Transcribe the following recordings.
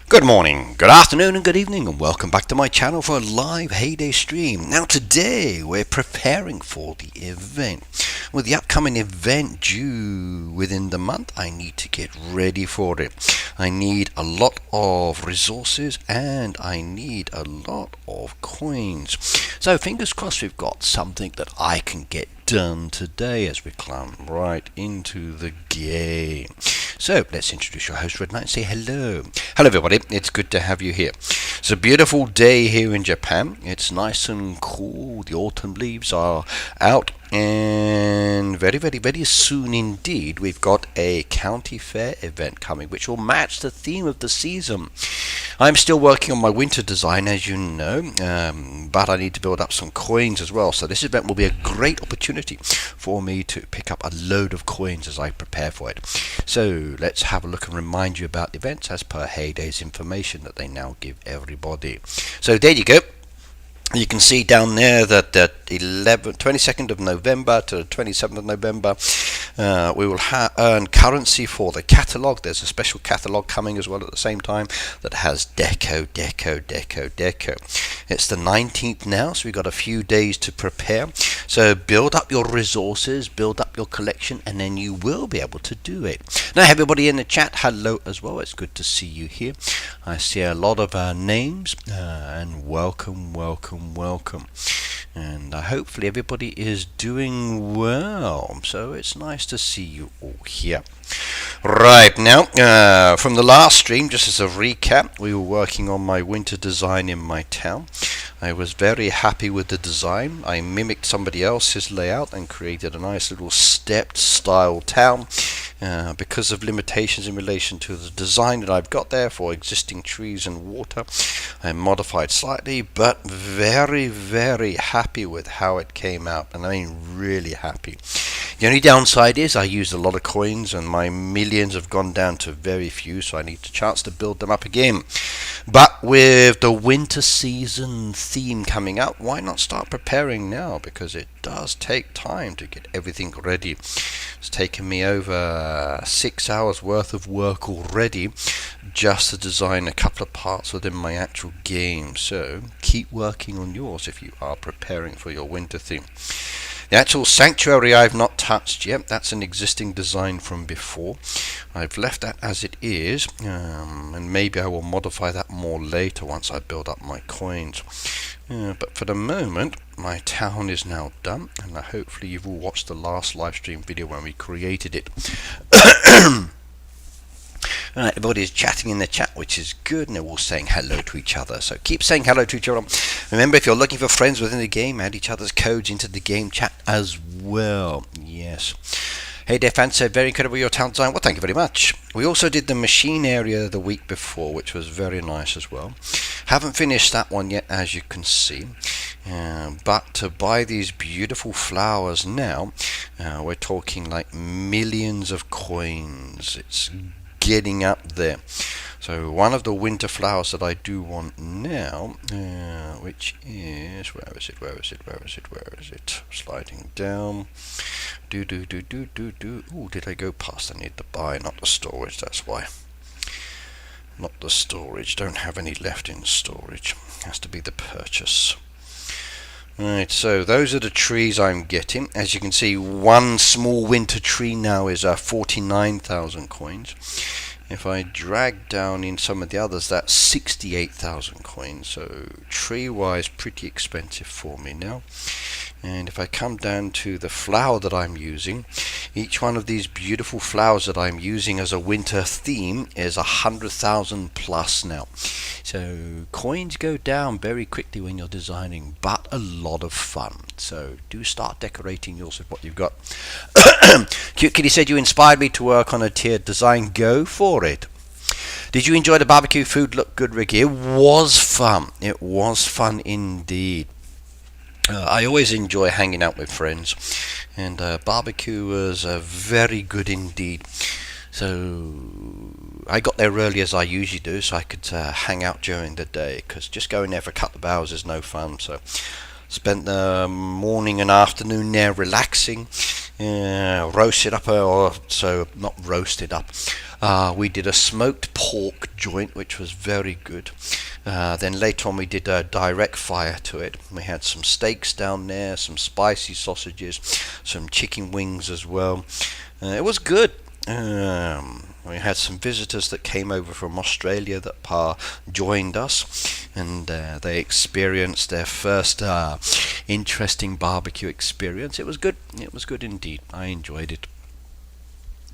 Good morning, good afternoon and good evening, and welcome back to my channel for a live Heyday stream. Now today we're preparing for the event. With the upcoming event due within the month, I need to get ready for it. I need a lot of resources and I need a lot of coins. So fingers crossed we've got something that I can get done today as we climb right into the game. So let's introduce your host Red Knight and say hello. Hello everybody, it's good to have you here. It's a beautiful day here in Japan. It's nice and cool. The autumn leaves are out, and very soon indeed we've got a county fair event coming which will match the theme of the season. I'm still working on my winter design, as you know, but I need to build up some coins as well, so this event will be a great opportunity for me to pick up a load of coins as I prepare for it. So let's have a look and remind you about the events as per Heyday's information that they now give everybody. So there you go. You can see down there that 22nd of November to the 27th of November, we will earn currency for the catalogue. There's a special catalogue coming as well at the same time that has deco. It's the 19th now, so we've got a few days to prepare. So build up your resources, build up your collection, and then you will be able to do it. Now everybody in the chat, hello as well. It's good to see you here. I see a lot of names, and welcome. And hopefully everybody is doing well, so it's nice to see you all here. Right, now from the last stream, just as a recap, we were working on my winter design in my town. I was very happy with the design. I mimicked somebody else's layout and created a nice little stepped style town. Because of limitations in relation to the design that I've got there for existing trees and water, I modified slightly, but very happy with how it came out, and I mean really happy. The only downside is I used a lot of coins and my millions have gone down to very few, so I need a chance to build them up again. But with the winter season theme coming up, why not start preparing now, because it does take time to get everything ready. It's taken me over 6 hours worth of work already just to design a couple of parts within my actual game, so keep working on yours if you are preparing for your winter theme. The actual sanctuary I've not touched yet. That's an existing design from before. I've left that as it is, and maybe I will modify that more later once I build up my coins. But for the moment, my town is now done, and hopefully you've all watched the last live stream video when we created it. Everybody's chatting in the chat, which is good, and they're all saying hello to each other, so keep saying hello to each other. Remember, if you're looking for friends within the game, add each other's codes into the game chat as well. Yes. Hey there, fans said, very incredible your town design. Well, thank you very much. We also did the machine area the week before, which was very nice as well. Haven't finished that one yet, as you can see. But to buy these beautiful flowers now, we're talking like millions of coins. It's getting up there. So one of the winter flowers that I do want now, which is, where is it? Sliding down. Ooh, did I go past? I need the buy, not the storage, that's why. Not the storage, don't have any left in storage. Has to be the purchase. Right, so those are the trees I'm getting. As you can see, one small winter tree now is 49,000 coins. If I drag down in some of the others, that's 68,000 coins. So tree-wise, pretty expensive for me now. And if I come down to the flower that I'm using, each one of these beautiful flowers that I'm using as a winter theme is 100,000 plus now. So coins go down very quickly when you're designing, but a lot of fun. So do start decorating yours with what you've got. Cute Kitty said, you inspired me to work on a tiered design. Go for it. Did you enjoy the barbecue? Food looked good, Ricky. It was fun. It was fun indeed. I always enjoy hanging out with friends, and barbecue was very good indeed. So I got there early as I usually do, so I could hang out during the day, because just going there for a couple of hours is no fun. So spent the morning and afternoon there relaxing, roasted up, or so not roasted up. We did a smoked pork joint, which was very good. Then later on we did a direct fire to it. We had some steaks down there, some spicy sausages, some chicken wings as well. It was good. We had some visitors that came over from Australia that joined us, and they experienced their first interesting barbecue experience. It was good. It was good indeed. I enjoyed it.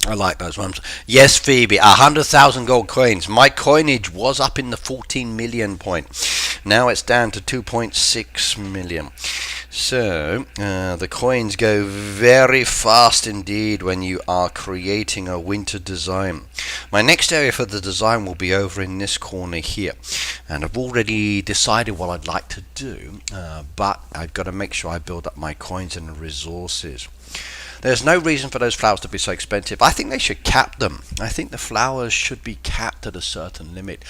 I like those ones. Yes, Phoebe, 100,000 gold coins. My coinage was up in the 14 million point. Now it's down to 2.6 million. So, the coins go very fast indeed when you are creating a winter design. My next area for the design will be over in this corner here. And I've already decided what I'd like to do, but I've got to make sure I build up my coins and resources. There's no reason for those flowers to be so expensive. I think they should cap them. I think the flowers should be capped at a certain limit.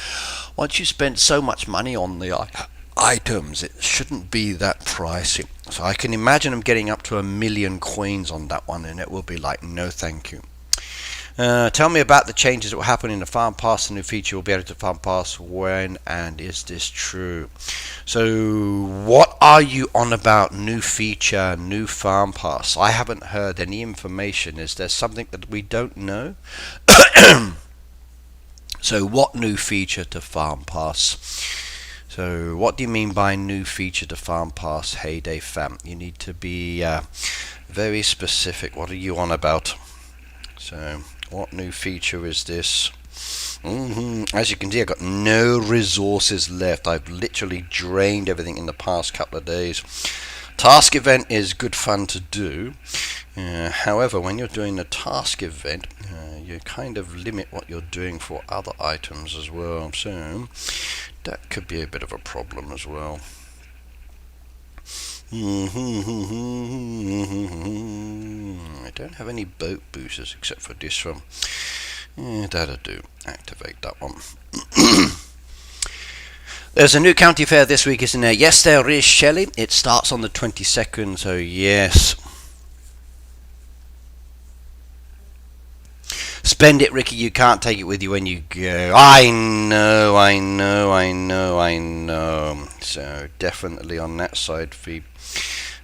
Once you spend so much money on the items, it shouldn't be that pricey. So I can imagine them getting up to 1 million coins on that one, and it will be like, no thank you. Tell me about the changes that will happen in the farm pass. The new feature will be added to farm pass. When and is this true? So what are you on about? New feature, new farm pass? I haven't heard any information. Is there something that we don't know? So what new feature to farm pass? So what do you mean by new feature to farm pass, Heyday fam? You need to be very specific. What are you on about? So what new feature is this? As you can see, I've got no resources left. I've literally drained everything in the past couple of days. Task event is good fun to do. However, when you're doing the task event, you kind of limit what you're doing for other items as well. So that could be a bit of a problem as well. I don't have any boat boosters except for this one. That'll do. Activate that one. There's a new county fair this week, isn't there? Yes, there is, Shelley. It starts on the 22nd, so yes. Spend it, Ricky. You can't take it with you when you go. I know. So definitely on that side, Phoebe.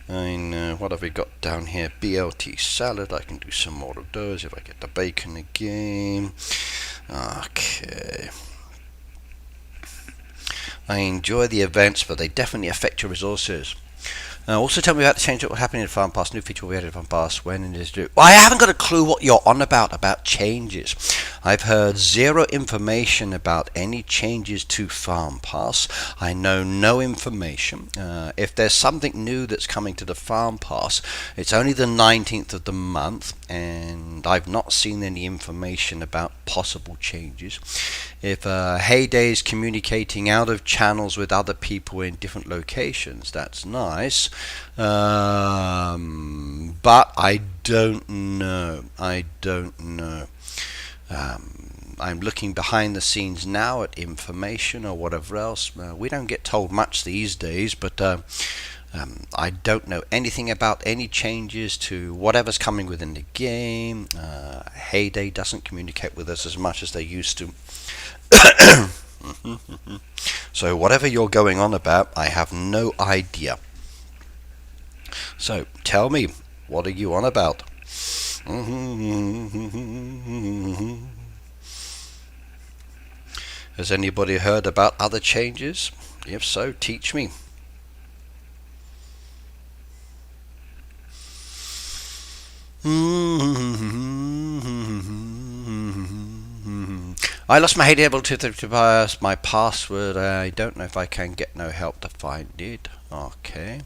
I know. What have we got down here? BLT salad. I can do some more of those if I get the bacon again. Okay. I enjoy the events, but they definitely affect your resources. Also tell me about the change that will happen in the farm pass. New feature will be added to farm pass. When it is due. Well, I haven't got a clue what you're on about changes. I've heard zero information about any changes to farm pass. I know no information. If there's something new that's coming to the farm pass, it's only the 19th of the month, and I've not seen any information about possible changes. If Heyday is communicating out of channels with other people in different locations, that's nice. But I don't know. I'm looking behind the scenes now at information or whatever else. We don't get told much these days, but I don't know anything about any changes to whatever's coming within the game. Heyday doesn't communicate with us as much as they used to. So whatever you're going on about, I have no idea. So tell me, what are you on about? Has anybody heard about other changes? If so, teach me. I lost my Heyday ability to pass my password. I don't know if I can get no help to find it. Okay.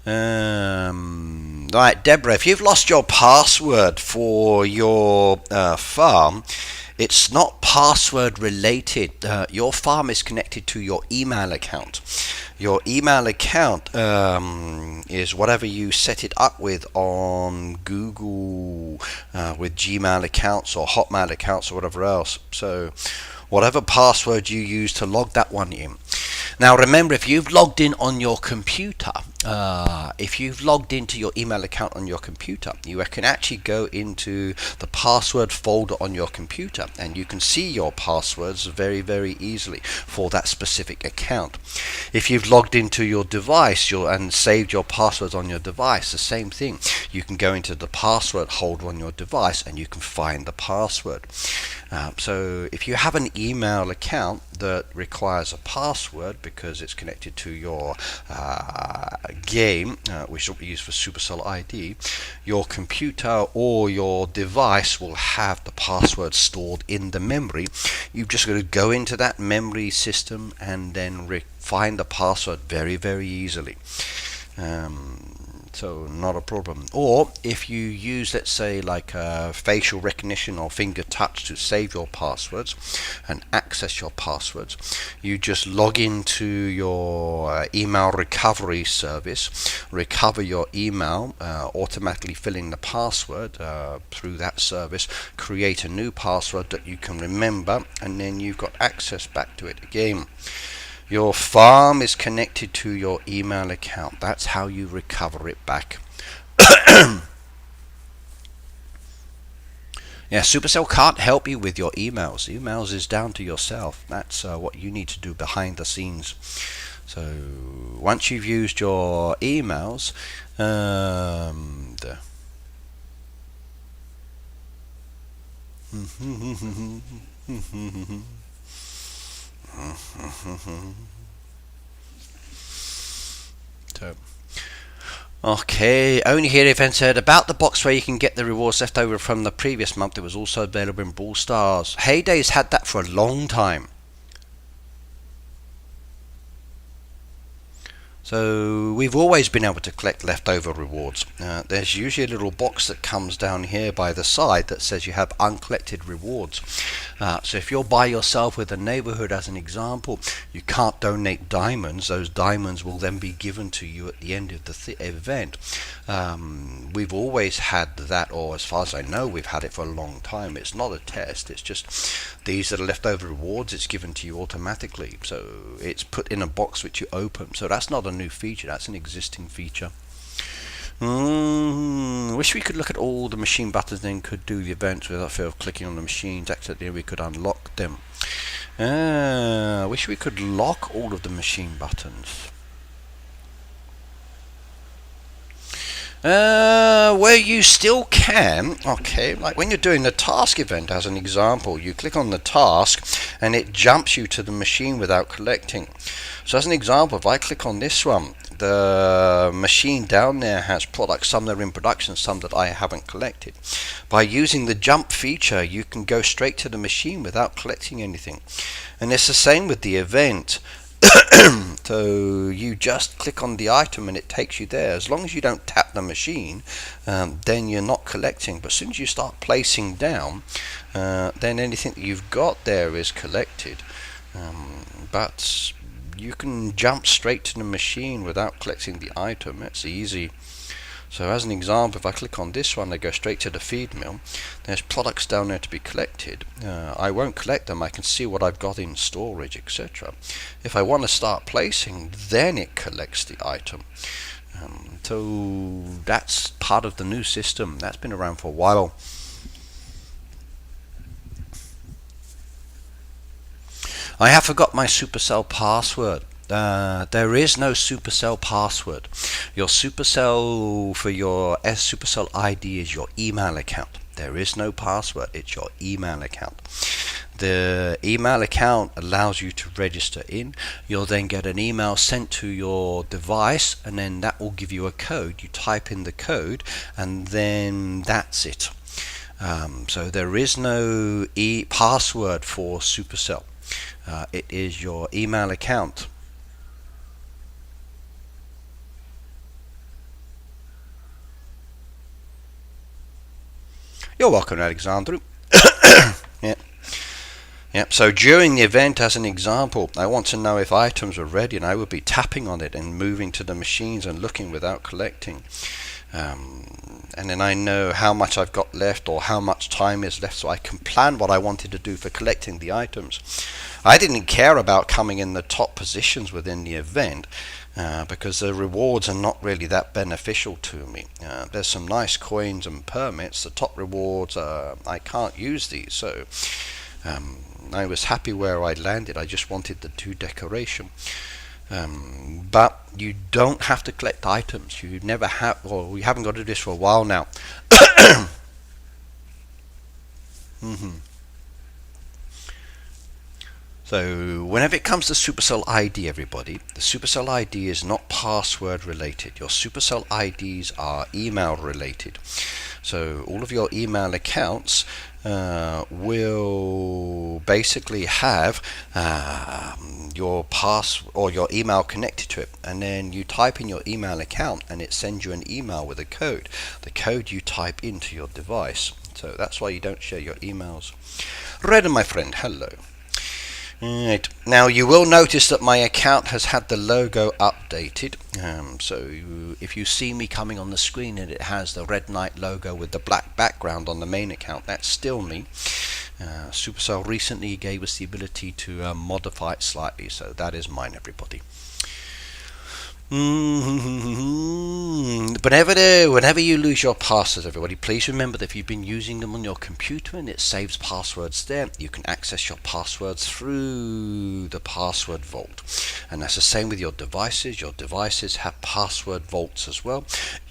Right, Deborah, if you've lost your password for your farm, it's not password related. Your farm is connected to your email account. Your email account is whatever you set it up with on Google, with Gmail accounts or Hotmail accounts or whatever else. So whatever password you use to log that one in. Now remember, if you've logged in on your computer, if you've logged into your email account on your computer, you can actually go into the password folder on your computer, and you can see your passwords very, very easily for that specific account. If you've logged into your device and saved your passwords on your device, the same thing. You can go into the password holder on your device and you can find the password. So if you have an email account that requires a password because it's connected to your game, which will be used for Supercell ID, your computer or your device will have the password stored in the memory. You've just got to go into that memory system and then find the password very, very easily. So not a problem. Or if you use, let's say, like facial recognition or finger touch to save your passwords and access your passwords, you just log into your email recovery service, recover your email, automatically fill in the password through that service, create a new password that you can remember, and then you've got access back to it again. Your farm is connected to your email account. That's how you recover it back. Yeah, Supercell can't help you with your emails. Emails is down to yourself. That's what you need to do behind the scenes. So once you've used your emails, So, okay, only here event said about the box where you can get the rewards left over from the previous month. It was also available in Brawl Stars. Heyday's had that for a long time. So we've always been able to collect leftover rewards. There's usually a little box that comes down here by the side that says you have uncollected rewards. So if you're by yourself with a neighborhood, as an example, you can't donate diamonds. Those diamonds will then be given to you at the end of the event. We've always had that, or as far as I know, we've had it for a long time. It's not a test. It's just these are the leftover rewards. It's given to you automatically. So it's put in a box which you open. So that's not a new feature, that's an existing feature. Wish we could look at all the machine buttons, then could do the events without fear of clicking on the machines. Accidentally we could unlock them. Wish we could lock all of the machine buttons. Where you still can, okay, like when you're doing the task event as an example, you click on the task and it jumps you to the machine without collecting. So as an example, if I click on this one, the machine down there has products, some that are in production, some that I haven't collected. By using the jump feature, you can go straight to the machine without collecting anything. And it's the same with the event. So you just click on the item and it takes you there. As long as you don't tap the machine, then you're not collecting. But as soon as you start placing down, then anything that you've got there is collected. But you can jump straight to the machine without collecting the item. It's easy. So as an example, if I click on this one, I go straight to the feed mill. There's products down there to be collected. I won't collect them. I can see what I've got in storage, etc. If I want to start placing, then it collects the item. So that's part of the new system. That's been around for a while. I have forgot my Supercell password. There is no Supercell password. Your Supercell for your Supercell ID is your email account. There is no password. It's your email account. The email account allows you to register in. You'll then get an email sent to your device, and then that will give you a code. You type in the code, and then that's it. So there is no password for Supercell. It is your email account. You're welcome, Alexandru. Yep. So during the event, as an example, I want to know if items are ready, and I would be tapping on it and moving to the machines and looking without collecting. And then I know how much I've got left or how much time is left, so I can plan what I wanted to do for collecting the items. I didn't care about coming in the top positions within the event because the rewards are not really that beneficial to me. There's some nice coins and permits. The top rewards, I can't use these, so I was happy where I landed. I just wanted the 2 decoration. But you don't have to collect items. You never have, or we haven't got to do this for a while now. So whenever it comes to Supercell ID, everybody, the Supercell ID is not password related. Your Supercell IDs are email related. So all of your email accounts will basically have your or your email connected to it, and then you type in your email account and it sends you an email with a code. The code you type into your device. So that's why you don't share your emails. Red, my friend, hello. Right. Now you will notice that my account has had the logo updated. So if you see me coming on the screen and it has the Red Knight logo with the black background on the main account, that's still me. Supercell recently gave us the ability to modify it slightly, so that is mine, everybody. Whenever you lose your passwords, everybody, please remember that if you've been using them on your computer and it saves passwords there, you can access your passwords through the password vault. And that's the same with your devices. Your devices have password vaults as well.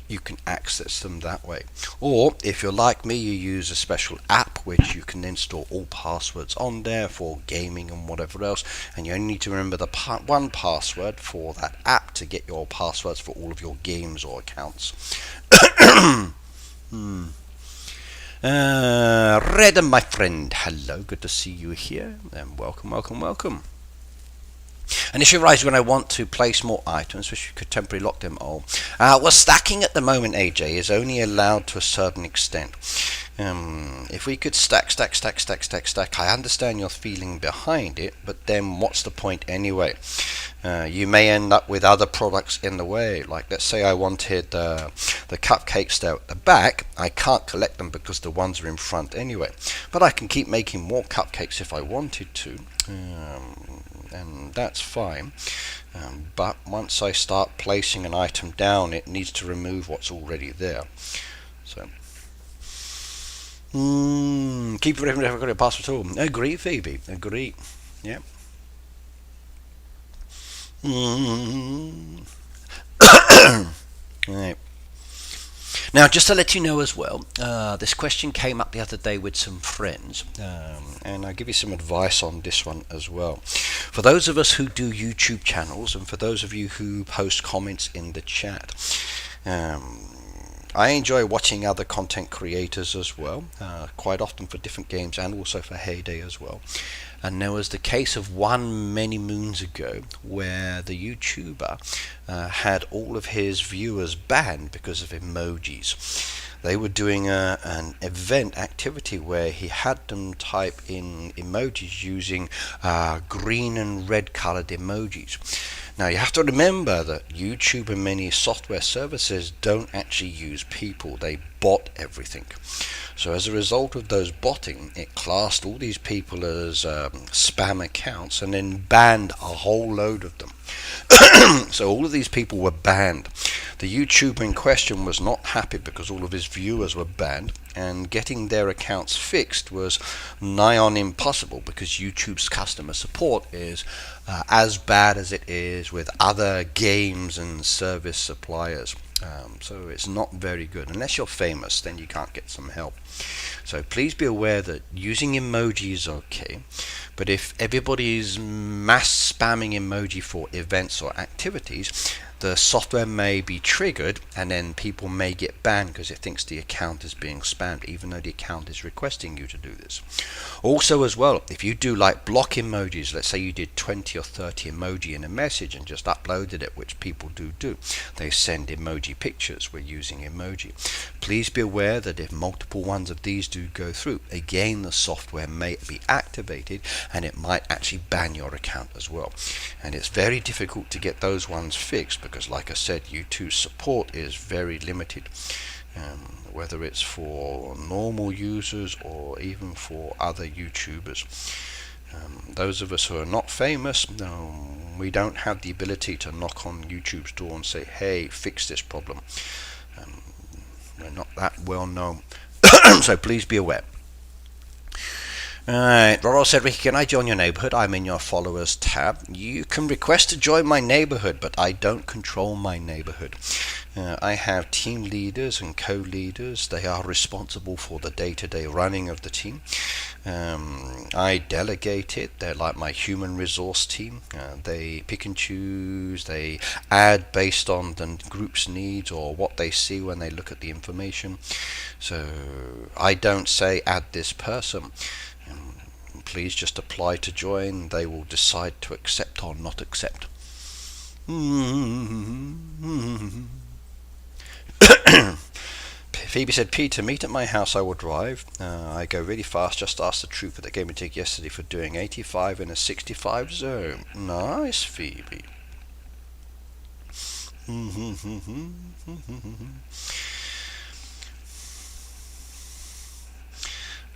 You can access them that way. Or if you're like me, you use a special app which you can then store all passwords on there for gaming and whatever else, and you only need to remember the one password for that app to get your passwords for all of your games or accounts. Red, my friend, hello, good to see you here, and welcome. An issue arises when I want to place more items, which could temporarily lock them all. Well, stacking at the moment, AJ, is only allowed to a certain extent. If we could stack, I understand your feeling behind it, but then what's the point anyway? You may end up with other products in the way. Like, let's say I wanted the cupcakes there at the back. I can't collect them because the ones are in front anyway. But I can keep making more cupcakes if I wanted to. And that's fine, but once I start placing an item down, it needs to remove what's already there. So keep it never got a password at all. Agree, Phoebe, agree. Yeah. Right. Now, just to let you know as well, this question came up the other day with some friends, and I'll give you some advice on this one as well. For those of us who do YouTube channels, and for those of you who post comments in the chat, I enjoy watching other content creators as well, quite often for different games and also for Heyday as well. And there was the case of one many moons ago where the YouTuber had all of his viewers banned because of emojis. They were doing an event activity where he had them type in emojis using green and red colored emojis. Now you have to remember that YouTube and many software services don't actually use people, they bot everything. So as a result of those botting, it classed all these people as spam accounts and then banned a whole load of them. So all of these people were banned. The YouTuber in question was not happy because all of his viewers were banned, and getting their accounts fixed was nigh on impossible because YouTube's customer support is as bad as it is with other games and service suppliers. So it's not very good. Unless you're famous, then you can't get some help. So please be aware that using emoji is okay, but if everybody is mass spamming emoji for events or activities, the software may be triggered and then people may get banned because it thinks the account is being spammed even though the account is requesting you to do this. Also as well, if you do like block emojis, let's say you did 20 or 30 emoji in a message and just uploaded it, which people do, they send emoji pictures, we're using emoji. Please be aware that if multiple ones of these do go through, again the software may be activated and it might actually ban your account as well. And it's very difficult to get those ones fixed because like I said, YouTube support is very limited, whether it's for normal users or even for other YouTubers. Those of us who are not famous, we don't have the ability to knock on YouTube's door and say, hey, fix this problem. We're not that well known. So please be aware. Alright, Roro said, Ricky, can I join your neighborhood? I'm in your followers tab. You can request to join my neighborhood, but I don't control my neighborhood. I have team leaders and co-leaders. They are responsible for the day-to-day running of the team. I delegate it. They're like my human resource team. They pick and choose. They add based on the group's needs or what they see when they look at the information. So I don't say add this person. Please just apply to join. They will decide to accept or not accept. Phoebe said, Peter, meet at my house, I will drive. I go really fast. Just asked the trooper that gave me a ticket yesterday for doing 85 in a 65 zone. Nice, Phoebe.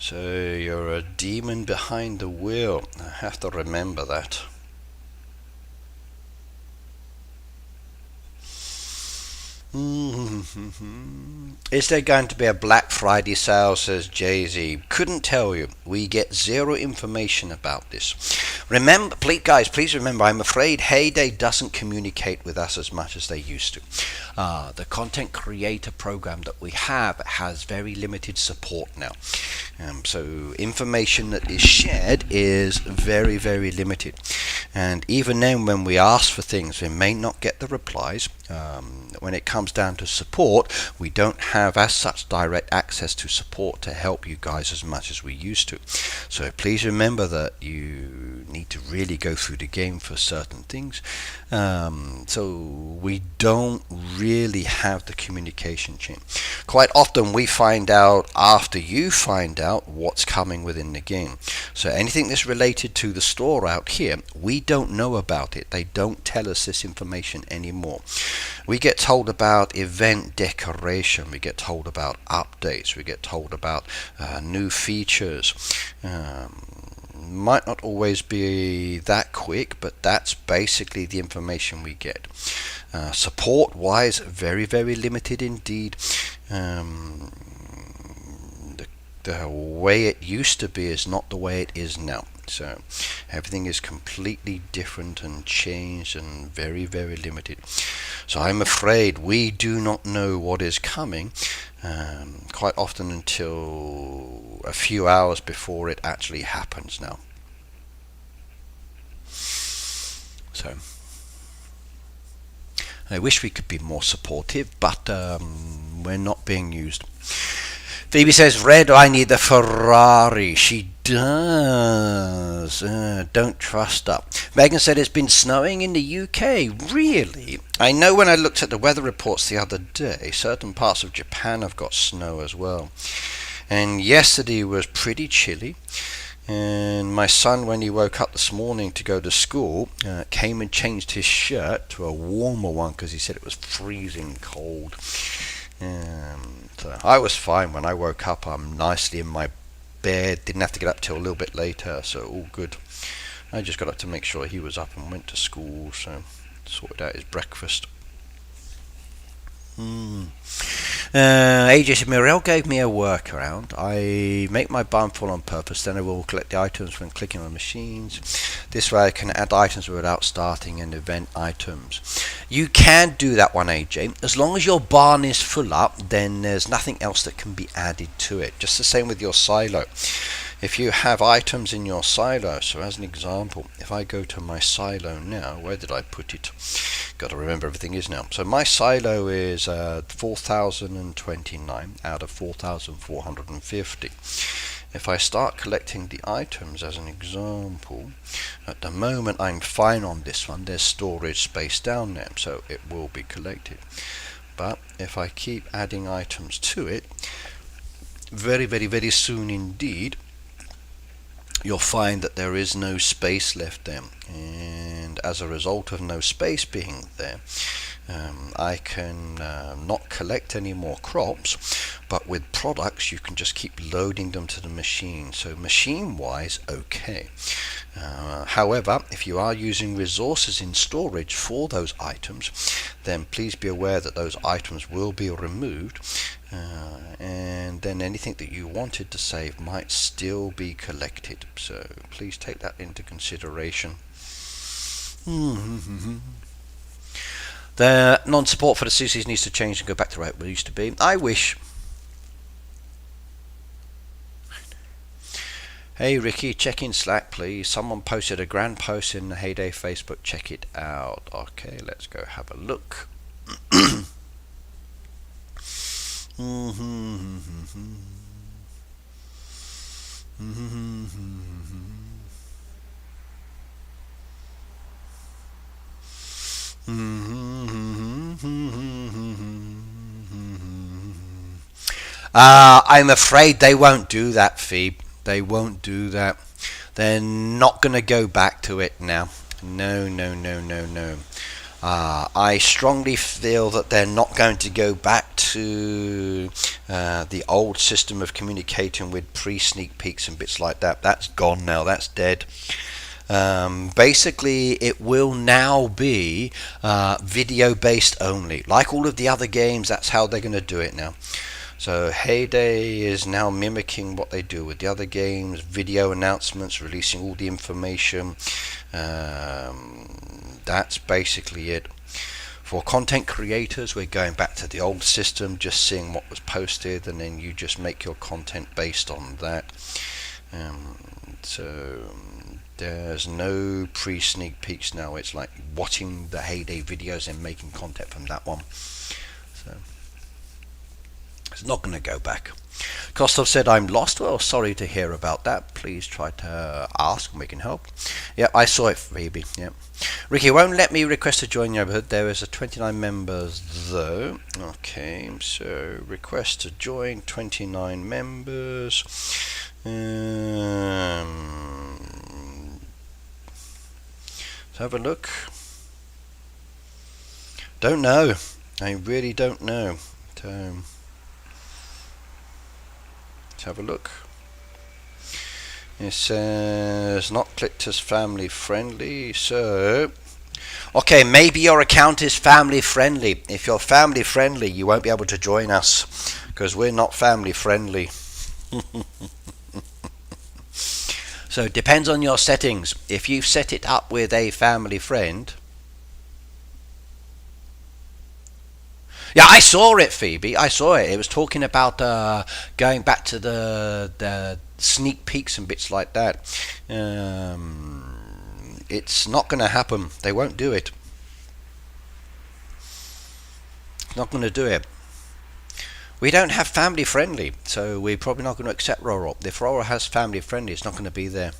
So you're a demon behind the wheel. I have to remember that. Is there going to be a Black Friday sale, says Jay-Z? Couldn't tell you. We get zero information about this. Remember, please remember, I'm afraid Heyday doesn't communicate with us as much as they used to. The content creator program that we have has very limited support now. So information that is shared is very, very limited. And even then, when we ask for things, we may not get the replies. When it comes down to support, we don't have as such direct access to support to help you guys as much as we used to. So please remember that you need to really go through the game for certain things. So we don't really have the communication chain. Quite often we find out after you find out what's coming within the game. So anything that's related to the store out here, we don't know about it. They don't tell us this information anymore. We get told about event decoration, we get told about updates, we get told about new features. Might not always be that quick, but that's basically the information we get. Support wise, very, very limited indeed. The way it used to be is not the way it is now. So everything is completely different and changed and very, very limited. So I'm afraid we do not know what is coming quite often until a few hours before it actually happens now. So I wish we could be more supportive, but we're not being used. Phoebe says, Red, I need the Ferrari. She does. Don't trust her. Megan said, it's been snowing in the UK. Really? I know when I looked at the weather reports the other day, certain parts of Japan have got snow as well. And yesterday was pretty chilly. And my son, when he woke up this morning to go to school, came and changed his shirt to a warmer one because he said it was freezing cold. So I was fine when I woke up. I'm nicely in my bed, didn't have to get up till a little bit later, so all good. I just got up to make sure he was up and went to school, so sorted out his breakfast. AJ said, Mirel gave me a workaround. I make my barn full on purpose, then I will collect the items when clicking on machines. This way I can add items without starting an event items. You can do that one, AJ. As long as your barn is full up, then there's nothing else that can be added to it. Just the same with your silo. If you have items in your silo, so as an example, if I go to my silo now, where did I put it? Got to remember everything is now. So my silo is 4,029 out of 4,450. If I start collecting the items as an example, at the moment I'm fine on this one, there's storage space down there, so it will be collected. But if I keep adding items to it, very, very, very soon indeed, you'll find that there is no space left there, and as a result of no space being there, I can not collect any more crops, but with products you can just keep loading them to the machine. So machine wise, okay. However, if you are using resources in storage for those items, then please be aware that those items will be removed, and then anything that you wanted to save might still be collected. So please take that into consideration. The non-support for the CCs needs to change and go back to where it used to be. I wish. Hey Ricky, check in Slack please. Someone posted a grand post in the Heyday Facebook. Check it out. Okay, let's go have a look. I'm afraid they won't do that, Phoebe. They won't do that. They're not going to go back to it now. No. I strongly feel that they're not going to go back to the old system of communicating with pre-sneak peeks and bits like that. That's gone now. That's dead. Basically, it will now be video based only. Like all of the other games, that's how they're going to do it now. So Heyday is now mimicking what they do with the other games, video announcements, releasing all the information. That's basically it. For content creators, we're going back to the old system, just seeing what was posted, and then you just make your content based on that. So there's no pre-sneak peeks now. It's like watching the Heyday videos and making content from that one. So it's not going to go back. Kostov said, I'm lost. Well, sorry to hear about that. Please try to ask and we can help. Yeah, I saw it, Phoebe. Yeah. Ricky won't let me request to join the neighborhood. There is a 29 members though. Okay, so request to join 29 members. Let's have a look. Don't know. I really don't know. Let's have a look. It says not clicked as family friendly, so okay, maybe your account is family friendly. If you're family friendly, you won't be able to join us because we're not family friendly. So it depends on your settings. If you've set it up with a family friend. Yeah, I saw it, Phoebe. I saw it. It was talking about going back to the sneak peeks and bits like that. It's not going to happen. They won't do it. Not going to do it. We don't have family friendly, so we're probably not going to accept Rora. If Rora has family friendly, it's not going to be there.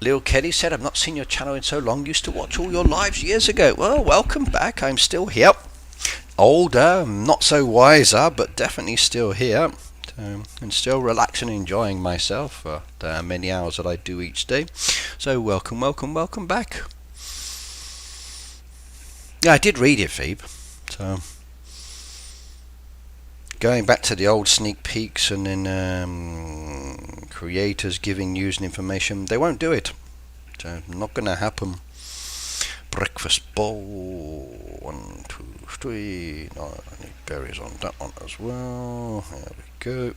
Lil Kelly said, I've not seen your channel in so long. Used to watch all your lives years ago. Well, welcome back. I'm still here. Older, not so wiser, but definitely still here. And still relaxing and enjoying myself for the many hours that I do each day. So welcome back. Yeah, I did read it, Phoebe. So going back to the old sneak peeks and then creators giving news and information, they won't do it. So not going to happen. Breakfast bowl, 1, 2, 3. No, I need berries on that one as well. There we go.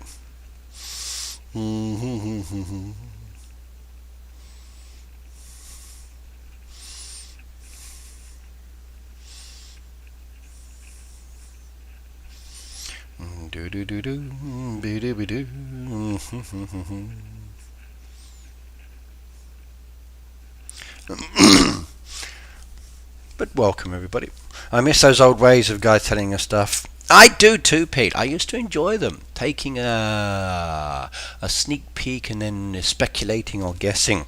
But welcome everybody. I miss those old ways of guys telling us stuff. I do too, Pete. I used to enjoy them. Taking a sneak peek and then speculating or guessing.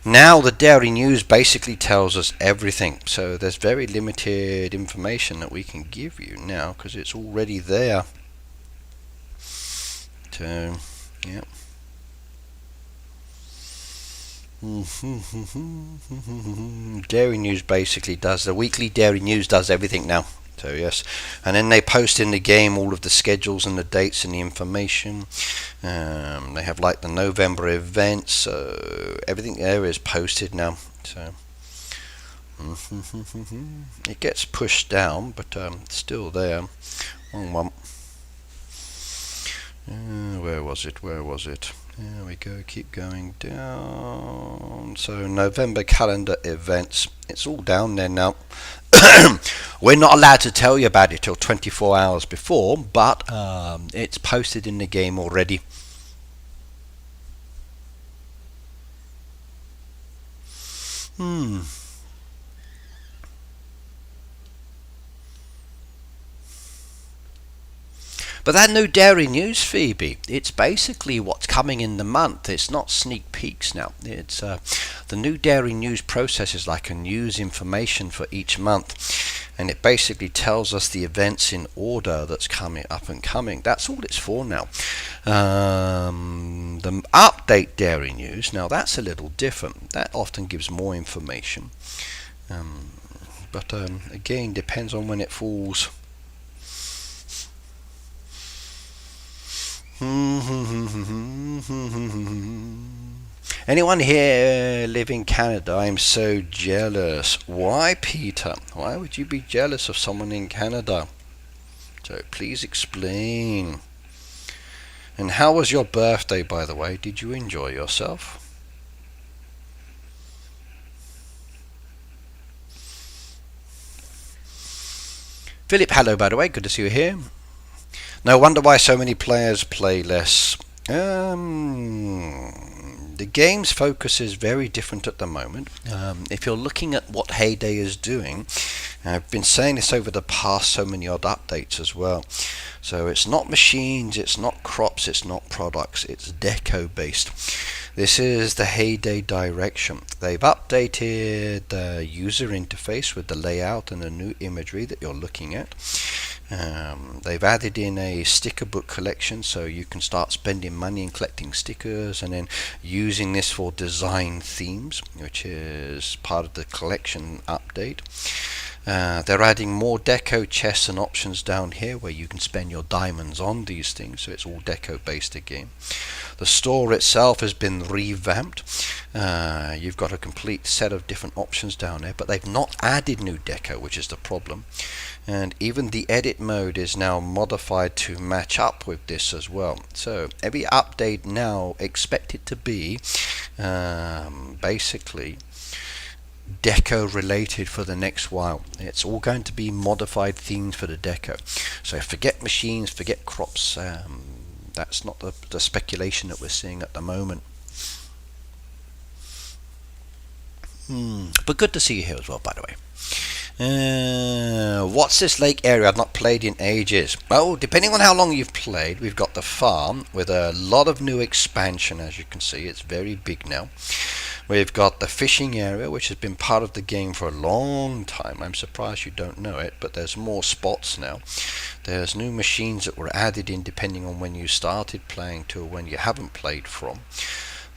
Now the Dairy News basically tells us everything. So there's very limited information that we can give you now because it's already there. So, yeah. Dairy News basically does, the weekly Dairy News does everything now. So yes, and then they post in the game all of the schedules and the dates and the information. They have like the November events, so everything there is posted now. So it gets pushed down, but still there. Wrong one. Where was it? Where was it? There we go, keep going down. So November calendar events, it's all down there now. We're not allowed to tell you about it till 24 hours before, but it's posted in the game already. But that new Dairy News, Phoebe, it's basically what's coming in the month. It's not sneak peeks now. It's the new Dairy News process is like a news information for each month, and it basically tells us the events in order that's coming up and coming. That's all it's for now. The update Dairy News, now that's a little different. That often gives more information, but again, depends on when it falls. Anyone here live in Canada? I'm so jealous. Why, Peter? Why would you be jealous of someone in Canada? So please explain. And how was your birthday, by the way? Did you enjoy yourself? Philip, hello, by the way. Good to see you here. No wonder why so many players play less. The game's focus is very different at the moment. If you're looking at what Heyday is doing, I've been saying this over the past so many odd updates as well. So it's not machines, it's not crops, it's not products, it's deco based. This is the Heyday direction. They've updated the user interface with the layout and the new imagery that you're looking at. They've added in a sticker book collection, so you can start spending money and collecting stickers and then using this for design themes, which is part of the collection update. They're adding more deco chests and options down here where you can spend your diamonds on these things, so it's all deco based again. The store itself has been revamped. You've got a complete set of different options down there, but they've not added new deco, which is the problem. And even the edit mode is now modified to match up with this as well. So every update now expected to be basically deco related for the next while. It's all going to be modified themes for the deco. So forget machines, forget crops. That's not the speculation that we're seeing at the moment. But good to see you here as well, by the way. What's this lake area? I've not played in ages. Well, depending on how long you've played, we've got the farm with a lot of new expansion. As you can see, it's very big now. We've got the fishing area, which has been part of the game for a long time. I'm surprised you don't know it, but there's more spots now. There's new machines that were added in depending on when you started playing to when you haven't played from.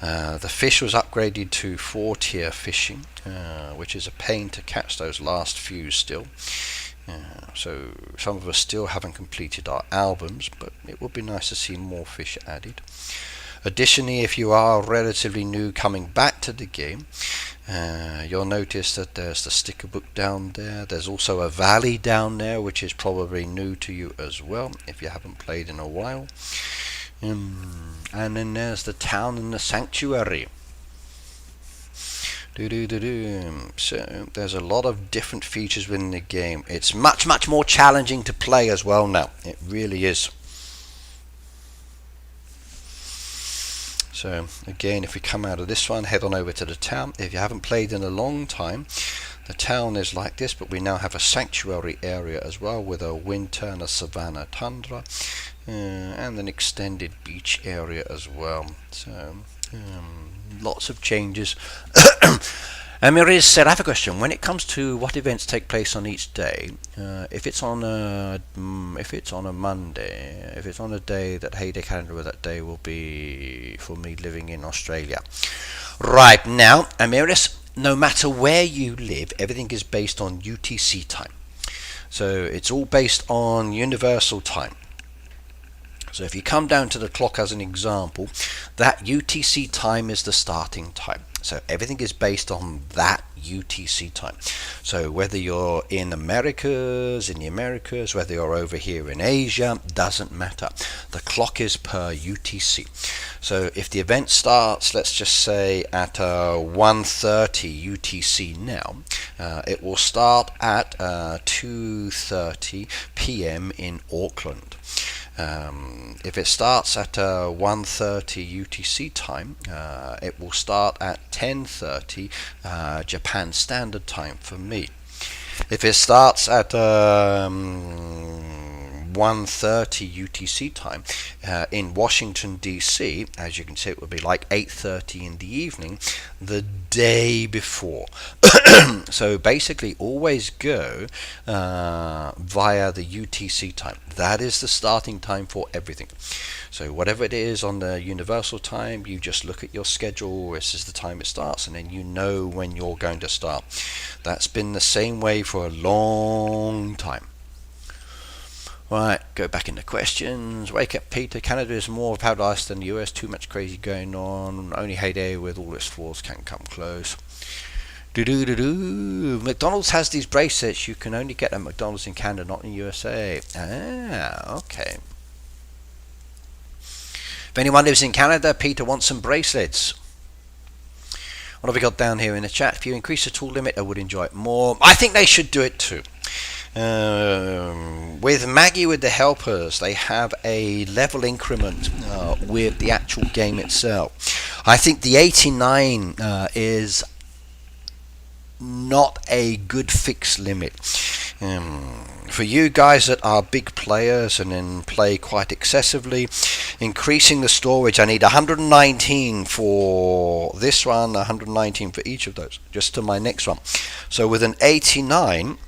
The fish was upgraded to 4-tier fishing, which is a pain to catch those last few still. So some of us still haven't completed our albums, but it would be nice to see more fish added. Additionally, if you are relatively new coming back to the game, you'll notice that there's the sticker book down there. There's also a valley down there, which is probably new to you as well if you haven't played in a while. And then there's the town and the sanctuary. So there's a lot of different features within the game. It's much more challenging to play as well now. It really is. So again, if we come out of this one, head on over to the town. If you haven't played in a long time, the town is like this, but we now have a sanctuary area as well with a winter and a savanna tundra, and an extended beach area as well. So lots of changes. Amiris said, I have a question. When it comes to what events take place on each day, if it's on a Monday, if it's on a day that Heyday calendar, that day will be for me living in Australia. Right now, Amiris, no matter where you live, everything is based on UTC time. So it's all based on universal time. So if you come down to the clock as an example, that UTC time is the starting time. So everything is based on that UTC time. So whether you're in the Americas, whether you're over here in Asia, doesn't matter. The clock is per UTC. So if the event starts, let's just say at 1:30 UTC now, it will start at 2:30 p.m. in Auckland. If it starts at 1:30 UTC time, it will start at 10:30 Japan Standard Time for me. If it starts at 1:30 UTC time in Washington DC, as you can see, it would be like 8:30 in the evening the day before. So basically always go via the UTC time. That is the starting time for everything. So whatever it is on the universal time, you just look at your schedule, this is the time it starts, and then you know when you're going to start. That's been the same way for a long time. Right, go back into questions. Wake up, Peter. Canada is more of a paradise than the US. Too much crazy going on. Only Heyday with all its flaws can come close. McDonald's has these bracelets. You can only get at McDonald's in Canada, not in the USA. Ah, okay. If anyone lives in Canada, Peter wants some bracelets. What have we got down here in the chat? If you increase the tool limit, I would enjoy it more. I think they should do it too. With Maggie with the helpers, they have a level increment with the actual game itself. I think the 89 is not a good fixed limit. For you guys that are big players and then play quite excessively, increasing the storage, I need 119 for this one, 119 for each of those, just to my next one. So with an 89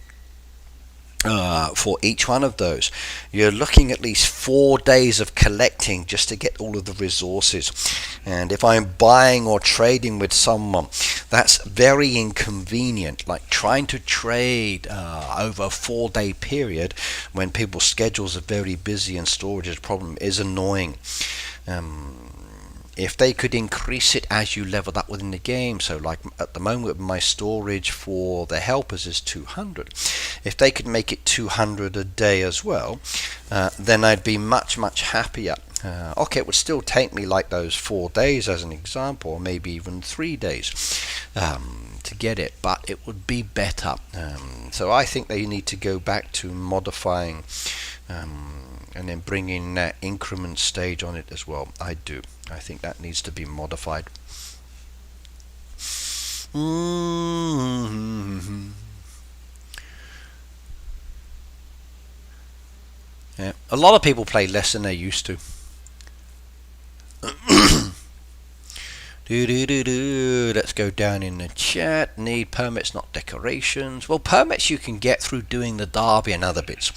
for each one of those, you're looking at least 4 days of collecting just to get all of the resources. And if I'm buying or trading with someone, that's very inconvenient. Like trying to trade over a 4-day period when people's schedules are very busy and storage is a problem is annoying. If they could increase it as you level up within the game, so like at the moment my storage for the helpers is 200. If they could make it 200 a day as well, then I'd be much happier. Okay, it would still take me like those 4 days as an example, or maybe even 3 days to get it, but it would be better. So I think they need to go back to modifying and then bring in that increment stage on it as well. I do. I think that needs to be modified. Yeah, a lot of people play less than they used to. Let's go down in the chat. Need permits, not decorations. Well, permits you can get through doing the derby and other bits.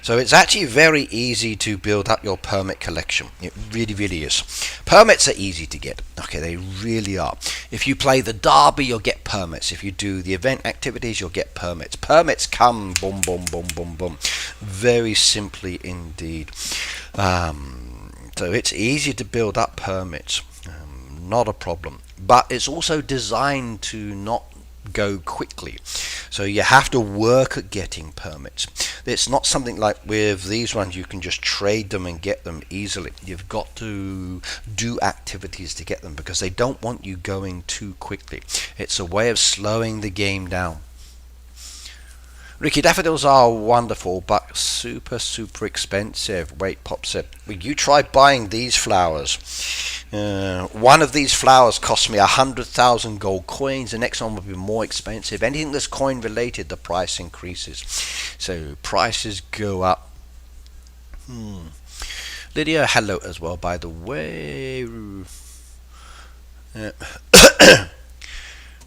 So it's actually very easy to build up your permit collection. It really is. Permits are easy to get. Okay, they really are. If you play the derby, you'll get permits. If you do the event activities, you'll get permits. Permits come boom. Very simply indeed. So it's easy to build up permits. Not a problem, but it's also designed to not go quickly, so you have to work at getting permits. It's not something like with these ones you can just trade them and get them easily. You've got to do activities to get them because they don't want you going too quickly. It's a way of slowing the game down. Ricky, daffodils are wonderful, but super expensive. Wait, Pop said, well, you try buying these flowers. One of these flowers cost me 100,000 gold coins. The next one will be more expensive. Anything that's coin related, the price increases. So prices go up. Lydia, hello as well, by the way.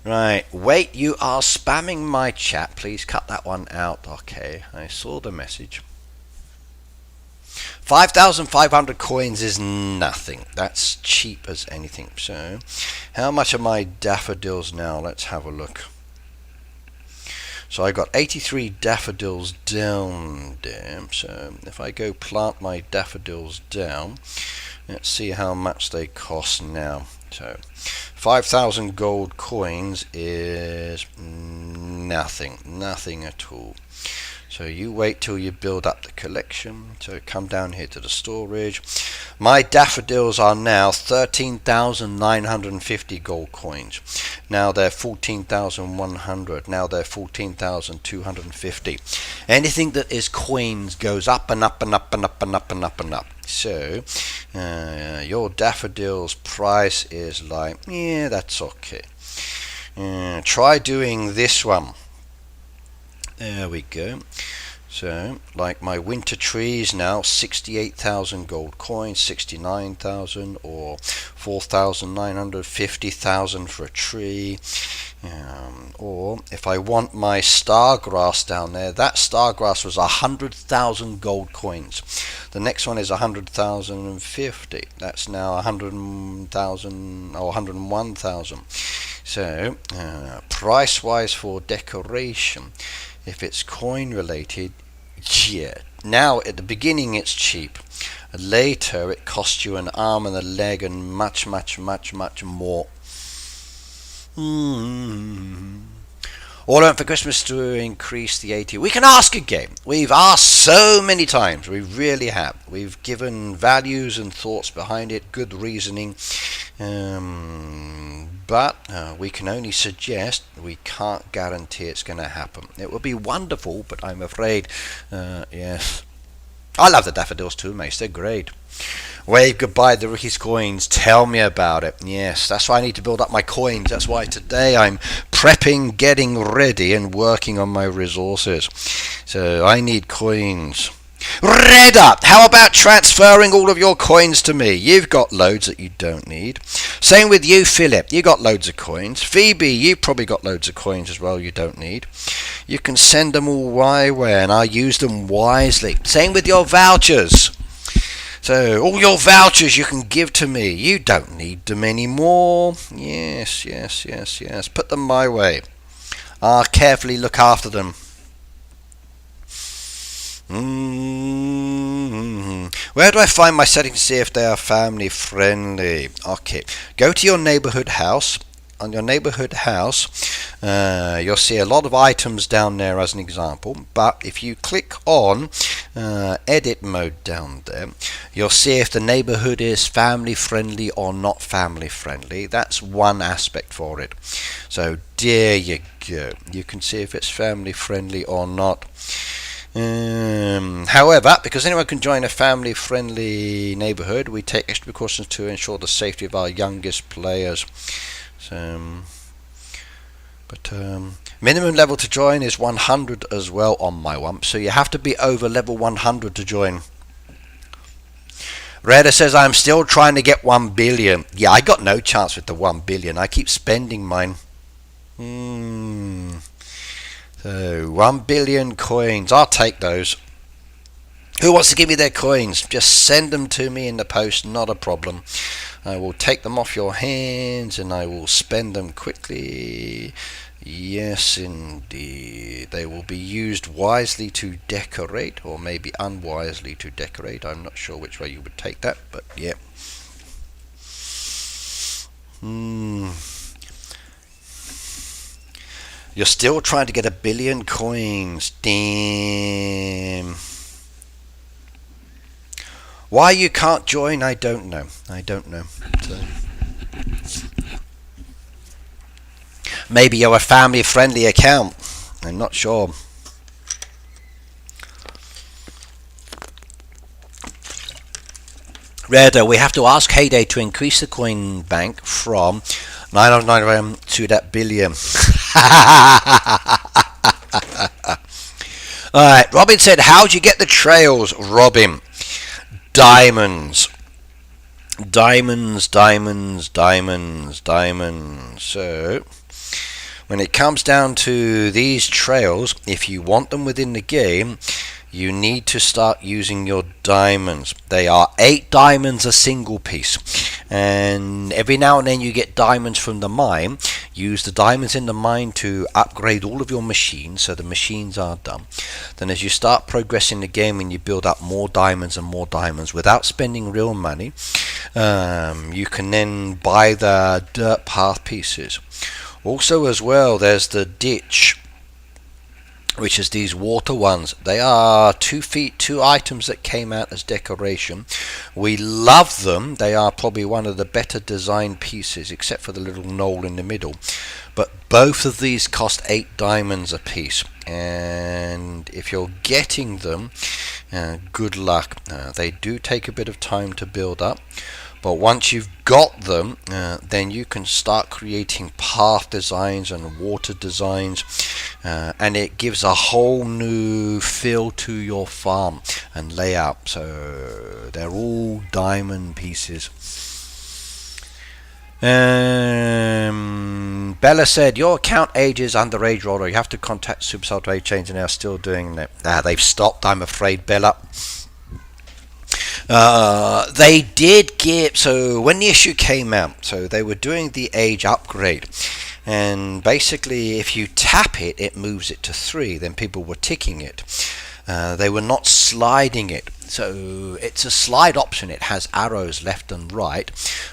Right, wait, you are spamming my chat. Please cut that one out. Okay, I saw the message. 5,500 coins is nothing. That's cheap as anything. So, how much are my daffodils now? Let's have a look. So I got 83 daffodils down there. So if I go plant my daffodils down, let's see how much they cost now. So 5,000 gold coins is nothing at all. So you wait till you build up the collection. So come down here to the storage. My daffodils are now 13,950 gold coins. Now they're 14,100. Now they're 14,250. Anything that is coins goes up and up and up and up and up and up and up. So your daffodils price is like, yeah, that's okay. Try doing this one. There we go. So, like my winter trees now, 68,000 gold coins, 69,000 or 4,900, 50,000 for a tree. Or if I want my star grass down there, that star grass was 100,000 gold coins. The next one is 100,050. That's now 100,000 or 101,000. So, price-wise for decoration, if it's coin related, yeah. Now at the beginning it's cheap. Later it costs you an arm and a leg and much more. All I want for Christmas to increase the AT. We can ask again. We've asked so many times. We really have. We've given values and thoughts behind it, good reasoning. But we can only suggest. We can't guarantee it's going to happen. It would be wonderful, but I'm afraid, yes. I love the daffodils too, mate. They're great. Wave goodbye the Ricky's coins. Tell me about it. Yes, that's why I need to build up my coins. That's why today I'm prepping, getting ready, and working on my resources. So I need coins. Red up! How about transferring all of your coins to me? You've got loads that you don't need. Same with you, Philip. You got loads of coins. Phoebe, you've probably got loads of coins as well you don't need. You can send them all my way and I use them wisely. Same with your vouchers. So all your vouchers you can give to me. You don't need them anymore. Yes. Put them my way. I'll carefully look after them. Where do I find my settings to see if they are family friendly? Okay, go to your neighborhood house. On your neighborhood house, you'll see a lot of items down there as an example, but if you click on edit mode down there, you'll see if the neighborhood is family friendly or not family friendly. That's one aspect for it. So there you go. You can see if it's family friendly or not. However, because anyone can join a family-friendly neighborhood, we take extra precautions to ensure the safety of our youngest players. So, but minimum level to join is 100 as well on my one, so you have to be over level 100 to join. Reda says I'm still trying to get 1 billion. Yeah, I got no chance with the 1 billion. I keep spending mine. So 1 billion coins, I'll take those. Who wants to give me their coins? Just send them to me in the post, not a problem. I will take them off your hands and I will spend them quickly. Yes, indeed. They will be used wisely to decorate, or maybe unwisely to decorate. I'm not sure which way you would take that, but yeah. You're still trying to get 1 billion coins. Damn. Why you can't join, I don't know. So, maybe you're a family-friendly account. I'm not sure. Reda, we have to ask Heyday to increase the coin bank from 999 to that billion. Alright, Robin said, how'd you get the trails, Robin? Diamonds. So, When it comes down to these trails, if you want them within the game, you need to start using your diamonds. They are 8 diamonds a single piece, and every now and then you get diamonds from the mine. Use the diamonds in the mine to upgrade all of your machines, so the machines are done. Then as you start progressing the game and you build up more diamonds and more diamonds without spending real money, you can then buy the dirt path pieces. Also as well, there's the ditch, which is these water ones. They are 2 items that came out as decoration. We love them. They are probably one of the better designed pieces, except for the little knoll in the middle. But both of these cost 8 diamonds a piece, and if you're getting them, good luck. They do take a bit of time to build up, but once you've got them, then you can start creating path designs and water designs, and it gives a whole new feel to your farm and layout. So they're all diamond pieces. Bella said, your account age is underage roller. You have to contact Supercell to age change, and they're still doing that. They've stopped, I'm afraid, Bella. They did give, so when the issue came out, so they were doing the age upgrade, and basically if you tap it, it moves it to 3. Then people were ticking it. They were not sliding it. So it's a slide option. It has arrows left and right,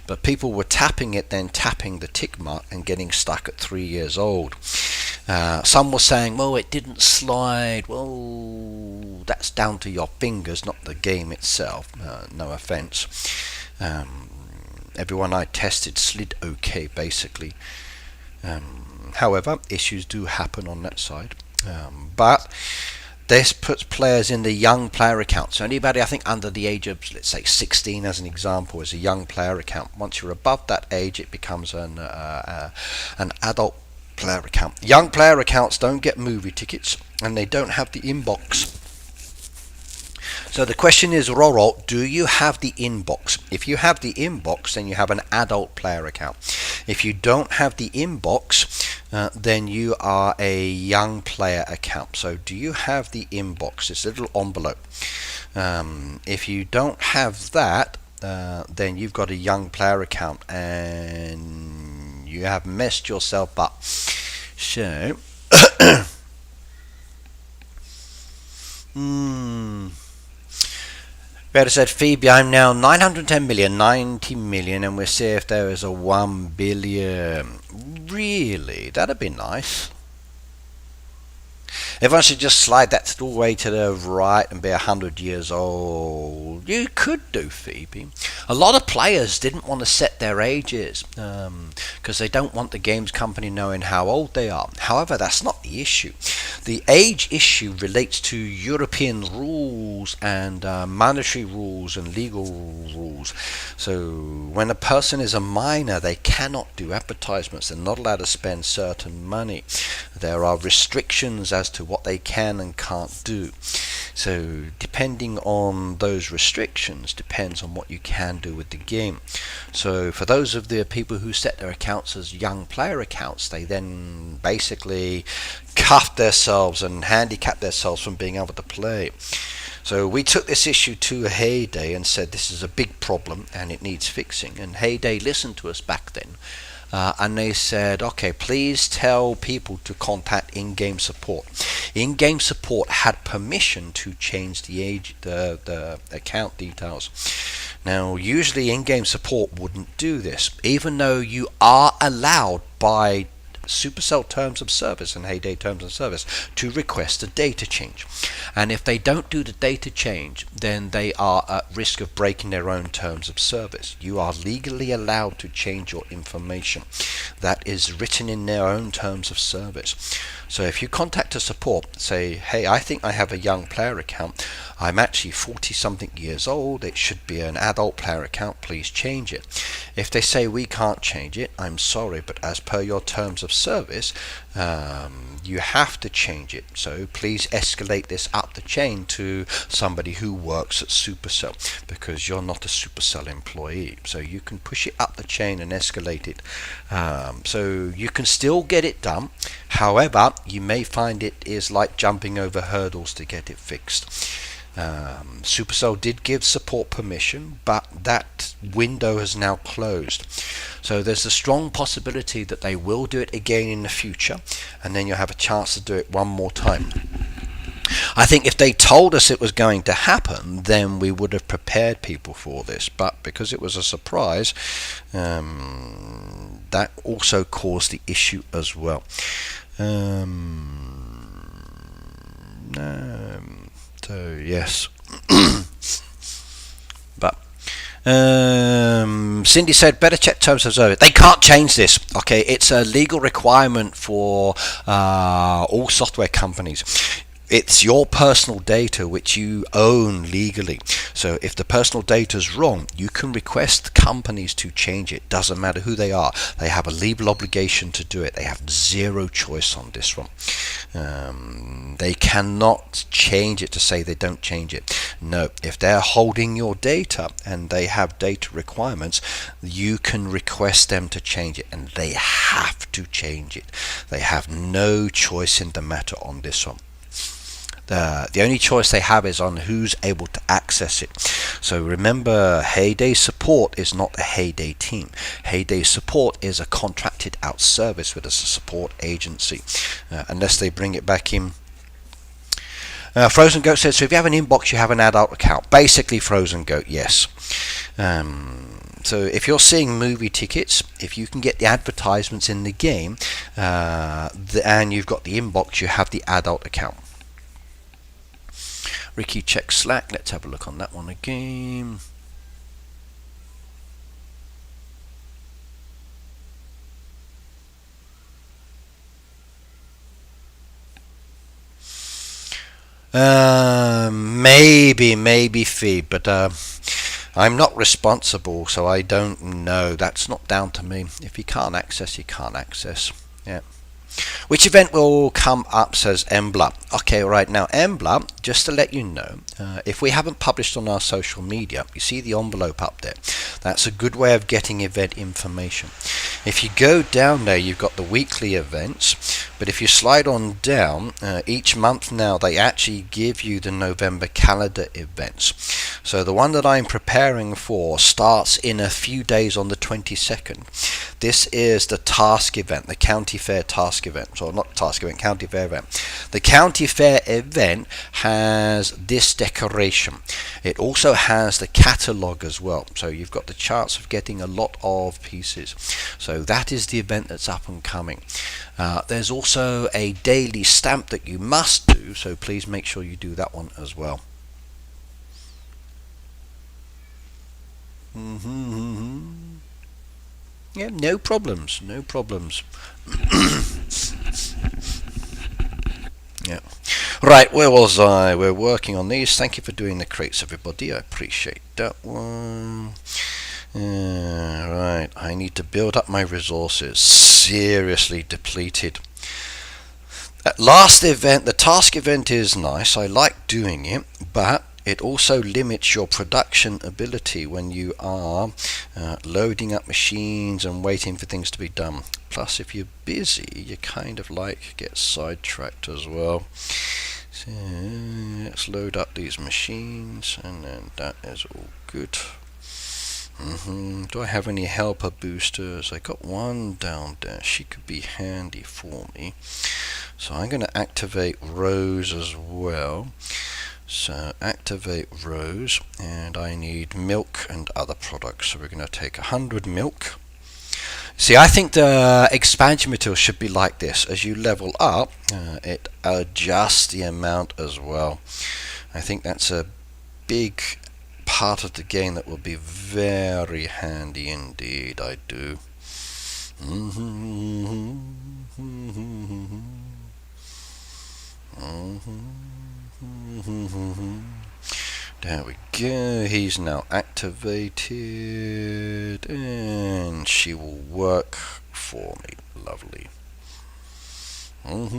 but people were tapping it, then tapping the tick mark and getting stuck at 3 years old. Some were saying, well, it didn't slide. Well, that's down to your fingers, not the game itself. No offense. Everyone I tested slid okay, basically. However, issues do happen on that side. But this puts players in the young player account. So anybody, I think, under the age of, let's say, 16 as an example, is a young player account. Once you're above that age, it becomes an adult player account. Young player accounts don't get movie tickets, and they don't have the inbox. So the question is, Roro, do you have the inbox? If you have the inbox, then you have an adult player account. If you don't have the inbox, then you are a young player account. So do you have the inbox? This little envelope. If you don't have that, then you've got a young player account, and you have messed yourself up. So Better said, Phoebe, I'm now 910 million, 90 million, and we'll see if there is a 1 billion. Really? That'd be nice. Everyone should just slide that all the way to the right and be 100 years old. You could do, Phoebe. A lot of players didn't want to set their ages because they don't want the games company knowing how old they are. However, that's not the issue. The age issue relates to European rules and monetary rules and legal rules. So when a person is a minor, they cannot do advertisements. They're not allowed to spend certain money. There are restrictions as to what they can and can't do. So depending on those restrictions depends on what you can do with the game. So for those of the people who set their accounts as young player accounts, they then basically cuff themselves and handicap themselves from being able to play. So we took this issue to Heyday and said this is a big problem and it needs fixing, and Heyday listened to us back then. And they said, okay, please tell people to contact in-game support. In-game support had permission to change the age, the account details. Now, usually in-game support wouldn't do this, even though you are allowed by Supercell terms of service and Heyday terms of service to request a data change. And if they don't do the data change, then they are at risk of breaking their own terms of service. You are legally allowed to change your information. That is written in their own terms of service. So if you contact a support, say, hey, I think I have a young player account. I'm actually 40 something years old. It should be an adult player account. Please change it. If they say we can't change it, I'm sorry, but as per your terms of service, you have to change it. So please escalate this up the chain to somebody who works at Supercell, because you're not a Supercell employee. So you can push it up the chain and escalate it. So you can still get it done. However, you may find it is like jumping over hurdles to get it fixed. Supercell did give support permission, but that window has now closed. So there's a strong possibility that they will do it again in the future, and then you'll have a chance to do it one more time. I think if they told us it was going to happen, then we would have prepared people for this. But because it was a surprise, that also caused the issue as well. So yes. But Cindy said better check terms of service. They can't change this. Okay, it's a legal requirement for all software companies. It's your personal data which you own legally. So if the personal data is wrong, you can request companies to change it. Doesn't matter who they are. They have a legal obligation to do it. They have zero choice on this one. They cannot change it to say they don't change it. No, if they're holding your data and they have data requirements, you can request them to change it, and they have to change it. They have no choice in the matter on this one. The only choice they have is on who's able to access it. So remember, Heyday Support is not a Heyday team. Heyday Support is a contracted out service with a support agency, unless they bring it back in. Frozen Goat says, so if you have an inbox, you have an adult account. Basically, Frozen Goat, yes. So if you're seeing movie tickets, if you can get the advertisements in the game, and you've got the inbox, you have the adult account. Ricky checks Slack. Let's have a look on that one again. Maybe feed, but I'm not responsible, so I don't know. That's not down to me. If you can't access, you can't access. Yeah. Which event will come up, says Embla. Okay, right now, Embla, just to let you know, if we haven't published on our social media, you see the envelope up there. That's a good way of getting event information. If you go down there, you've got the weekly events, but if you slide on down, each month now, they actually give you the November calendar events. So the one that I'm preparing for starts in a few days on the 22nd. This is the task event, the county fair task event. So not task event, county fair event. The county fair event has this decoration. It also has the catalogue as well. So you've got the chance of getting a lot of pieces. So that is the event that's up and coming. There's also a daily stamp that you must do, so please make sure you do that one as well. Yeah, no problems, no problems. Yeah. Right, where was I? We're working on these. Thank you for doing the crates, everybody. I appreciate that one. Right, I need to build up my resources. Seriously depleted. That last event, the task event, is nice. I like doing it, but it also limits your production ability when you are loading up machines and waiting for things to be done. Plus, if you're busy, you kind of like get sidetracked as well. So let's load up these machines, and then that is all good. Do I have any helper boosters? I got one down there. She could be handy for me. So I'm going to activate Rose as well. So activate Rose, and I need milk and other products. So we're going to take 100 milk. See, I think the expansion material should be like this. As you level up, it adjusts the amount as well. I think that's a big part of the game that will be very handy indeed. I do. There we go. He's now activated, and she will work for me. Lovely. Right,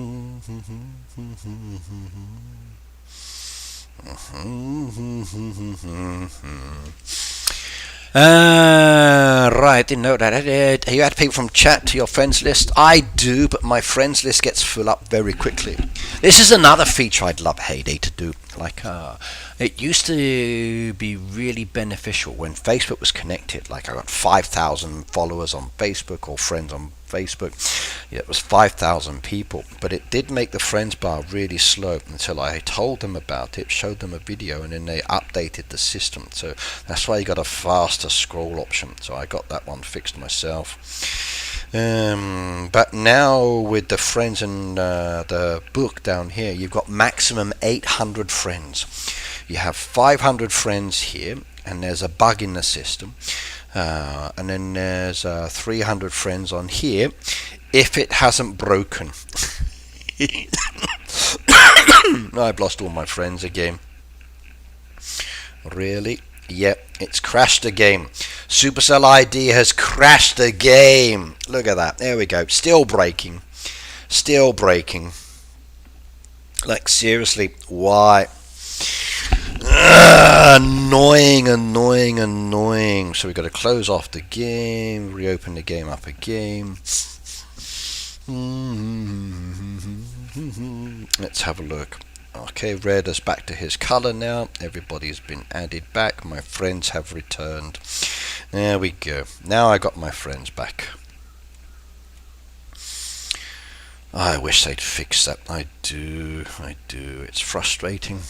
didn't know that. You add people from chat to your friends list? I do, but my friends list gets full up very quickly. This is another feature I'd love Heyday to do. Like, it used to be really beneficial when Facebook was connected. Like, I got 5,000 followers on Facebook or friends on Facebook. Yeah, it was 5,000 people, but it did make the friends bar really slow until I told them about it, showed them a video, and then they updated the system. So that's why you got a faster scroll option. So I got that one fixed myself. But now with the friends and the book down here, you've got maximum 800 friends. You have 500 friends here, and there's a bug in the system. And then there's 300 friends on here if it hasn't broken. I've lost all my friends again. Really? Yep, it's crashed the game. Supercell ID has crashed the game. Look at that. There we go. Still breaking. Still breaking. Like, seriously, why? Annoying, annoying, annoying. So we've got to close off the game, reopen the game up again. Let's have a look. Okay, red is back to his color now. Everybody's been added back. My friends have returned. There we go. Now I got my friends back. I wish they'd fix that. I do. It's frustrating.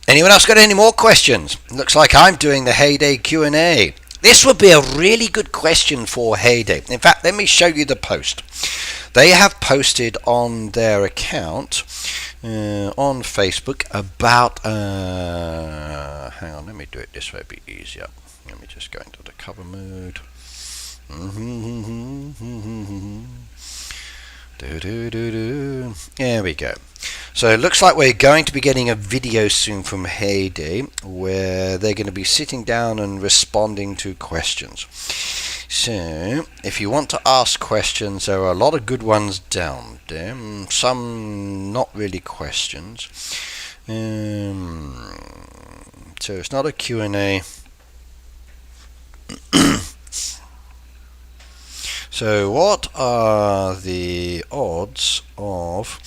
Anyone else got any more questions? Looks like I'm doing the Heyday Q&A. This would be a really good question for Heyday. In fact, let me show you the post. They have posted on their account on Facebook about... hang on, let me do it this way, it'll be easier. Let me just go into the cover mode. There we go. So it looks like we're going to be getting a video soon from Heyday where they're going to be sitting down and responding to questions. So if you want to ask questions, there are a lot of good ones down there. Some not really questions. So it's not a Q&A. So what are the odds of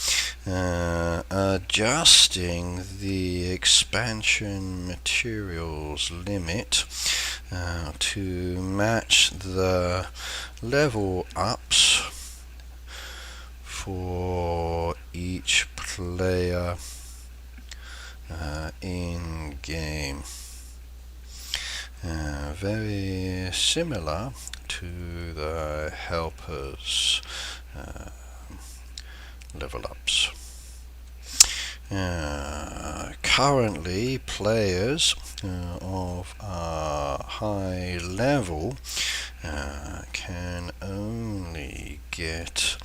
adjusting the expansion materials limit to match the level ups for each player in game? Very similar to the helpers level ups. Currently, players of a high level can only get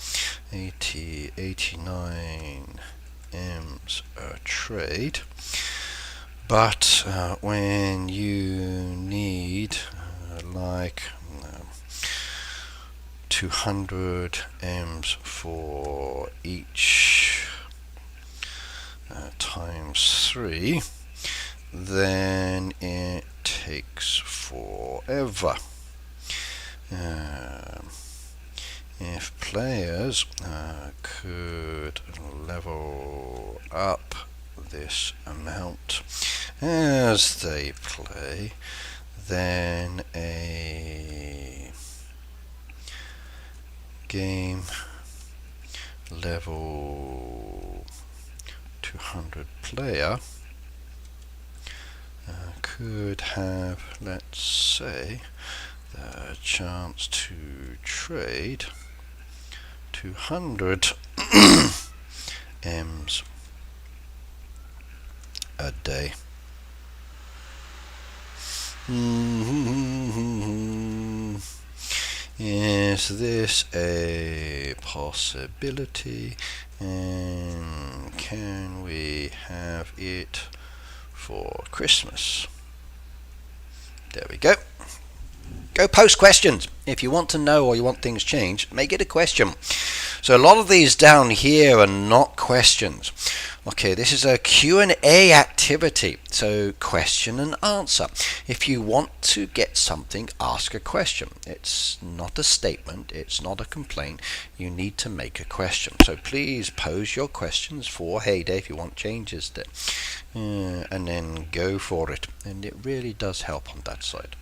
89 M's a trade. But when you need like 200 M's for each times 3, then it takes forever. If players could level up this amount as they play, then a game level 200 player could have, let's say, the chance to trade 200 M's a day. Is this a possibility, and can we have it for Christmas? There we go. Go post questions. If you want to know or you want things changed, make it a question. So a lot of these down here are not questions. Okay, this is a Q&A activity, so question and answer. If you want to get something, ask a question. It's not a statement, it's not a complaint. You need to make a question. So please pose your questions for Heyday if you want changes there. And then go for it. And it really does help on that side.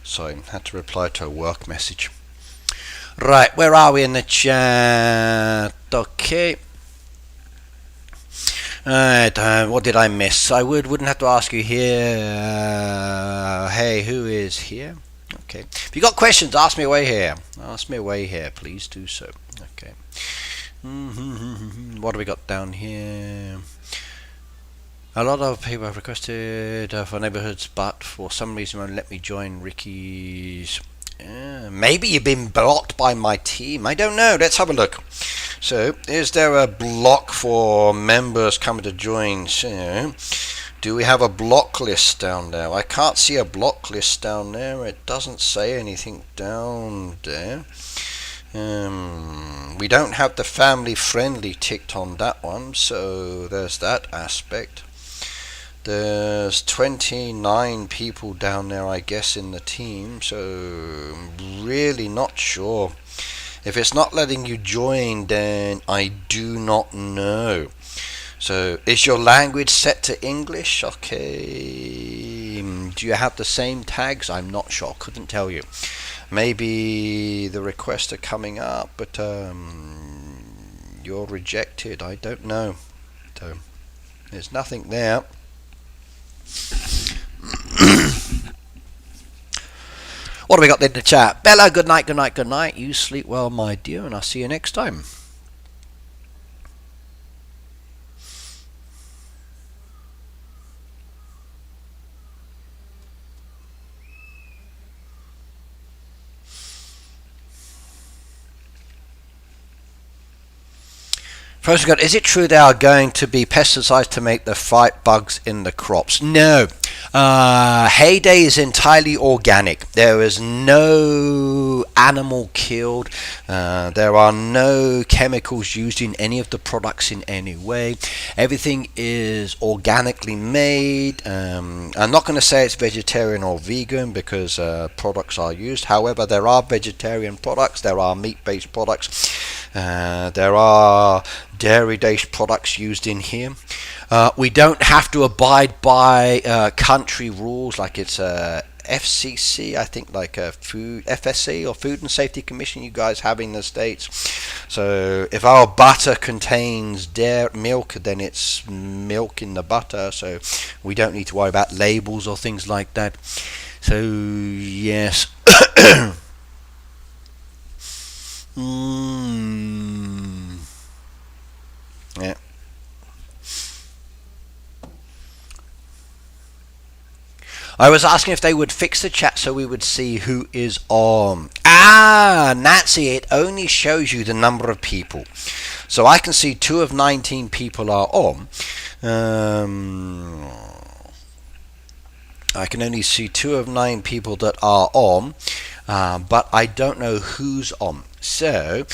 Sorry, had to reply to a work message. Right, where are we in the chat? Okay. Right, what did I miss? I wouldn't have to ask you here. Hey, who is here? Okay. If you got questions, ask me away here. Ask me away here. Please do so. Okay. What do we got down here? A lot of people have requested for neighborhoods, but for some reason won't let me join Ricky's. Maybe you've been blocked by my team. I don't know. Let's have a look. So, is there a block for members coming to join? So, do we have a block list down there? I can't see a block list down there. It doesn't say anything down there. We don't have the family friendly ticked on that one, so there's that aspect. There's 29 people down there, I guess, in the team, so I'm really not sure. If it's not letting you join, then I do not know. So, is your language set to English? Okay. Do you have the same tags? I'm not sure. Couldn't tell you. Maybe the requests are coming up, but you're rejected. I don't know. So, there's nothing there. What have we got in the chat? Bella, good night, good night, good night. You sleep well, my dear, and I'll see you next time. First we got, is it true there are going to be pesticides to make the fight bugs in the crops? No. Heyday is entirely organic. There is no animal killed. There are no chemicals used in any of the products in any way. Everything is organically made. I'm not going to say it's vegetarian or vegan because products are used. However, there are vegetarian products. There are meat-based products. There are dairy-based products used in here. We don't have to abide by country rules like it's FCC, I think, like a food FSC or Food and Safety Commission you guys have in the States. So if our butter contains dairy milk, then it's milk in the butter, so we don't need to worry about labels or things like that. So yes. I was asking if they would fix the chat so we would see who is on. Ah, Nancy, it only shows you the number of people. So I can see 2 of 19 people are on. I can only see 2 of 9 people that are on, but I don't know who's on. So,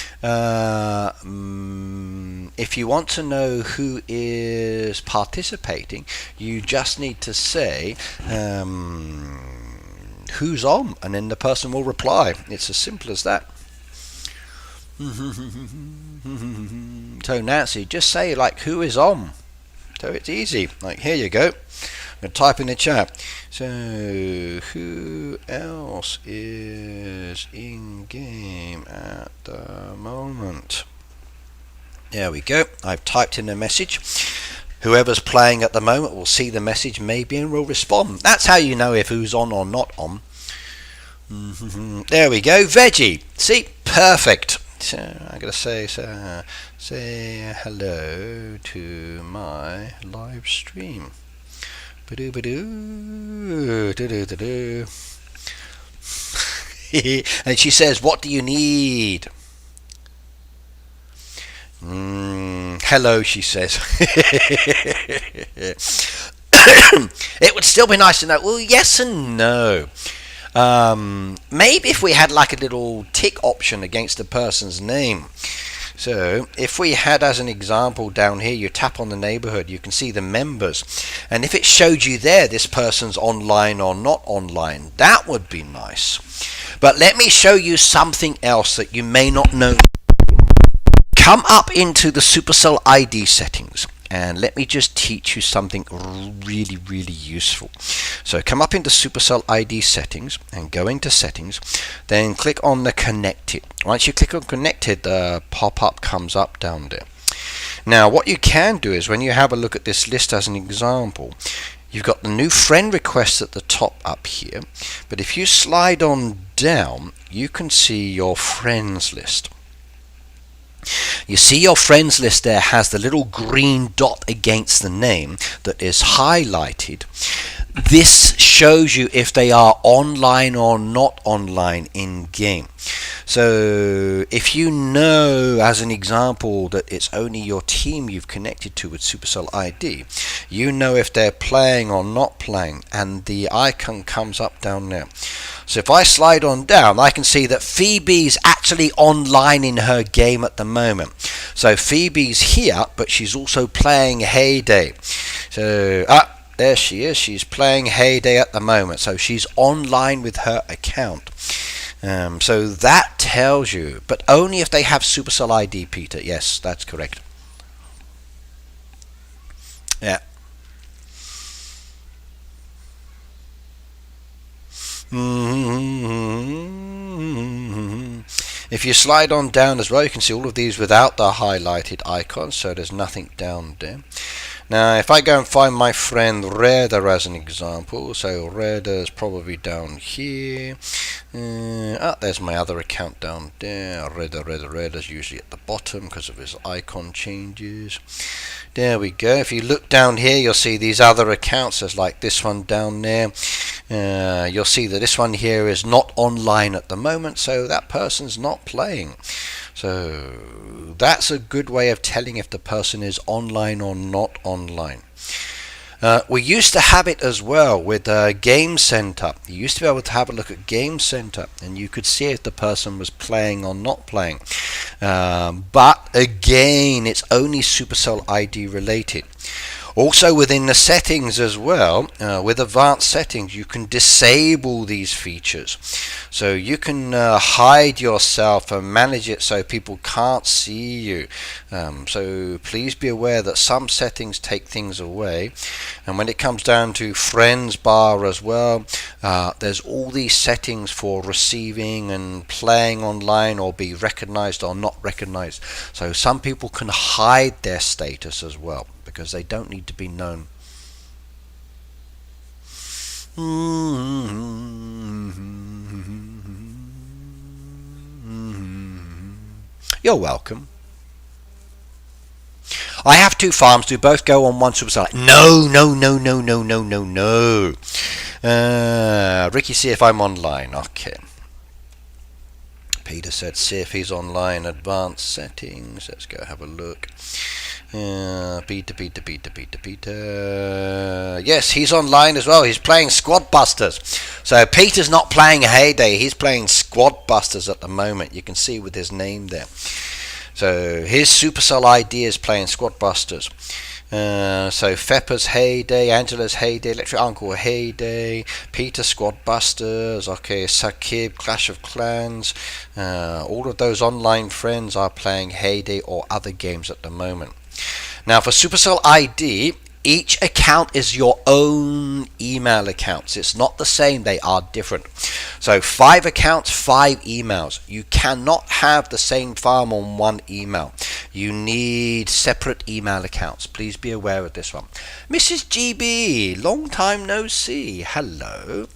if you want to know who is participating, you just need to say who's on, and then the person will reply. It's as simple as that. So Nancy, just say like who is on. So it's easy. Like here you go. I'm going to type in the chat. So who else is in game at the moment? There we go. I've typed in a message. Whoever's playing at the moment will see the message maybe and will respond. That's how you know if who's on or not on. There we go. Veggie. See, perfect. So I'm going to say hello to my live stream. And she says, what do you need? Hello, she says. It would still be nice to know. Well, yes and no. Maybe if we had like a little tick option against the person's name. So if we had, as an example, down here, you tap on the neighborhood, you can see the members, and if it showed you there this person's online or not online, that would be nice. But let me show you something else that you may not know. Come up into the Supercell ID settings, and let me just teach you something really, really useful. So come up into Supercell ID settings and go into settings, then click on the connected. Once you click on connected, the pop-up comes up down there. Now what you can do is when you have a look at this list as an example, you've got the new friend requests at the top up here, but if you slide on down, you can see your friends list. You see your friends list there has the little green dot against the name that is highlighted. This shows you if they are online or not online in game. So if you know, as an example, that it's only your team you've connected to with Supercell ID, you know if they're playing or not playing, and the icon comes up down there. So if I slide on down, I can see that Phoebe's actually online in her game at the moment. So Phoebe's here, but she's also playing Heyday. So there she is. She's playing Heyday at the moment. So she's online with her account. So that tells you, but only if they have Supercell ID, Peter. Yes, that's correct. Yeah. If you slide on down as well, you can see all of these without the highlighted icons, so there's nothing down there. Now if I go and find my friend Reda as an example, so Reda's probably down here. There's my other account down there. Reda's usually at the bottom because of his icon changes. There we go. If you look down here, you'll see these other accounts. There's like this one down there. You'll see that this one here is not online at the moment, so that person's not playing. So that's a good way of telling if the person is online or not online. We used to have it as well with Game Center. You used to be able to have a look at Game Center and you could see if the person was playing or not playing. But again, it's only Supercell ID related. Also within the settings as well, with advanced settings, you can disable these features. So you can hide yourself and manage it so people can't see you. So please be aware that some settings take things away. And when it comes down to friends bar as well, there's all these settings for receiving and playing online or be recognized or not recognized. So some people can hide their status as well, because they don't need to be known. You're welcome. I have two farms. Do both go on one Supercell? No. Ricky, see if I'm online. Okay. Peter said, see if he's online. Advanced settings. Let's go have a look. Peter. Yes, he's online as well. He's playing Squad Busters. So Peter's not playing Heyday. He's playing Squad Busters at the moment. You can see with his name there. So his Supercell ID is playing Squad Busters. So Fepper's Heyday, Angela's Heyday, Electric Uncle Heyday, Peter Squad Busters, okay, Sakib, Clash of Clans, all of those online friends are playing Heyday or other games at the moment. Now for Supercell ID, each account is your own email accounts. It's not the same, they are different. So 5 accounts, 5 emails. You cannot have the same farm on one email. You need separate email accounts. Please be aware of this one. Mrs. GB, long time no see. Hello.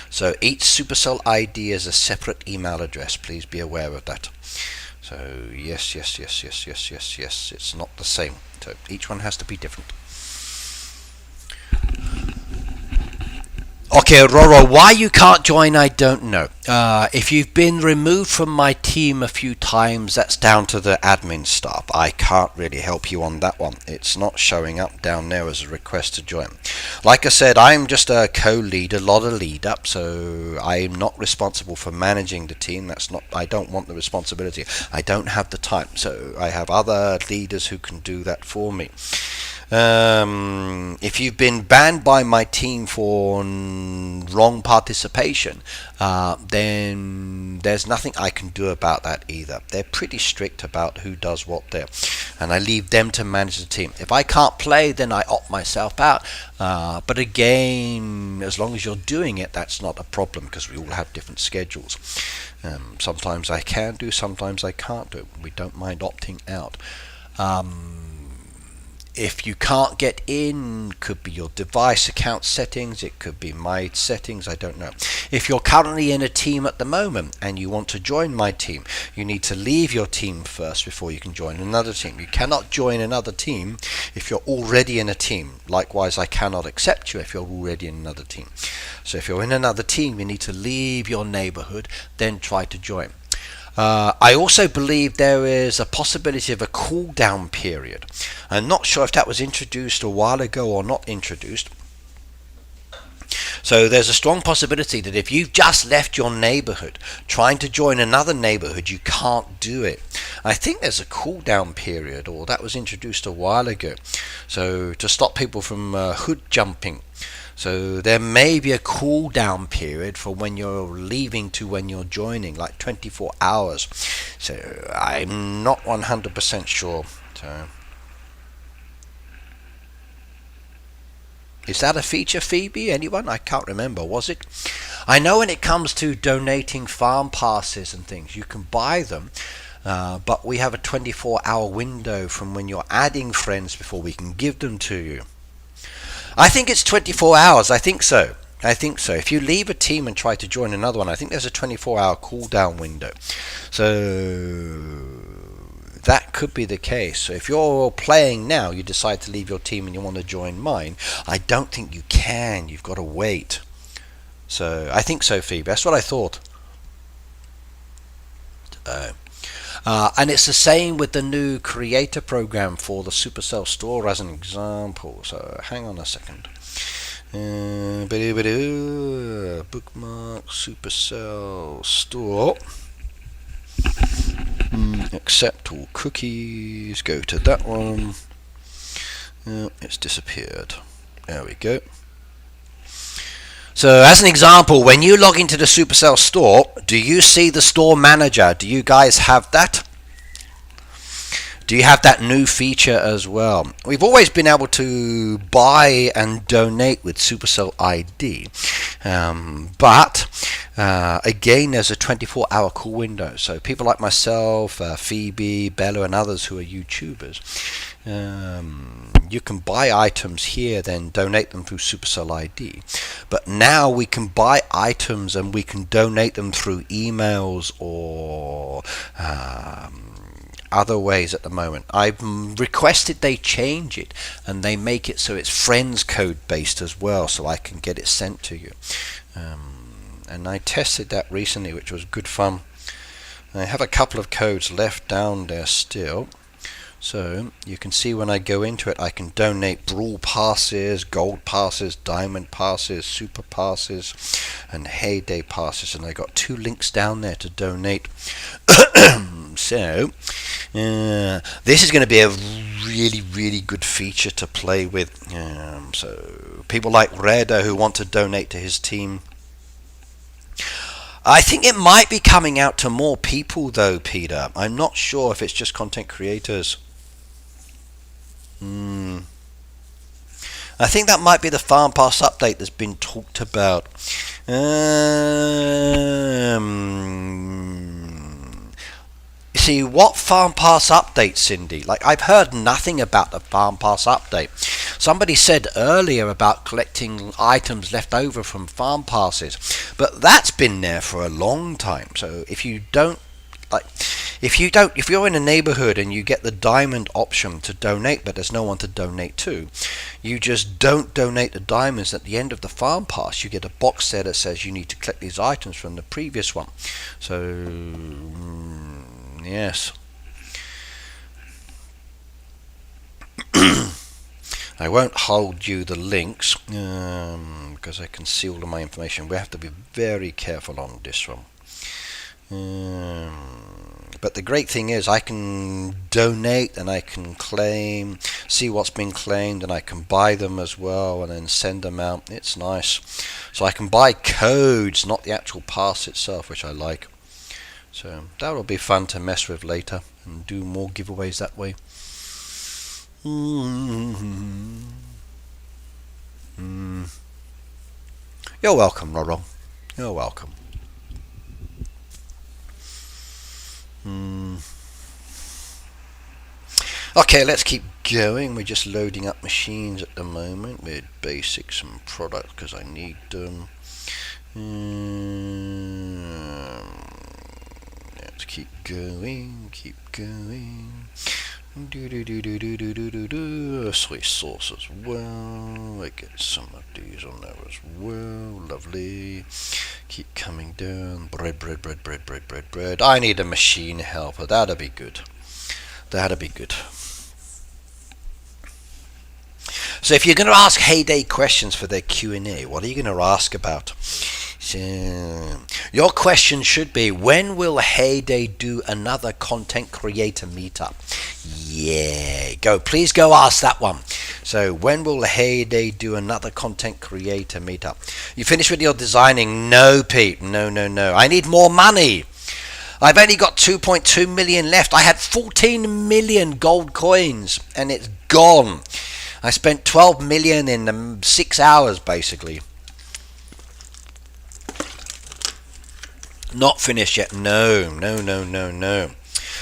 So each Supercell ID is a separate email address. Please be aware of that. So yes, it's not the same. So each one has to be different. Okay, Roro, why you can't join, I don't know. If you've been removed from my team a few times, that's down to the admin staff. I can't really help you on that one. It's not showing up down there as a request to join. Like I said, I'm just a co-leader, not a lead up, so I'm not responsible for managing the team. I don't want the responsibility. I don't have the time, so I have other leaders who can do that for me. If you've been banned by my team for wrong participation, then there's nothing I can do about that either. They're pretty strict about who does what there, and I leave them to manage the team. If I can't play, then I opt myself out. But again, as long as you're doing it, that's not a problem because we all have different schedules. Sometimes I can do, sometimes I can't do. We don't mind opting out. If you can't get in, could be your device account settings, it could be my settings, I don't know. If you're currently in a team at the moment and you want to join my team, you need to leave your team first before you can join another team. You cannot join another team if you're already in a team. Likewise, I cannot accept you if you're already in another team. So if you're in another team, you need to leave your neighborhood, then try to join. I also believe there is a possibility of a cooldown period. I'm not sure if that was introduced a while ago or not introduced. So there's a strong possibility that if you've just left your neighborhood trying to join another neighborhood, you can't do it. I think there's a cooldown period, or that was introduced a while ago, so to stop people from hood jumping. So there may be a cooldown period for when you're leaving to when you're joining, like 24 hours. So I'm not 100% sure. So is that a feature, Phoebe? Anyone? I can't remember. Was it? I know when it comes to donating farm passes and things, you can buy them. But we have a 24-hour window from when you're adding friends before we can give them to you. I think it's 24 hours. I think so. If you leave a team and try to join another one, I think there's a 24-hour cooldown window. So that could be the case. So if you're playing now, you decide to leave your team and you want to join mine, I don't think you can. You've got to wait. So I think so, Phoebe. That's what I thought. And it's the same with the new creator program for the Supercell store as an example. So hang on a second. Bookmark Supercell store. Accept all cookies. Go to that one. It's disappeared. There we go. So as an example, when you log into the Supercell store, do you see the store manager? Do you guys have that? Do you have that new feature as well? We've always been able to buy and donate with Supercell ID, but again, there's a 24-hour cool window. So people like myself, Phoebe, Bella, and others who are YouTubers, you can buy items here, then donate them through Supercell ID. But now we can buy items and we can donate them through emails or other ways at the moment. I've requested they change it and they make it so it's friends code based as well, so I can get it sent to you. And I tested that recently, which was good fun. I have a couple of codes left down there still. So you can see when I go into it, I can donate Brawl passes, Gold passes, Diamond passes, Super passes, and Heyday passes. And I got 2 links down there to donate. So this is going to be a really good feature to play with. So people like Reda who want to donate to his team. I think it might be coming out to more people though, Peter. I'm not sure if it's just content creators. I think that might be the Farm Pass update that's been talked about. See, what Farm Pass update, Cindy? Like, I've heard nothing about the Farm Pass update. Somebody said earlier about collecting items left over from Farm Passes, but that's been there for a long time. So if you don't, if you're in a neighborhood and you get the diamond option to donate, but there's no one to donate to, you just don't donate the diamonds. At the end of the Farm Pass, you get a box there that says you need to collect these items from the previous one. So yes. I won't hold you the links because I can see all of my information. We have to be very careful on this one. But the great thing is I can donate and I can claim, see what's been claimed, and I can buy them as well and then send them out. It's nice. So I can buy codes, not the actual pass itself, which I like. So that will be fun to mess with later and do more giveaways that way. You're welcome, Roro. You're welcome. Okay, let's keep going. We're just loading up machines at the moment with basics and products because I need them. Let's keep going. Soy sauce as well. I get some of these on there as well. Lovely. Keep coming down. Bread. I need a machine helper. That'd be good. So if you're going to ask Heyday questions for their Q&A, what are you going to ask about? So your question should be, when will Heyday do another content creator meetup? Yeah, please go ask that one. So when will Heyday do another content creator meetup? You finished with your designing? No, Pete. No. I need more money. I've only got 2.2 million left. I had 14 million gold coins and it's gone. I spent 12 million in 6 hours basically. Not finished yet. No.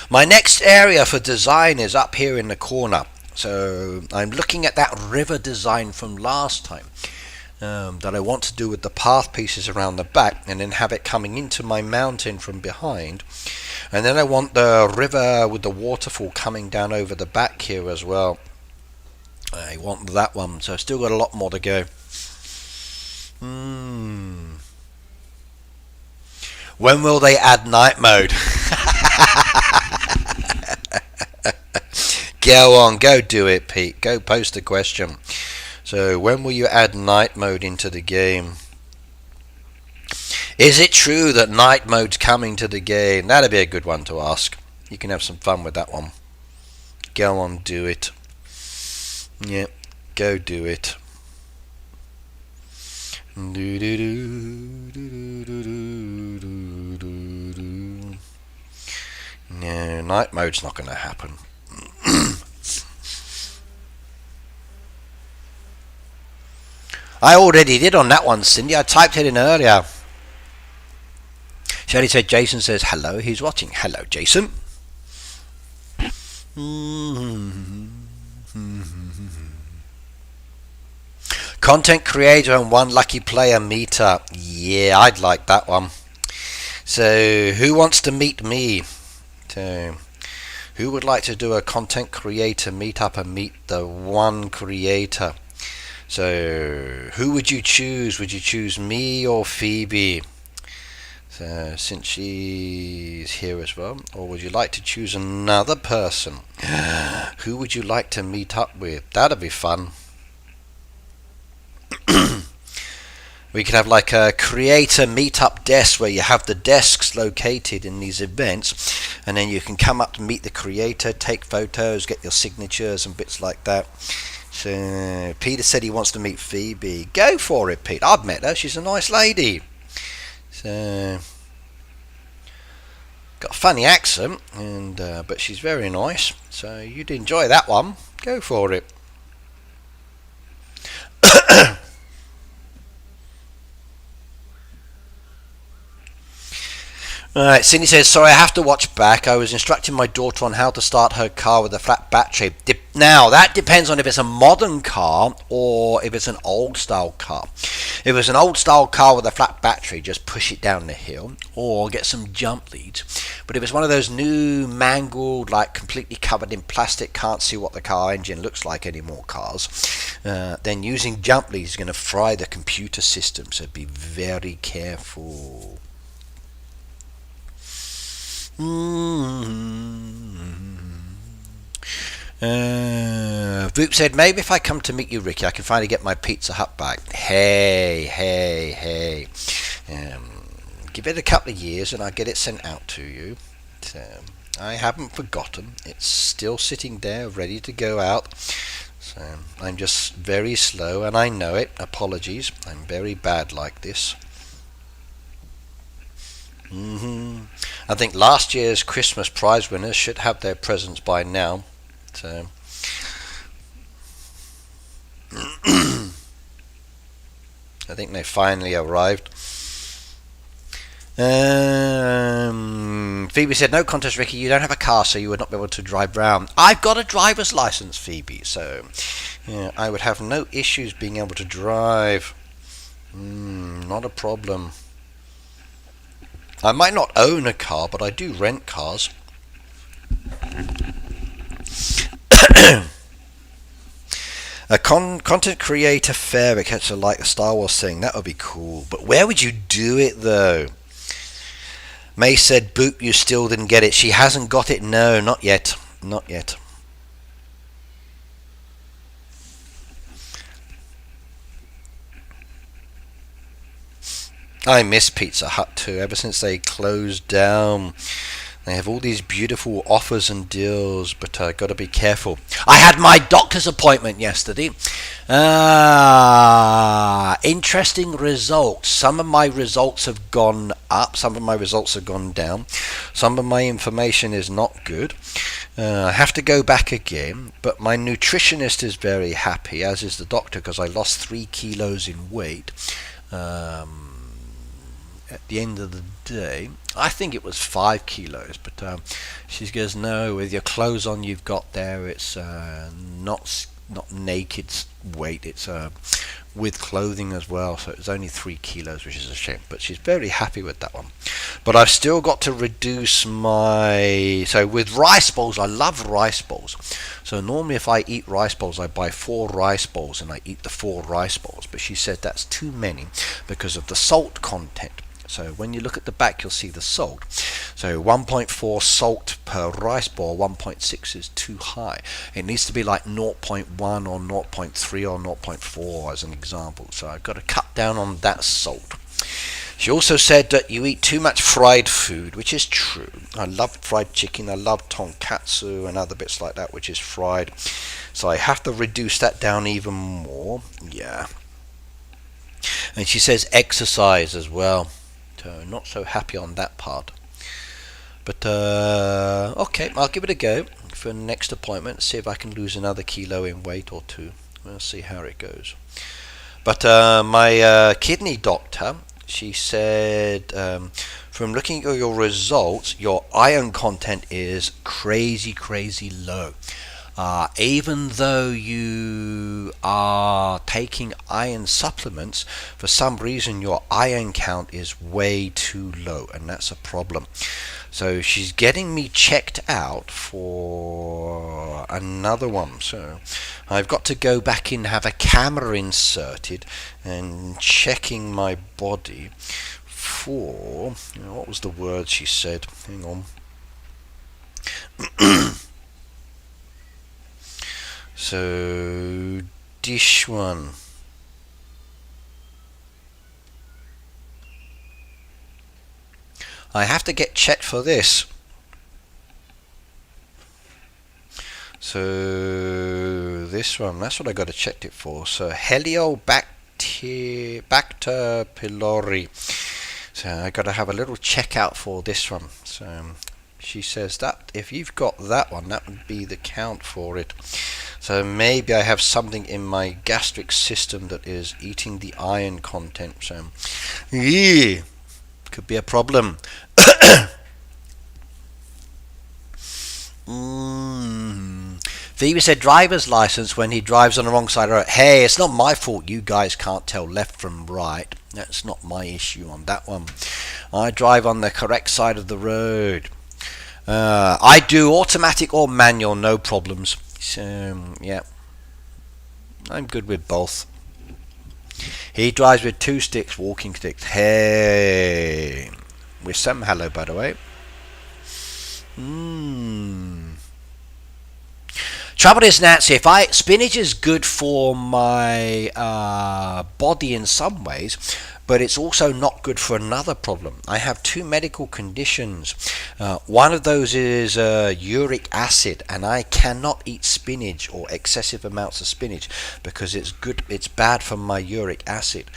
My next area for design is up here in the corner. So I'm looking at that river design from last time that I want to do with the path pieces around the back and then have it coming into my mountain from behind. And then I want the river with the waterfall coming down over the back here as well. I want that one. So I've still got a lot more to go. When will they add night mode? Go on, go do it, Pete. Go post a question. So when will you add night mode into the game? Is it true that night mode's coming to the game? That'd be a good one to ask. You can have some fun with that one. Go on, do it. Yeah, go do it. No, night mode's not going to happen. I already did on that one, Cindy. I typed it in earlier. Shelley said Jason says hello. He's watching. Hello, Jason. Content creator and one lucky player meetup. Yeah, I'd like that one. So, who wants to meet me? So, Who would like to do a content creator meetup and meet the one creator? So, who would you choose? Would you choose me or Phoebe? So, since she's here as well, or would you like to choose another person? Who would you like to meet up with? That'd be fun. We could have like a creator meetup desk where you have the desks located in these events, and then you can come up to meet the creator, take photos, get your signatures and bits like that. So Peter said he wants to meet Phoebe. Go for it, Pete. I've met her. She's a nice lady. So got a funny accent, and but she's very nice. So you'd enjoy that one. Go for it. Alright, Cindy says, sorry, I have to watch back. I was instructing my daughter on how to start her car with a flat battery. Now, that depends on if it's a modern car or if it's an old-style car. If it's an old-style car with a flat battery, just push it down the hill or get some jump leads. But if it's one of those new, mangled, like completely covered in plastic, can't see what the car engine looks like anymore cars, then using jump leads is going to fry the computer system, so be very careful. Voop said, maybe if I come to meet you, Ricky, I can finally get my Pizza Hut back. Hey. Give it a couple of years and I'll get it sent out to you. So, I haven't forgotten. It's still sitting there ready to go out. So I'm just very slow and I know it. Apologies. I'm very bad like this. I think last year's Christmas prize winners should have their presents by now. So I think they finally arrived. Phoebe said, no contest, Ricky, you don't have a car, so you would not be able to drive round. I've got a driver's license, Phoebe, so yeah, I would have no issues being able to drive. Not a problem. I might not own a car, but I do rent cars. A content creator fair, it gets like a Star Wars thing. That would be cool. But where would you do it, though? May said, Boop, you still didn't get it. She hasn't got it. No, not yet. Not yet. I miss Pizza Hut too. Ever since they closed down, they have all these beautiful offers and deals, but got to be careful. I had my doctor's appointment yesterday. Interesting results. Some of my results have gone up. Some of my results have gone down. Some of my information is not good. I have to go back again, but my nutritionist is very happy, as is the doctor, because I lost 3 kilos in weight. At the end of the day, I think it was 5 kilos, but she goes, no, with your clothes on you've got there, it's not naked weight, it's with clothing as well, so it's only 3 kilos, which is a shame, but she's very happy with that one. But I've still got to reduce my, so with rice bowls, I love rice bowls, so normally if I eat rice bowls, I buy 4 rice bowls and I eat the 4 rice bowls, but she said that's too many because of the salt content. So when you look at the back, you'll see the salt. So 1.4 salt per rice bowl, 1.6 is too high. It needs to be like 0.1 or 0.3 or 0.4 as an example. So I've got to cut down on that salt. She also said that you eat too much fried food, which is true. I love fried chicken, I love tonkatsu and other bits like that, which is fried. So I have to reduce that down even more. Yeah. And she says exercise as well. So not so happy on that part. But okay, I'll give it a go for the next appointment. See if I can lose another kilo in weight or 2. We'll see how it goes. But my kidney doctor, she said, from looking at your results, your iron content is crazy low. even though you are taking iron supplements, for some reason your iron count is way too low, and that's a problem. So she's getting me checked out for another one. So I've got to go back in, have a camera inserted, and checking my body for, what was the word she said? Hang on. So this one. I have to get checked for this. So this one, that's what I got to check it for. So Helicobacter pylori. So I got to have a little check out for this one. So she says that if you've got that one, that would be the count for it. So maybe I have something in my gastric system that is eating the iron content. So yeah, could be a problem. Phoebe said driver's license when he drives on the wrong side of the road. Hey, it's not my fault you guys can't tell left from right. That's not my issue on that one. I drive on the correct side of the road. I do automatic or manual, no problems. So, yeah. I'm good with both. He drives with 2 sticks, walking sticks. Hey. With some hello, by the way. Trouble is, Nancy, spinach is good for my body in some ways, but it's also not good for another problem. I have 2 medical conditions. One of those is uric acid, and I cannot eat spinach or excessive amounts of spinach because it's bad for my uric acid.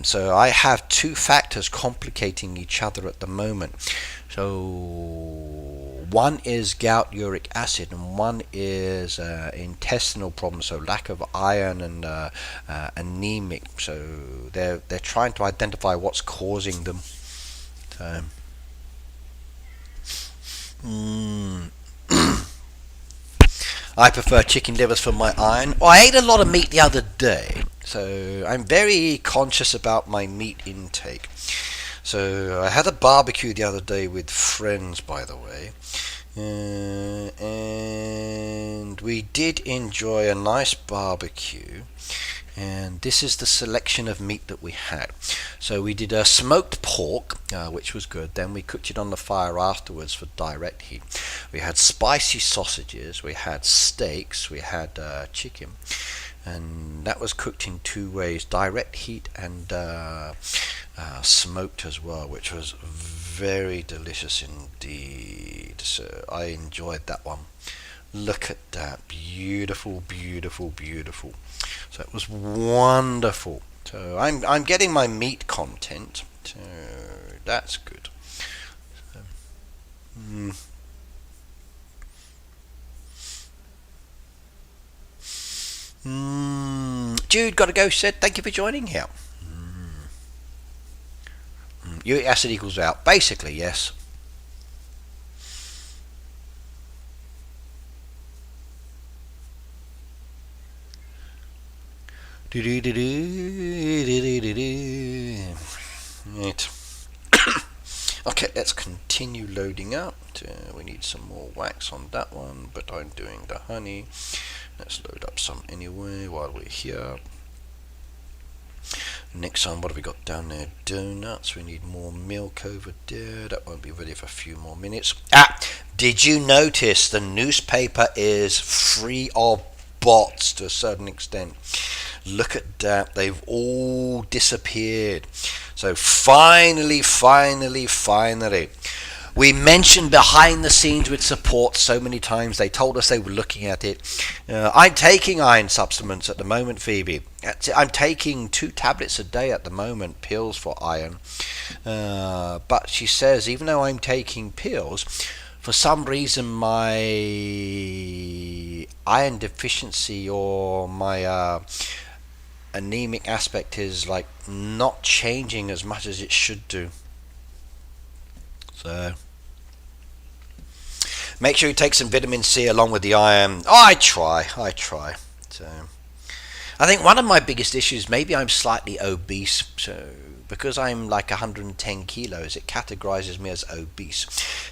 So I have 2 factors complicating each other at the moment. So one is gout, uric acid, and one is intestinal problems, so lack of iron and anemic. So they're trying to identify what's causing them. So, I prefer chicken livers for my iron. Well, I ate a lot of meat the other day, so I'm very conscious about my meat intake. So I had a barbecue the other day with friends, by the way, and we did enjoy a nice barbecue. And this is the selection of meat that we had. So we did a smoked pork, which was good. Then we cooked it on the fire afterwards for direct heat. We had spicy sausages, we had steaks, we had chicken. And that was cooked in 2 ways, direct heat and smoked as well, which was very delicious indeed. So I enjoyed that one. Look at that, beautiful, beautiful, beautiful. So it was wonderful. So I'm getting my meat content, so that's good. Jude, gotta go, said thank you for joining here. Uric acid equals out. Basically, yes. Right. Okay, let's continue loading up. We need some more wax on that one, but I'm doing the honey. Let's load up some anyway while we're here. Next one, what have we got down there? Donuts. We need more milk over there. That won't be ready for a few more minutes. Did you notice the newspaper is free of bots to a certain extent? Look at that. They've all disappeared. So finally, we mentioned behind the scenes with support so many times. They told us they were looking at it. I'm taking iron supplements at the moment, Phoebe. I'm taking 2 tablets a day at the moment, pills for iron. But she says, even though I'm taking pills, for some reason my iron deficiency or my anemic aspect is like not changing as much as it should do. So Make sure you take some vitamin C along with the iron. Oh, I try. So I think one of my biggest issues, maybe I'm slightly obese. So because I'm like 110 kilos, it categorizes me as obese.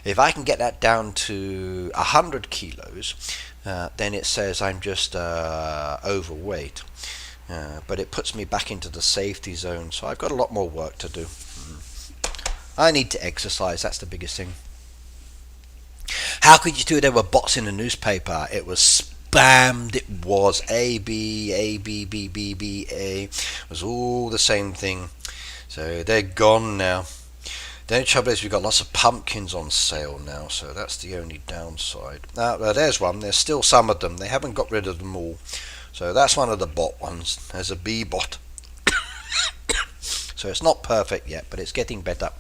If I can get that down to 100 kilos, then it says I'm just overweight. But it puts me back into the safety zone, so I've got a lot more work to do. I need to exercise, that's the biggest thing. How could you do it? There were bots in the newspaper. It was spammed. It was A, B, A, B, B, B, B, A. It was all the same thing. So they're gone now. The only trouble is we've got lots of pumpkins on sale now, so that's the only downside. Now, there's one. There's still some of them. They haven't got rid of them all. So that's one of the bot ones. There's a B bot. So it's not perfect yet, but it's getting better.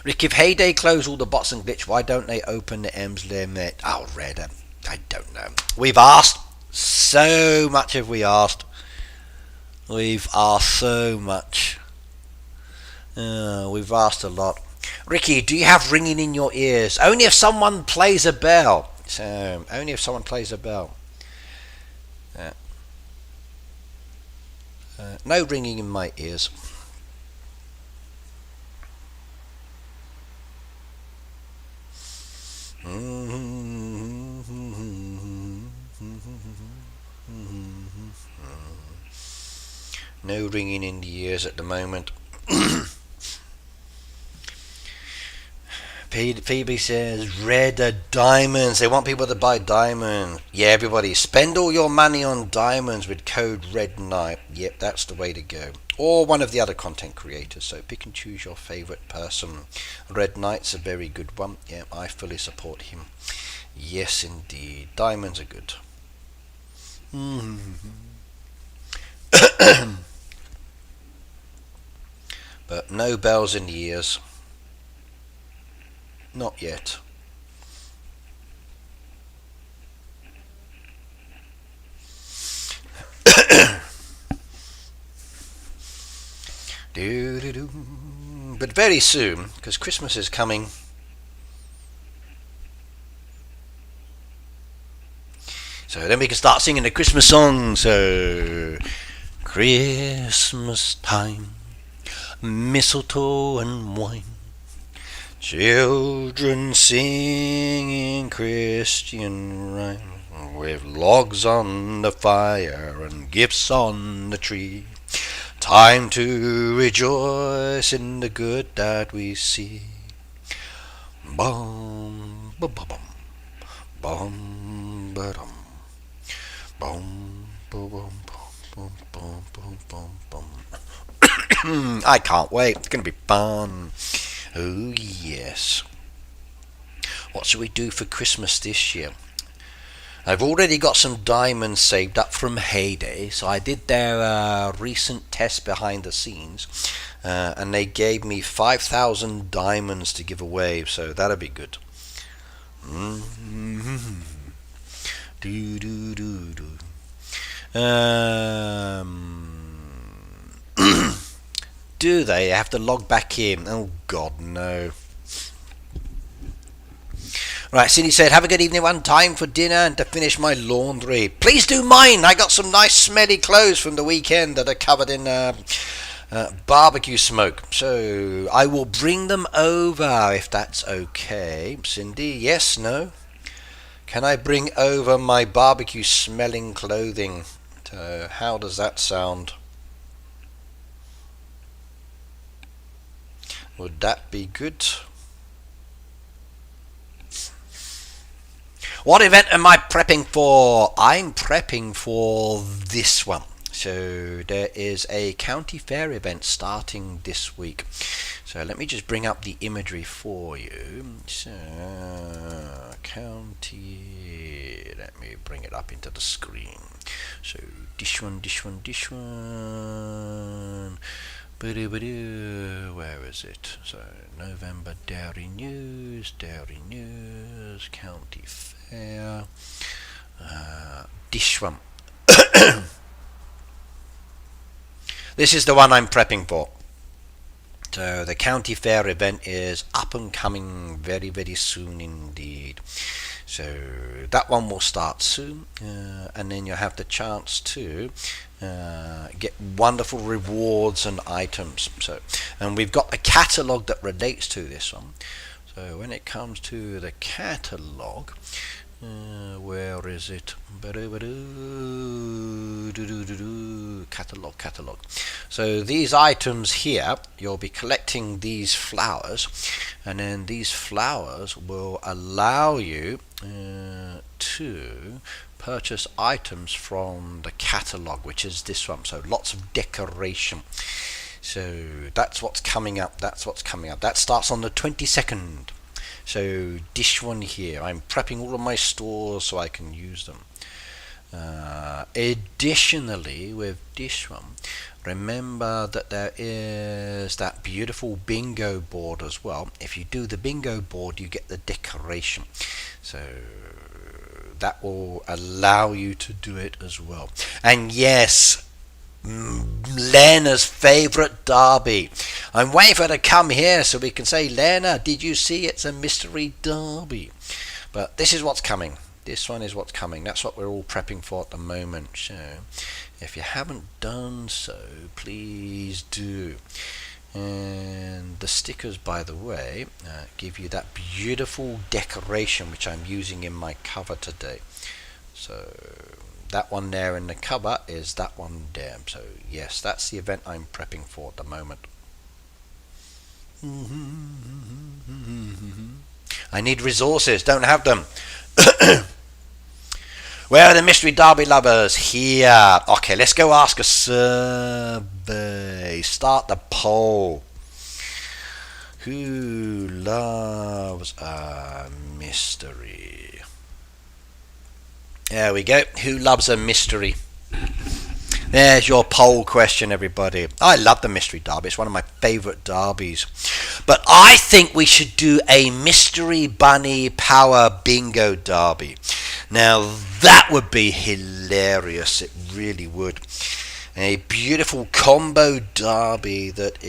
Rick, if Heyday close all the bots and glitch, why don't they open the M's limit? Oh, Red, I don't know. We've asked. So much have we asked. We've asked so much. We've asked a lot. Ricky, do you have ringing in your ears? Only if someone plays a bell. So, only if someone plays a bell. No ringing in my ears. No ringing in the ears at the moment. Phoebe says, red are diamonds. They want people to buy diamonds. Yeah, everybody, spend all your money on diamonds with code Red Knight. Yep, that's the way to go. Or one of the other content creators. So pick and choose your favourite person. Red Knight's a very good one. Yeah, I fully support him. Yes, indeed. Diamonds are good. But no bells in the ears. Not yet. But very soon, because Christmas is coming. So then we can start singing the Christmas song. So, Christmas time, mistletoe and wine, children singing Christian rhymes, with logs on the fire and gifts on the tree. Time to rejoice in the good that we see. Bum, bum, bum, bum, ba-dum. Bum, bum, bum, bum, bum, bum, bum, bum. I can't wait. It's going to be fun. Oh, yes. What should we do for Christmas this year? I've already got some diamonds saved up from Heyday, so I did their recent test behind the scenes, and they gave me 5,000 diamonds to give away, so that'll be good. Do they have to log back in? Oh God, no. Right, Cindy said, have a good evening, everyone. Time for dinner and to finish my laundry. Please do mine. I got some nice smelly clothes from the weekend that are covered in barbecue smoke. So I will bring them over if that's okay. Cindy, yes, no? Can I bring over my barbecue smelling clothing? How does that sound? Would that be good? What event am I prepping for? I'm prepping for this one. So there is a county fair event starting this week. So let me just bring up the imagery for you. So county, let me bring it up into the screen. So this one. Where is it? So November Dairy News, County Fair. This one. This is the one I'm prepping for. So the county fair event is up and coming very, very soon indeed. So that one will start soon, and then you'll have the chance to get wonderful rewards and items. So, and we've got a catalogue that relates to this one. So when it comes to the catalogue, where is it? Catalogue. So these items here, you'll be collecting these flowers, and then these flowers will allow you to purchase items from the catalogue, which is this one. So lots of decoration. So that's what's coming up. That starts on the 22nd. So this one here, I'm prepping all of my stores so I can use them. Additionally, with this one, remember that there is that beautiful bingo board as well. If you do the bingo board, you get the decoration. So that will allow you to do it as well. And yes, Lena's favourite derby. I'm waiting for her to come here so we can say, Lena, did you see it's a mystery derby? But this is what's coming. This one is what's coming. That's what we're all prepping for at the moment. So if you haven't done so, please do. And the stickers, by the way, give you that beautiful decoration which I'm using in my cover today. So that one there in the cover is that one there. So yes, that's the event I'm prepping for at the moment. I need resources, don't have them. Where are the mystery derby lovers? Here. Okay, let's go ask a survey. Start the poll. Who loves a mystery? There we go. Who loves a mystery? There's your poll question, everybody. I love the mystery derby. It's one of my favourite derbies. But I think we should do a mystery bunny power bingo derby. Now that would be hilarious. It really would. A beautiful combo derby that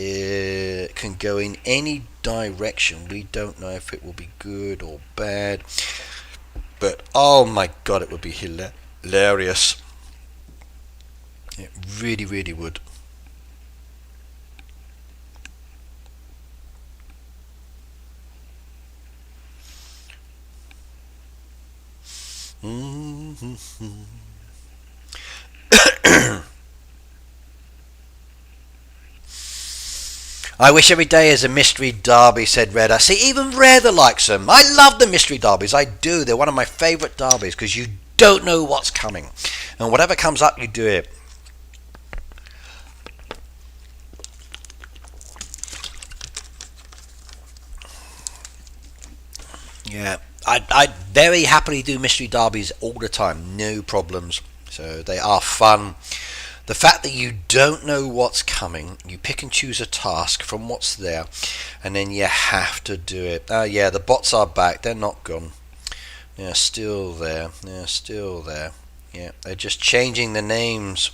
can go in any direction. We don't know if it will be good or bad. But oh my god, it would be hilarious. It really, really would. I wish every day is a mystery derby, said Red. I see, even Red likes them. I love the mystery derbies. I do. They're one of my favourite derbies because you don't know what's coming. And whatever comes up, you do it. Yeah, I'd very happily do mystery derbies all the time, no problems. So they are fun. The fact that you don't know what's coming, you pick and choose a task from what's there, and then you have to do it. Oh yeah, the bots are back. They're not gone. They're still there. They're still there. Yeah, they're just changing the names.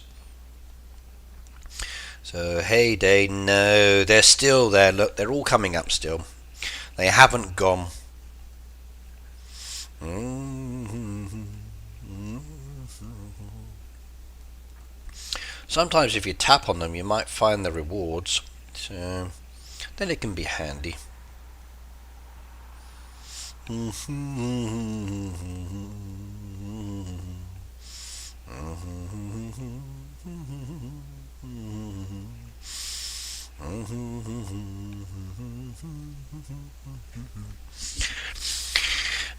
So Heyday, no, they're still there. Look, they're all coming up still. They haven't gone. Sometimes if you tap on them you might find the rewards, so then it can be handy.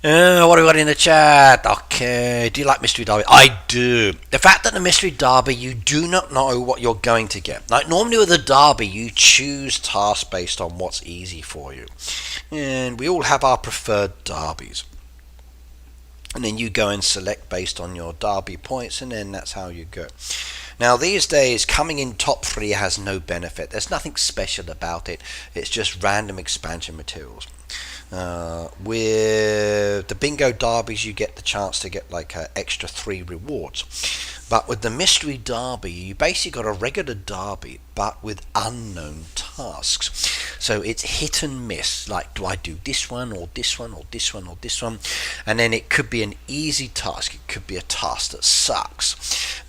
What have we got in the chat? Okay, do you like Mystery Derby? I do. The fact that the Mystery Derby, you do not know what you're going to get. Like normally with a Derby, you choose tasks based on what's easy for you. And we all have our preferred Derbies. And then you go and select based on your Derby points, and then that's how you go. Now these days, coming in top 3 has no benefit. There's nothing special about it. It's just random expansion materials. With the bingo derbies, you get the chance to get like extra 3 rewards. But with the mystery derby, you basically got a regular derby, but with unknown tasks. So it's hit and miss. Like, do I do this one or this one or this one or this one? And then it could be an easy task. It could be a task that sucks.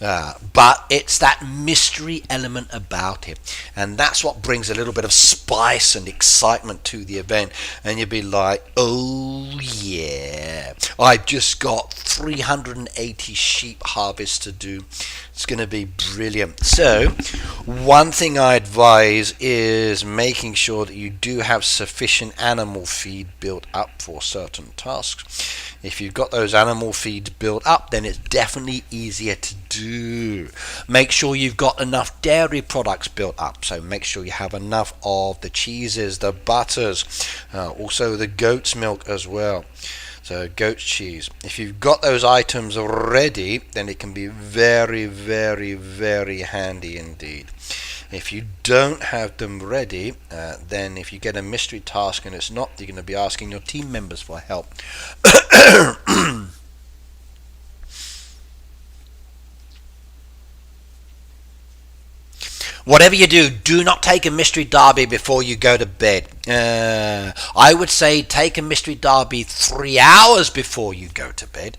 But it's that mystery element about it. And that's what brings a little bit of spice and excitement to the event. And you'll be like, oh yeah, I've just got 380 sheep harvests to do. It's going to be brilliant. So one thing I advise is making sure that you do have sufficient animal feed built up for certain tasks. If you've got those animal feeds built up, then it's definitely easier to do. Make sure you've got enough dairy products built up. So make sure you have enough of the cheeses, the butters, also the goat's milk as well. So goat cheese. If you've got those items ready, then it can be very, very, very handy indeed. If you don't have them ready, then if you get a mystery task and it's not, you're going to be asking your team members for help. Whatever you do, do not take a mystery derby before you go to bed. I would say take a mystery derby 3 hours before you go to bed.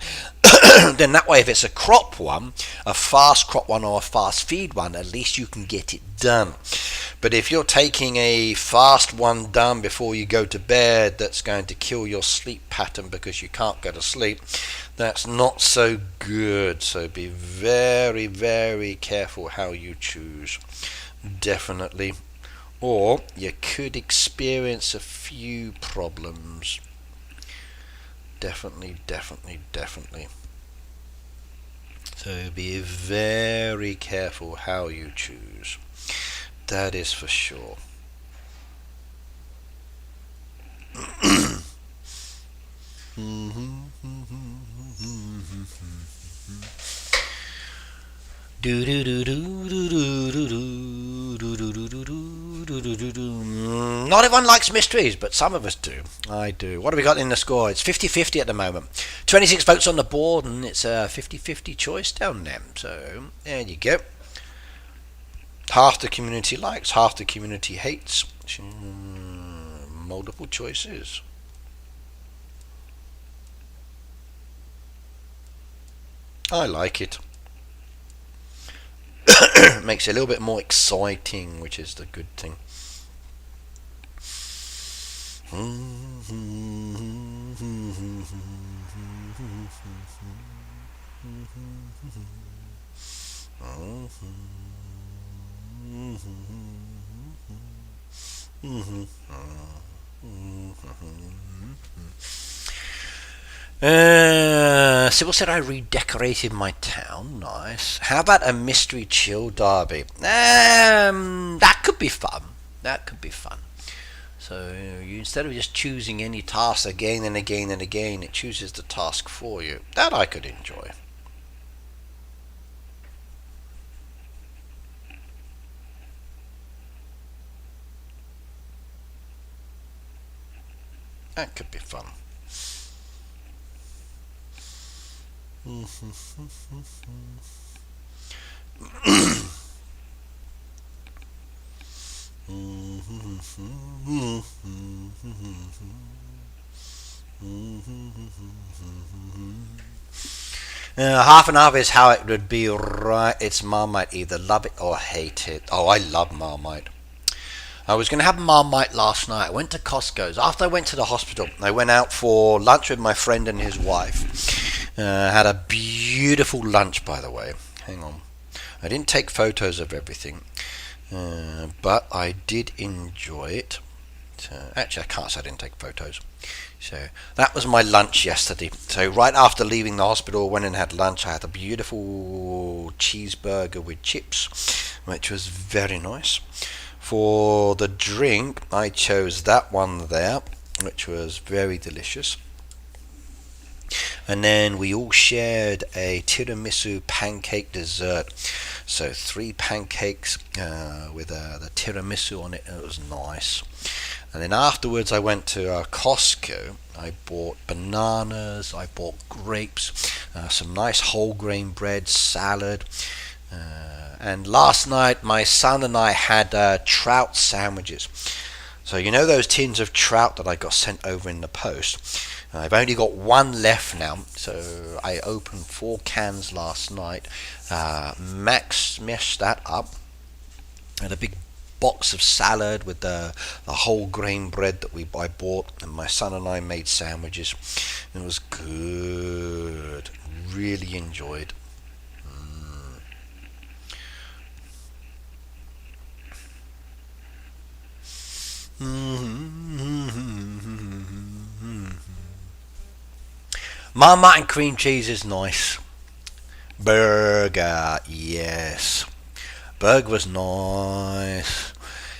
Then that way, if it's a crop one, a fast crop one or a fast feed one, at least you can get it done. But if you're taking a fast one done before you go to bed, that's going to kill your sleep pattern because you can't go to sleep. That's not so good. So be very, very careful how you choose. Definitely. Or you could experience a few problems. Definitely, definitely, definitely. So be very careful how you choose. That is for sure. Not everyone likes mysteries, but some of us do. I do. What have we got in the score? It's 50-50 at the moment. 26 votes on the board, and it's a 50-50 choice down there. So there you go. Half the community likes, half the community hates. Multiple choices. I like it. Makes it a little bit more exciting, which is the good thing. Sybil said I redecorated my town. Nice. How about a mystery chill derby? That could be fun. That could be fun. So you, instead of just choosing any task again and again and again, it chooses the task for you. That I could enjoy. That could be fun. Half and half is how it would be, right? It's Marmite. Either love it or hate it. Oh, I love Marmite. I was going to have Marmite last night. I went to Costco's. After I went to the hospital, I went out for lunch with my friend and his wife. Had a beautiful lunch, by the way. Hang on. I didn't take photos of everything, but I did enjoy it. Actually, I can't say I didn't take photos. So that was my lunch yesterday. So right after leaving the hospital, went and had lunch. I had a beautiful cheeseburger with chips, which was very nice. For the drink, I chose that one there, which was very delicious. And then we all shared a tiramisu pancake dessert. So 3 pancakes with the tiramisu on it. It was nice. And then afterwards I went to Costco. I bought bananas, I bought grapes, some nice whole grain bread, salad. And last night my son and I had trout sandwiches. So you know those tins of trout that I got sent over in the post? I've only got one left now, so I opened 4 cans last night. Max smashed that up. Had a big box of salad with the whole grain bread that I bought, and my son and I made sandwiches. It was good. Really enjoyed. Marmite and cream cheese is nice. Burger, yes. Burger was nice.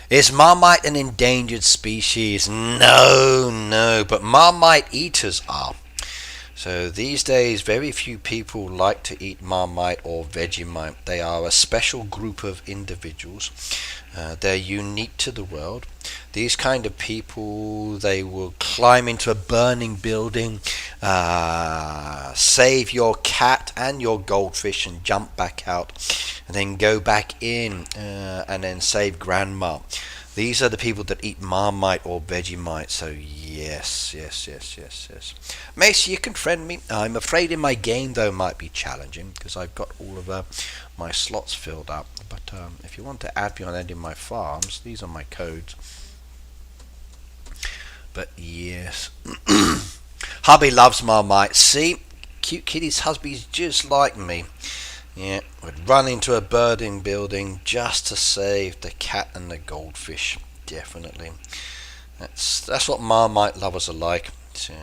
Is Marmite an endangered species? No, but Marmite eaters are. So these days, very few people like to eat Marmite or Vegemite. They are a special group of individuals. They're unique to the world. These kind of people, they will climb into a burning building, save your cat and your goldfish and jump back out, and then go back in and then save grandma. These are the people that eat Marmite or Vegemite. So yes. Macy, you can friend me. I'm afraid in my game though might be challenging because I've got all of my slots filled up. But if you want to add me on any of my farms, these are my codes. But yes, hubby loves Marmite. See, cute kitty's husband's just like me. Yeah, would run into a burning building just to save the cat and the goldfish. Definitely, that's what Marmite lovers are like. So,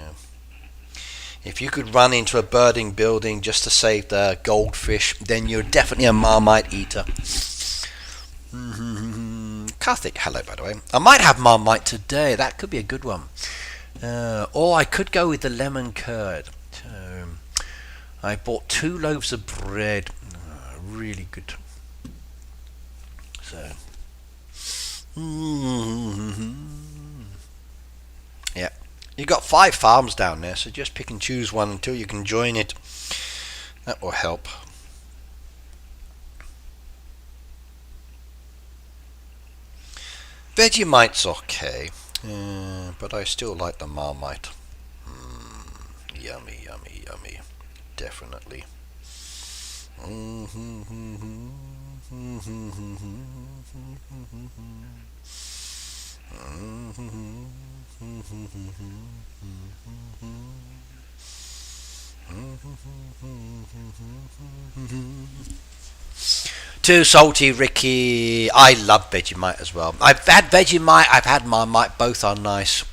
if you could run into a burning building just to save the goldfish, then you're definitely a Marmite eater. Karthik, hello by the way. I might have Marmite today. That could be a good one. Or I could go with the lemon curd. So, I bought 2 loaves of bread. Really good. So, yeah, you got 5 farms down there, so just pick and choose one until you can join it. That will help. Vegemite's okay, but I still like the Marmite. Yummy, definitely. Too salty, Ricky. I love Vegemite as well. I've had Vegemite, I've had Marmite, both are nice.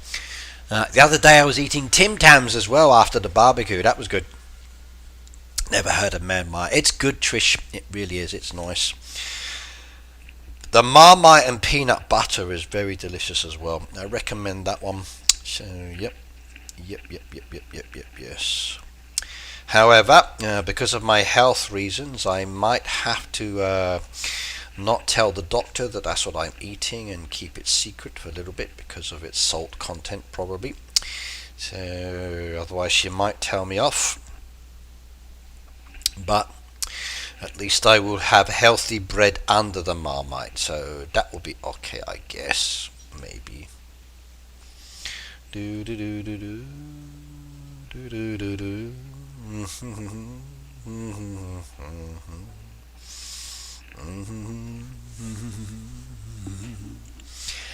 The other day I was eating Tim Tams as well after the barbecue. That was good. Never heard of Marmite. It's good, Trish. It really is. It's nice. The Marmite and peanut butter is very delicious as well. I recommend that one. So, yep, yes. However, because of my health reasons, I might have to not tell the doctor that that's what I'm eating and keep it secret for a little bit because of its salt content, probably. So, otherwise she might tell me off. But at least I will have healthy bread under the Marmite, so that will be okay, I guess. Maybe.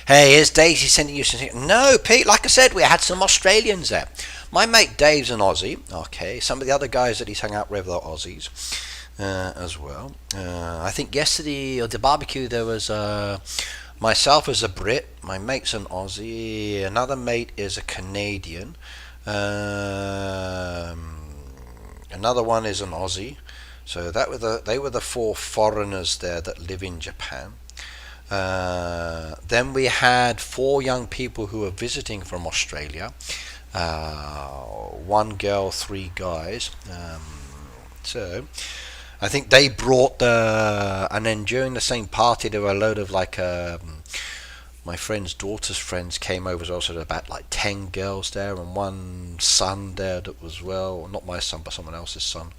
Hey, here's Daisy sending you something. No, Pete, like I said, we had some Australians there. My mate Dave's an Aussie. Okay, some of the other guys that he's hung out with are Aussies as well. I think yesterday at the barbecue there was myself as a Brit, my mate's an Aussie, another mate is a Canadian, another one is an Aussie. So they were the 4 foreigners there that live in Japan. Then we had 4 young people who were visiting from Australia. 1 girl, 3 guys. So I think they brought and then during the same party there were a load of like my friend's daughter's friends came over as well, so there were about like 10 girls there, and one son there that was, well, not my son, but someone else's son.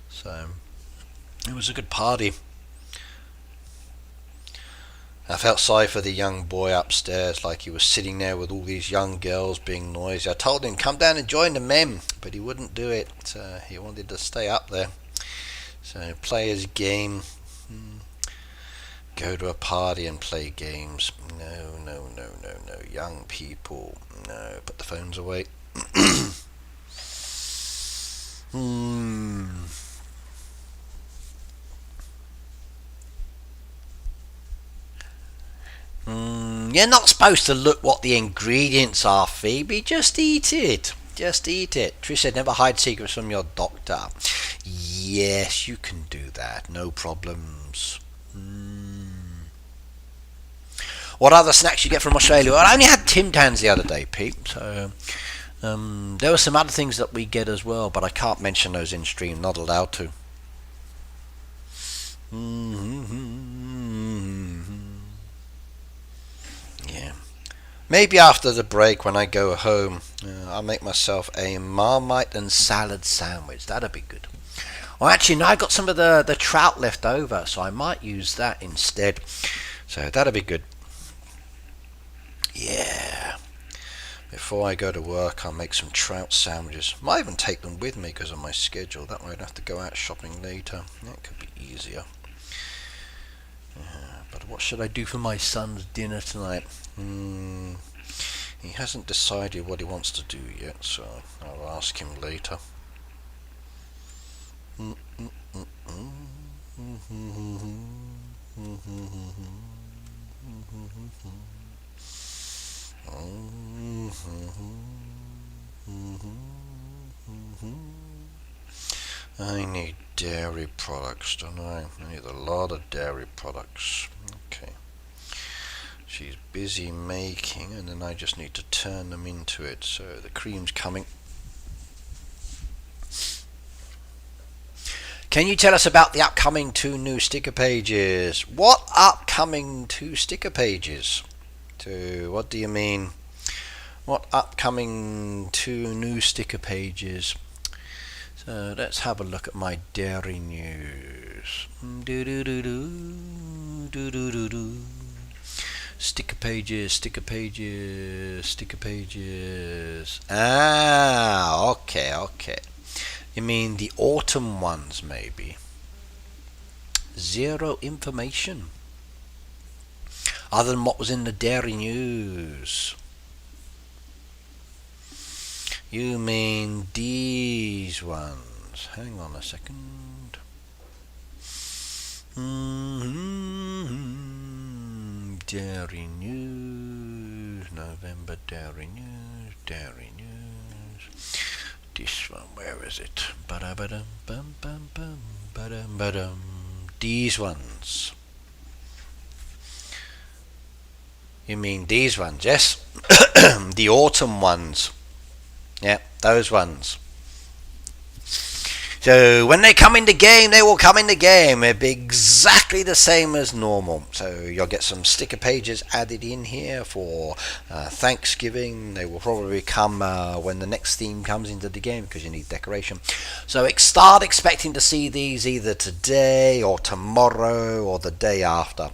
So it was a good party. I felt sorry for the young boy upstairs, like he was sitting there with all these young girls being noisy. I told him, come down and join the men, but he wouldn't do it. He wanted to stay up there. So play his game, go to a party and play games. No, no, no, no, no. Young people, no. Put the phones away. You're not supposed to look what the ingredients are, Phoebe. Just eat it. Just eat it. Trish said, never hide secrets from your doctor. Yes, you can do that. No problems. What other snacks you get from Australia? Well, I only had Tim Tams the other day, Pete. So there were some other things that we get as well, but I can't mention those in stream. Not allowed to. Yeah. Maybe after the break when I go home, I'll make myself a Marmite and salad sandwich. That'd be good. Well, actually, no, I got some of the trout left over, so I might use that instead. So that'd be good. Yeah. Before I go to work, I'll make some trout sandwiches. Might even take them with me because of my schedule. That way I don't have to go out shopping later. That could be easier. But what should I do for my son's dinner tonight? He hasn't decided what he wants to do yet, so I'll ask him later. I need dairy products, don't I? I need a lot of dairy products. Okay. She's busy making, and then I just need to turn them into it. So the cream's coming. Can you tell us about the upcoming 2 new sticker pages? What upcoming 2 sticker pages? What do you mean? What upcoming 2 new sticker pages? So let's have a look at my dairy news. Sticker pages, sticker pages, sticker pages. Ah, okay. You mean the autumn ones, maybe? Zero information. Other than what was in the dairy news. You mean these ones? Hang on a second. Dairy news. November dairy news. Dairy news. This one, where is it? These ones. You mean these ones, yes? The autumn ones. Yeah, those ones. So when they come in the game, they will come in the game. It'll be exactly the same as normal. So you'll get some sticker pages added in here for Thanksgiving. They will probably come when the next theme comes into the game because you need decoration. So start expecting to see these either today or tomorrow or the day after.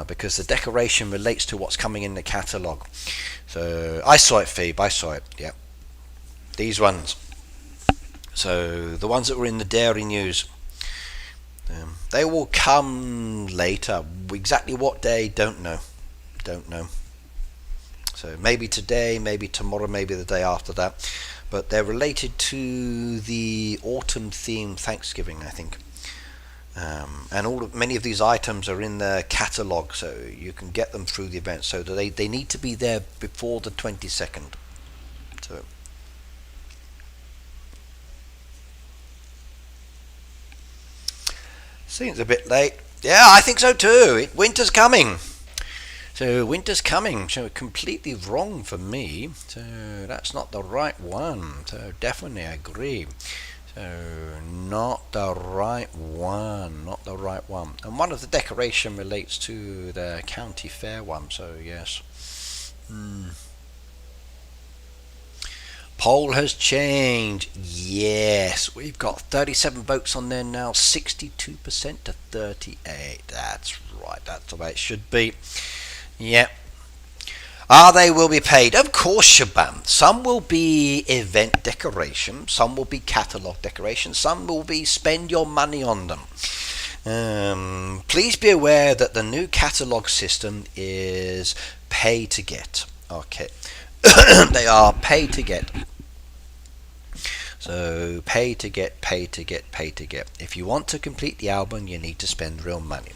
Because the decoration relates to what's coming in the catalogue. So I saw it, Phoebe. I saw it. Yeah. These ones. So the ones that were in the dairy news, they will come later. Exactly what day, don't know. So maybe today, maybe tomorrow, maybe the day after that. But they're related to the autumn theme Thanksgiving, I think. And many of these items are in the catalogue, so you can get them through the event. So they need to be there before the 22nd. So. Seems a bit late. Yeah, I think so too. Winter's coming. So winter's coming. So completely wrong for me. So that's not the right one. So definitely I agree. So not the right one, not the right one. And one of the decoration relates to the county fair one, so yes. Poll has changed. Yes, we've got 37 votes on there now, 62% to 38. That's right, that's the way it should be. Yep. They will be paid. Of course, Shaban. Some will be event decoration, some will be catalogue decoration, some will be spend your money on them. Please be aware that the new catalogue system is pay to get. Okay. They are pay to get. So pay to get, pay to get, pay to get. If you want to complete the album, you need to spend real money.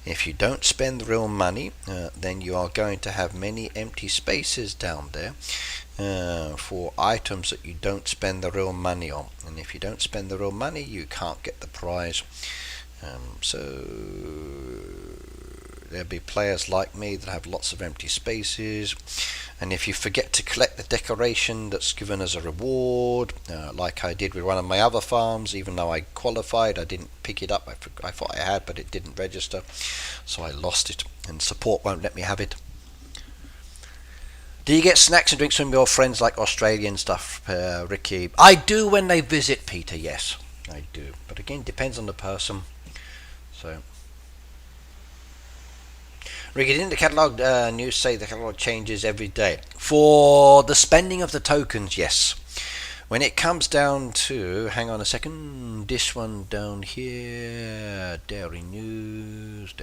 If you don't spend real money, then you are going to have many empty spaces down there for items that you don't spend the real money on. And if you don't spend the real money, you can't get the prize. So there'll be players like me that have lots of empty spaces, and if you forget to collect the decoration that's given as a reward, like I did with one of my other farms, even though I qualified, I didn't pick it up. I thought I had, but it didn't register, so I lost it, and support won't let me have it. Do you get snacks and drinks from your friends like Australian stuff, Ricky? I do when they visit, Peter, yes, I do, but again, depends on the person. So Ricky, didn't the catalogue news say the catalogue changes every day? For the spending of the tokens, yes. When it comes down to, hang on a second, this one down here, dairy news,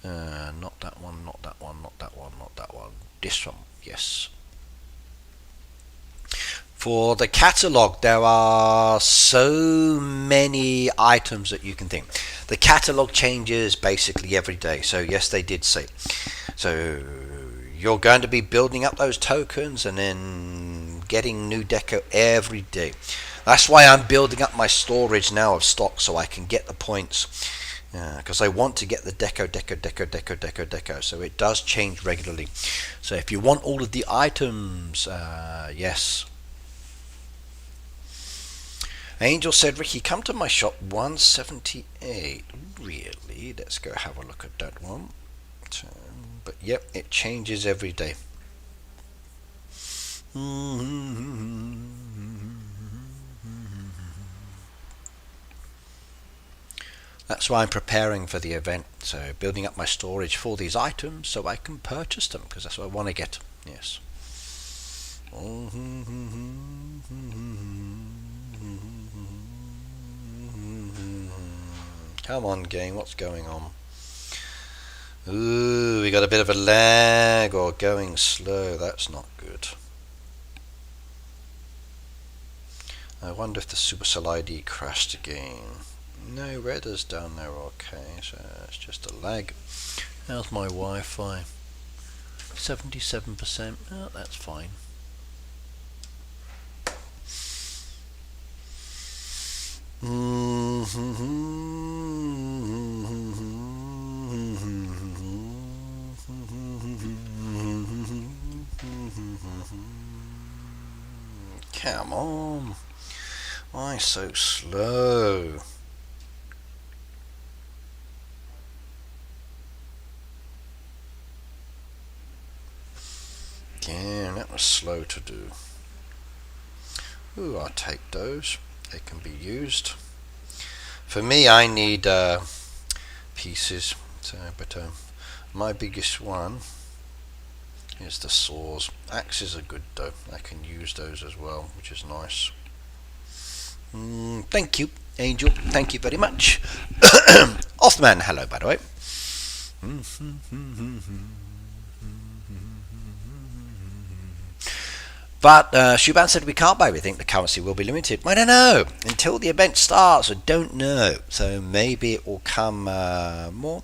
not that one, not that one, not that one, not that one, this one, yes. For the catalogue, there are so many items that you can think. The catalogue changes basically every day, so yes, they did say. So you're going to be building up those tokens and then getting new deco every day. That's why I'm building up my storage now of stock, so I can get the points. Because I want to get the deco. So it does change regularly. So if you want all of the items, yes. Angel said, Ricky, come to my shop, 178. Really? Let's go have a look at that one. But yep, it changes every day. That's why I'm preparing for the event. So building up my storage for these items so I can purchase them, because that's what I want to get. Yes. Come on, game, what's going on? Ooh, we got a bit of a lag or going slow. That's not good. I wonder if the Supercell ID crashed again. No, Redder's down there okay, so it's just a lag. How's my Wi-Fi? 77%. Oh, that's fine. Come on. Why so slow? Yeah, that was slow to do. Ooh, I'll take those. They can be used. For me, I need pieces. So, but my biggest one is the saws. Axes are good though. I can use those as well, which is nice. Thank you, Angel. Thank you very much. Othman, hello, by the way. But Shuban said we can't buy everything. The currency will be limited. I don't know. Until the event starts, I don't know. So maybe it will come more.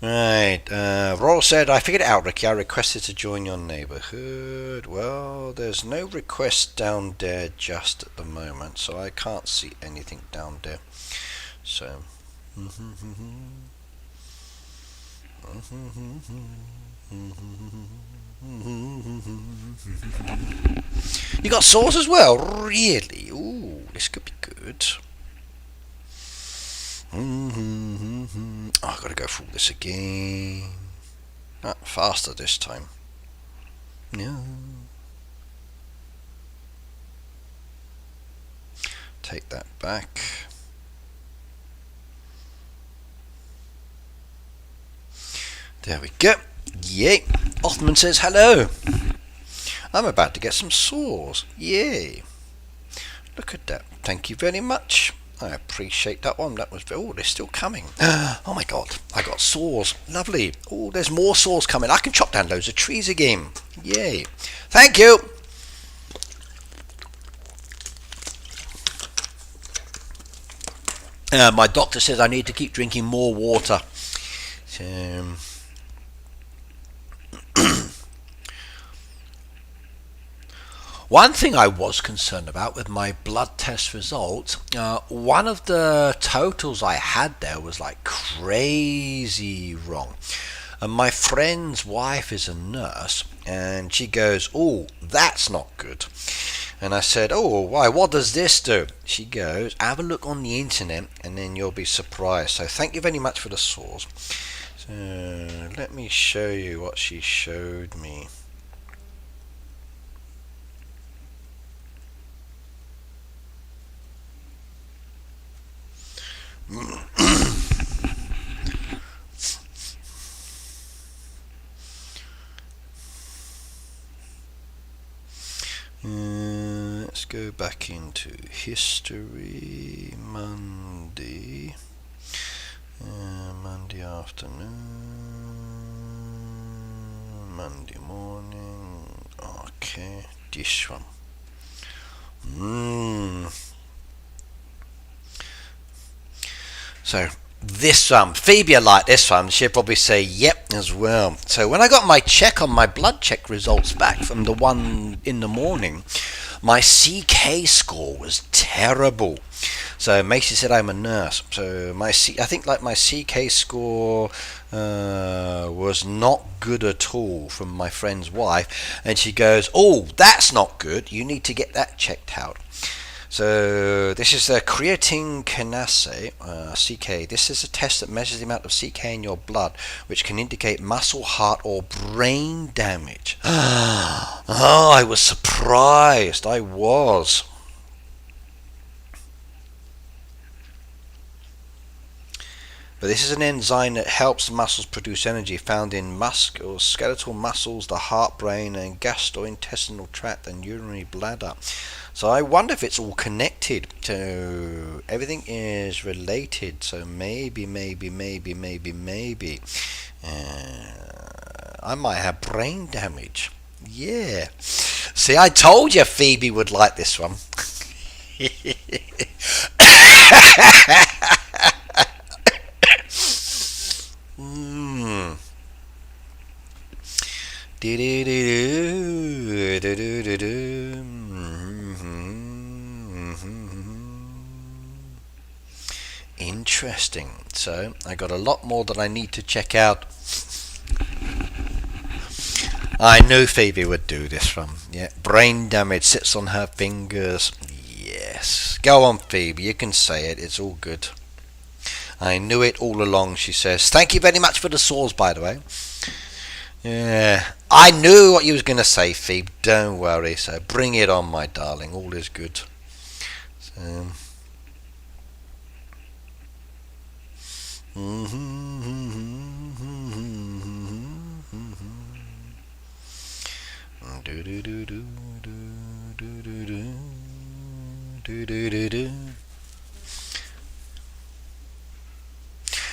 Right. Royal said, I figured it out, Ricky. I requested to join your neighborhood. Well, there's no request down there just at the moment, so I can't see anything down there. So... You got saws as well? Really? Ooh, this could be good. Oh, I've got to go through this again. Faster this time. No. Take that back. There we go. Yay. Othman says hello. I'm about to get some saws. Yay. Look at that. Thank you very much. I appreciate that one. That was... Oh, they're still coming. Oh my god. I got saws. Lovely. Oh, there's more saws coming. I can chop down loads of trees again. Yay. Thank you. My doctor says I need to keep drinking more water. So... One thing I was concerned about with my blood test results, one of the totals I had there was like crazy wrong. And my friend's wife is a nurse, and she goes, "Oh, that's not good." And I said, "Oh, why? What does this do?" She goes, "Have a look on the internet, and then you'll be surprised." So thank you very much for the saws. So let me show you what she showed me. Let's go back into history. Monday afternoon, Monday morning. Okay, this one. So this one, Phoebe will like this one. She'll probably say yep as well. So when I got my check on my blood check results back from the one in the morning, my CK score was terrible. So Macy said I'm a nurse. So I think like my CK score was not good at all from my friend's wife, and she goes, "Oh, that's not good. You need to get that checked out." So this is the creatine kinase, CK. This is a test that measures the amount of CK in your blood, which can indicate muscle, heart, or brain damage. Oh, I was surprised. I was. But this is an enzyme that helps the muscles produce energy, found in skeletal muscles, the heart, brain, and gastrointestinal tract, and urinary bladder. So I wonder if it's all connected to... Everything is related, so maybe I might have brain damage. Yeah. See, I told you Phoebe would like this one. Interesting. So I got a lot more that I need to check out. I knew Phoebe would do this one. Yeah, brain damage sits on her fingers. Yes. Go on, Phoebe. You can say it. It's all good. I knew it all along, she says. Thank you very much for the saws, by the way. Yeah. I knew what you was going to say, Phoebe. Don't worry. So bring it on, my darling. All is good. So...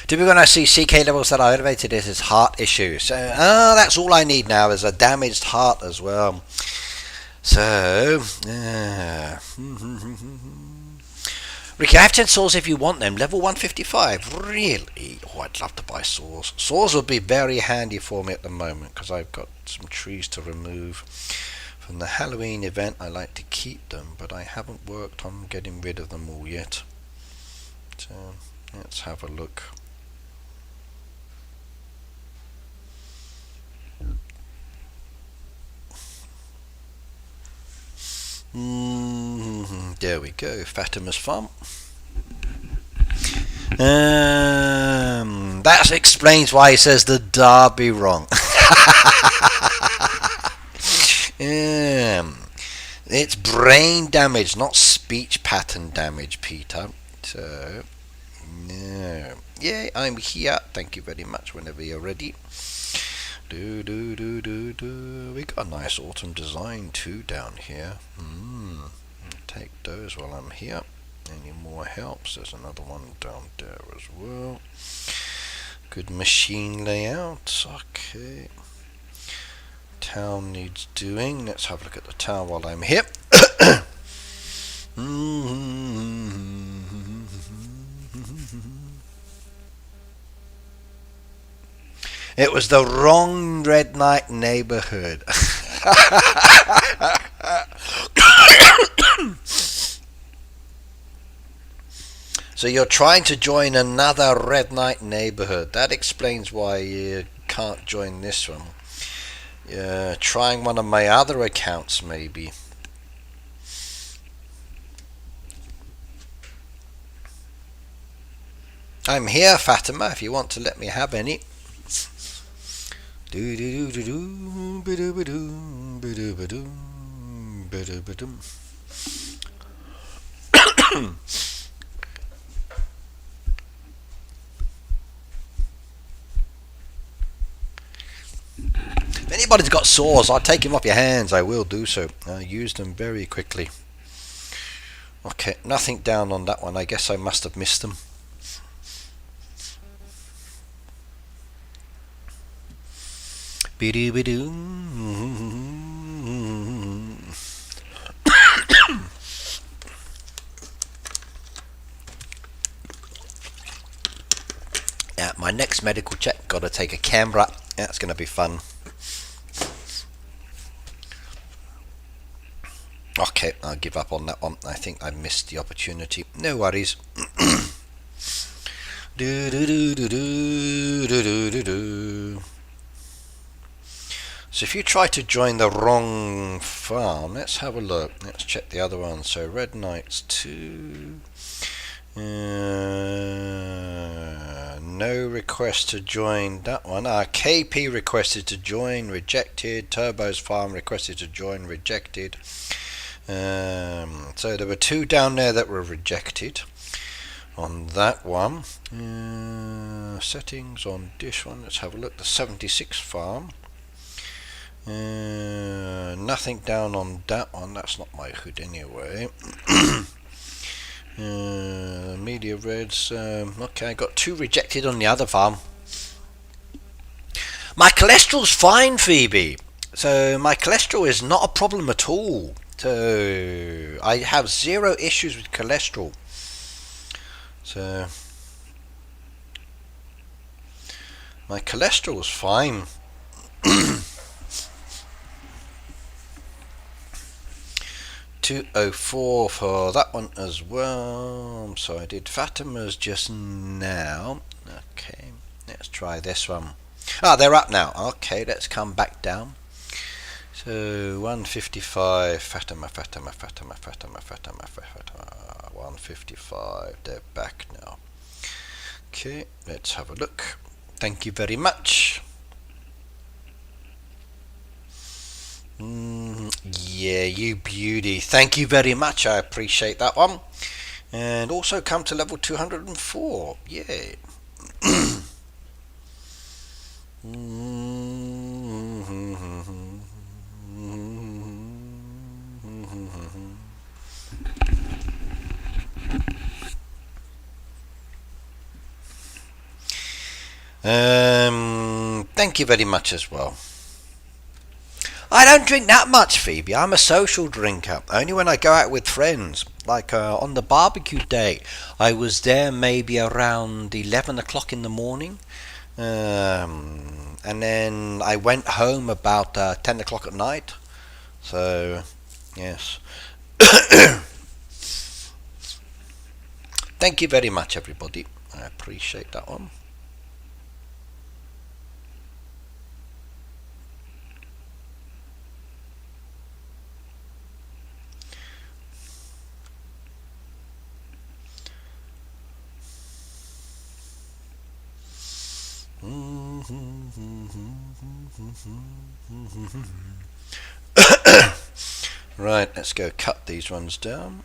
Typically when I see CK levels that are elevated, it is heart issues. So, that's all I need now is a damaged heart as well. So, Ricky, I have 10 saws if you want them. Level 155. Really? Oh, I'd love to buy saws. Saws would be very handy for me at the moment because I've got some trees to remove. From the Halloween event, I like to keep them, but I haven't worked on getting rid of them all yet. So, let's have a look. There we go, Fatima's farm. That explains why he says the Derby wrong. It's brain damage, not speech pattern damage, Peter. So, no. Yeah, I'm here. Thank you very much. Whenever you're ready. We got a nice autumn design too down here. Take those while I'm here. Any more helps? There's another one down there as well. Good machine layout. Okay. Town needs doing. Let's have a look at the town while I'm here. It was the wrong Red Knight neighborhood. So you're trying to join another Red Knight neighborhood. That explains why you can't join this one. Trying one of my other accounts maybe. I'm here, Fatima, if you want to let me have any. If anybody's got saws, I'll take them off your hands. I will do so. I'll use them very quickly. Okay, nothing down on that one. I guess I must have missed them. Yeah, my next medical check, got to take a camera. That's going to be fun. Okay, I'll give up on that one. I think I missed the opportunity. No worries. So if you try to join the wrong farm, let's have a look. Let's check the other one. So Red Knights 2. No request to join that one. KP requested to join, rejected. Turbo's farm requested to join, rejected. So there were 2 down there that were rejected on that one. Settings on this one. Let's have a look. The 76 farm. Nothing down on that one. That's not my hood anyway. Media Reds. Okay, I got 2 rejected on the other farm. My cholesterol's fine, Phoebe. So my cholesterol is not a problem at all. So I have 0 issues with cholesterol. So my cholesterol is fine. 204 for that one as well. So I did Fatima's just now. Okay, let's try this one. They're up now. Okay, let's come back down. So 155, Fatima. 155, they're back now. Okay, let's have a look. Thank you very much. Yeah, you beauty. Thank you very much. I appreciate that one. And also come to level 204. Yeah. Thank you very much as well. I don't drink that much, Phoebe. I'm a social drinker. Only when I go out with friends. Like on the barbecue day, I was there maybe around 11 o'clock in the morning. And then I went home about 10 o'clock at night. So, yes. Thank you very much, everybody. I appreciate that one. Right, let's go cut these ones down.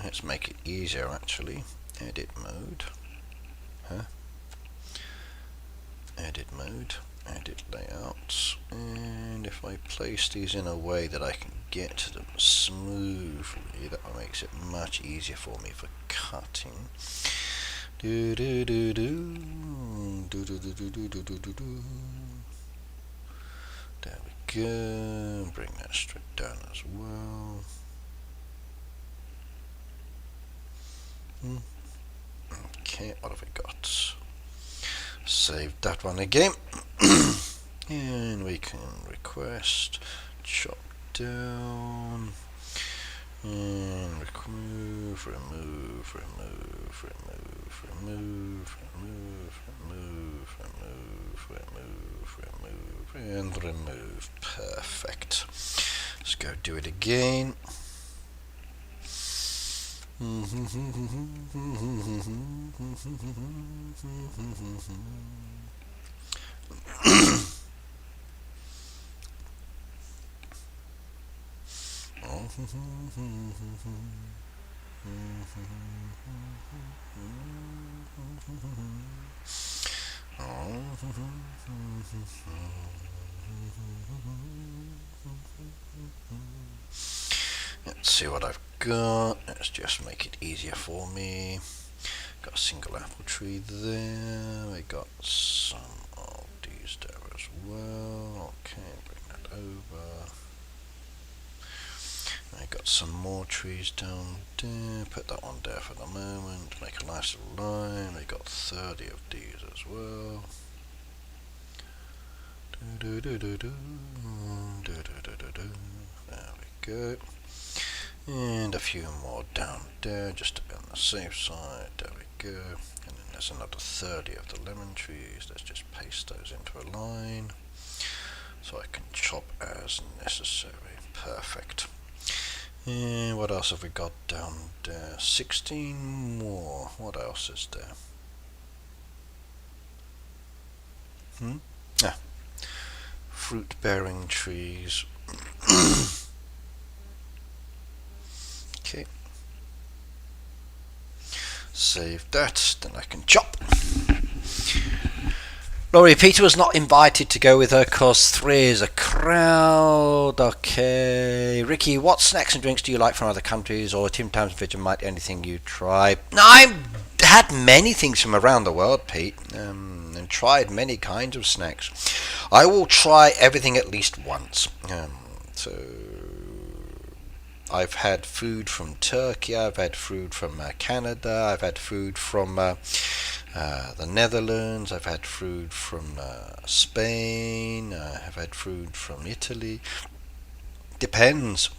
Let's make it easier actually. Edit mode. Edit mode. Edit layouts. And if I place these in a way that I can get to them smoothly, that makes it much easier for me for cutting. There we go. Bring that straight down as well. Okay, what have we got? Save that one again. And we can request chop down and remove, and remove. Perfect. Let's go do it again. Let's see what I've got. Let's just make it easier for me. Got a single apple tree there. We got some of these there as well. Okay, bring that over. I got some more trees down there. Put that one there for the moment. Make a nice little line. We got 30 of these as well. There we go. And a few more down there, just to be on the safe side. There we go. And then there's another 30 of the lemon trees. Let's just paste those into a line so I can chop as necessary. Perfect. And what else have we got down there? 16 more. What else is there? Fruit bearing trees. Okay. Save that, then I can chop. Laurie, Peter was not invited to go with her cause 3 is a crowd. Okay. Ricky, what snacks and drinks do you like from other countries or Tim Tams Vegemite? Anything you try? I've had many things from around the world, Pete, and tried many kinds of snacks. I will try everything at least once. So I've had food from Turkey, I've had food from Canada, I've had food from the Netherlands, I've had food from Spain, I've had food from Italy. Depends.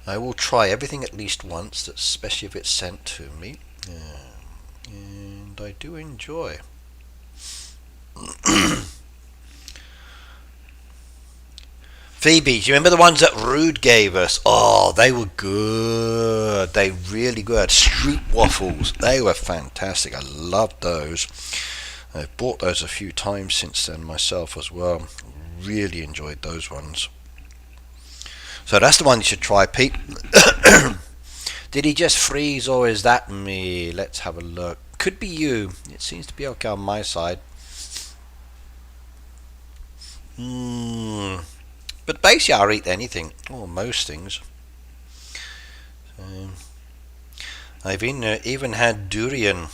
I will try everything at least once, especially if it's sent to me, and I do enjoy. Phoebe, do you remember the ones that Rude gave us? Oh, they were good. They really good. Stroop waffles. They were fantastic. I loved those. I've bought those a few times since then myself as well. Really enjoyed those ones. So that's the one you should try, Pete. Did he just freeze or is that me? Let's have a look. Could be you. It seems to be okay on my side. But basically I'll eat anything, or most things. I've even had durian.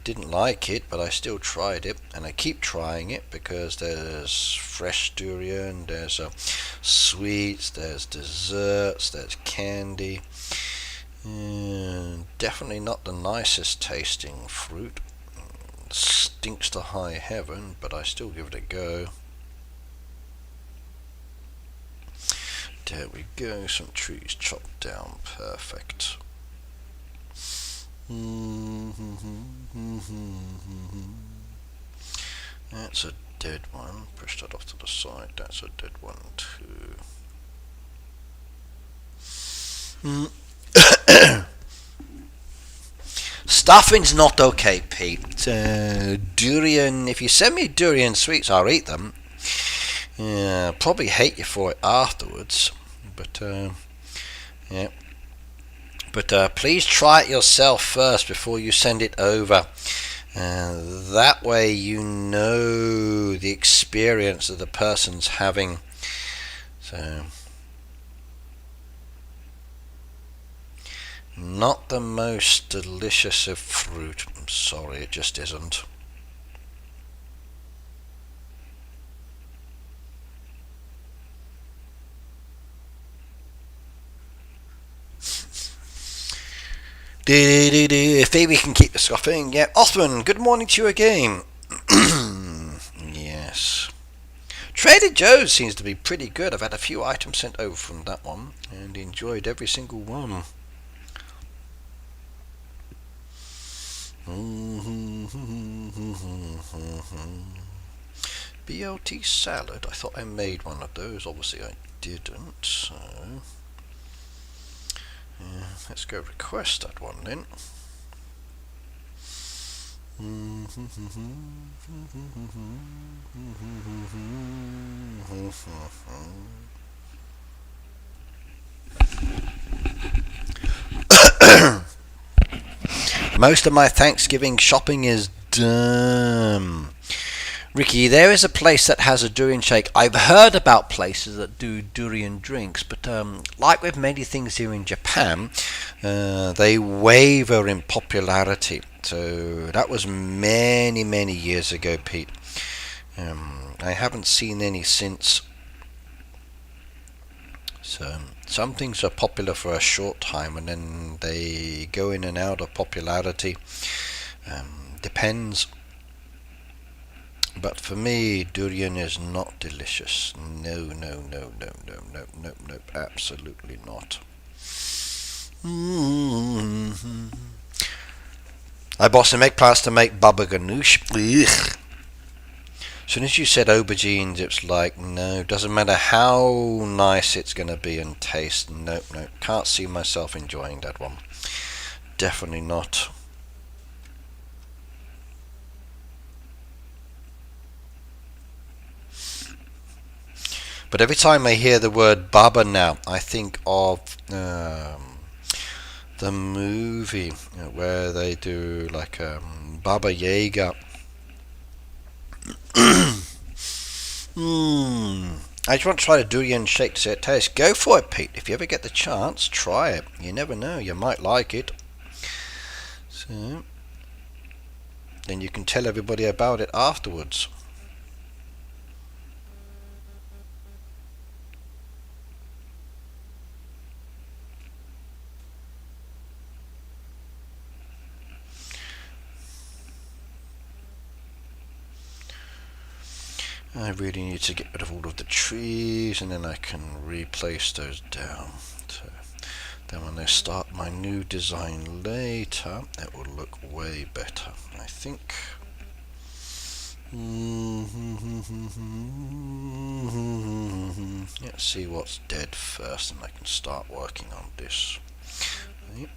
Didn't like it, but I still tried it, and I keep trying it because there's fresh durian, there's sweets, there's desserts, there's candy. Definitely not the nicest tasting fruit. Stinks to high heaven, but I still give it a go. There we go, some trees chopped down, perfect. That's a dead one, push that off to the side, that's a dead one too. Mm. Stuffing's not okay, Pete. Durian, if you send me durian sweets, I'll eat them. Probably hate you for it afterwards. But, yeah. But please try it yourself first before you send it over. That way you know the experience that the person's having. So, not the most delicious of fruit. I'm sorry, it just isn't. If we can keep the scoffing. Yeah, Othman, good morning to you again. Yes. Trader Joe's seems to be pretty good. I've had a few items sent over from that one and enjoyed every single one. BLT salad. I thought I made one of those. Obviously I didn't. So let's go request that one then. Most of my Thanksgiving shopping is done. Ricky, there is a place that has a durian shake. I've heard about places that do durian drinks, but like with many things here in Japan, they waver in popularity. So that was many, many years ago, Pete. I haven't seen any since. So some things are popular for a short time and then they go in and out of popularity. Depends. But for me, durian is not delicious. No, no, no, no, no, no, no, no, absolutely not. I bought some eggplants to make baba ganoush. Ugh. As soon as you said aubergines, it's like, no, doesn't matter how nice it's going to be and taste. Nope, nope, can't see myself enjoying that one. Definitely not. But every time I hear the word Baba now, I think of the movie where they do like Baba Yaga. I just want to try the durian shake to see how it tastes. Go for it, Pete. If you ever get the chance, try it. You never know, you might like it. So then you can tell everybody about it afterwards. I really need to get rid of all of the trees and then I can replace those down. So then when I start my new design later, it will look way better, I think. Let's see what's dead first and I can start working on this. Right.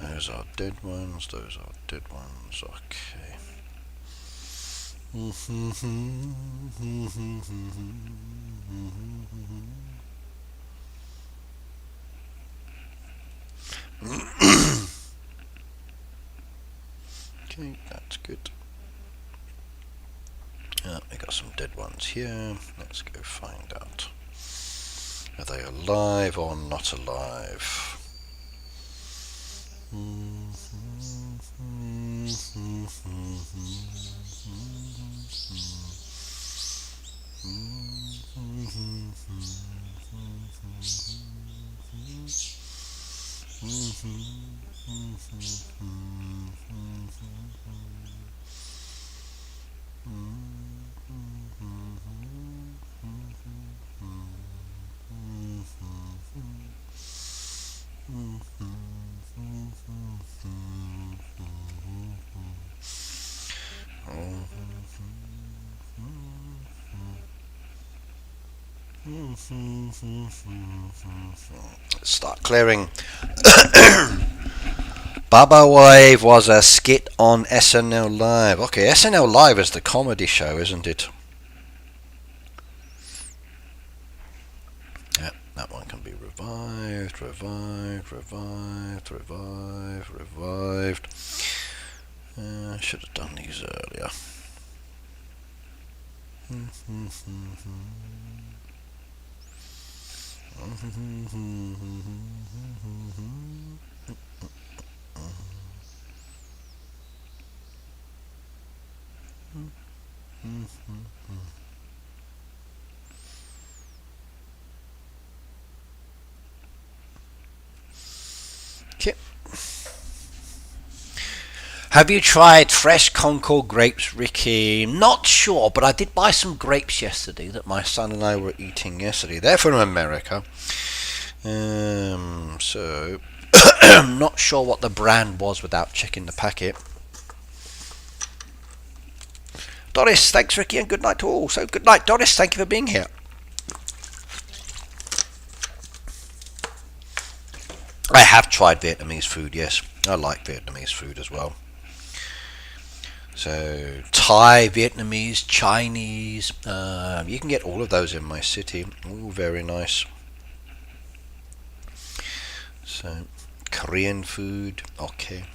Those are dead ones, those are dead ones, okay. Okay, that's good. We got some dead ones here. Let's go find out. Are they alive or not alive? Let's start clearing. Baba Wave was a skit on SNL Live. Okay, SNL Live is the comedy show, isn't it? Yeah, that one can be revived. I should have done these earlier. Okay. Have you tried fresh Concord grapes, Ricky? Not sure, but I did buy some grapes yesterday that my son and I were eating yesterday. They're from America. So I'm not sure what the brand was without checking the packet. Doris, thanks Ricky, and good night to all. So good night, Doris, thank you for being here. I have tried Vietnamese food, yes. I like Vietnamese food as well. So Thai, Vietnamese, Chinese, you can get all of those in my city. All very nice. So Korean food, okay.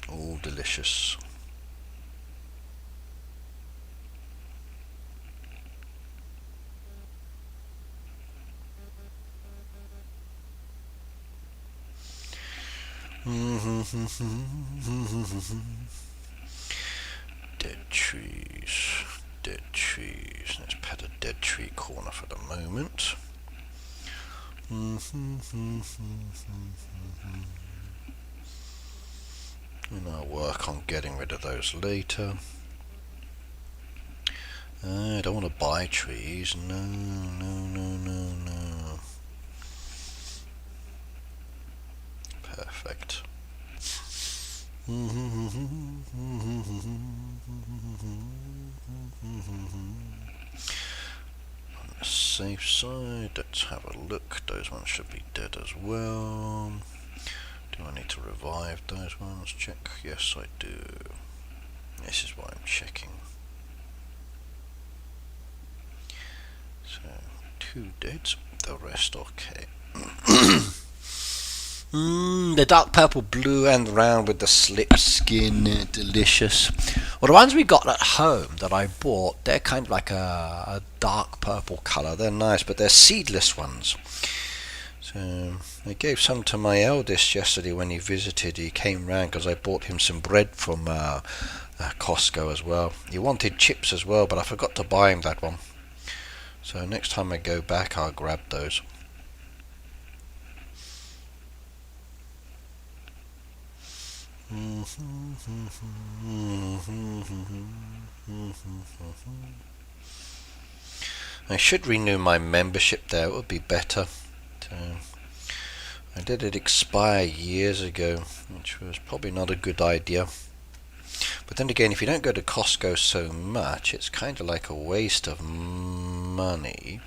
All delicious. Dead trees, dead trees. Let's pet a dead tree corner for the moment. And I'll work on getting rid of those later. I don't want to buy trees. No. Perfect. On the safe side, let's have a look. Those ones should be dead as well. Do I need to revive those ones? Check. Yes, I do. This is why I'm checking. So, 2 dead, the rest okay. The dark purple, blue and round with the slip skin, delicious. Well, the ones we got at home that I bought, they're kind of like a dark purple colour. They're nice, but they're seedless ones. So I gave some to my eldest yesterday when he visited. He came round because I bought him some bread from Costco as well. He wanted chips as well, but I forgot to buy him that one. So next time I go back, I'll grab those. I should renew my membership there, it would be better. I did it expire years ago, which was probably not a good idea. But then again, if you don't go to Costco so much, it's kind of like a waste of money.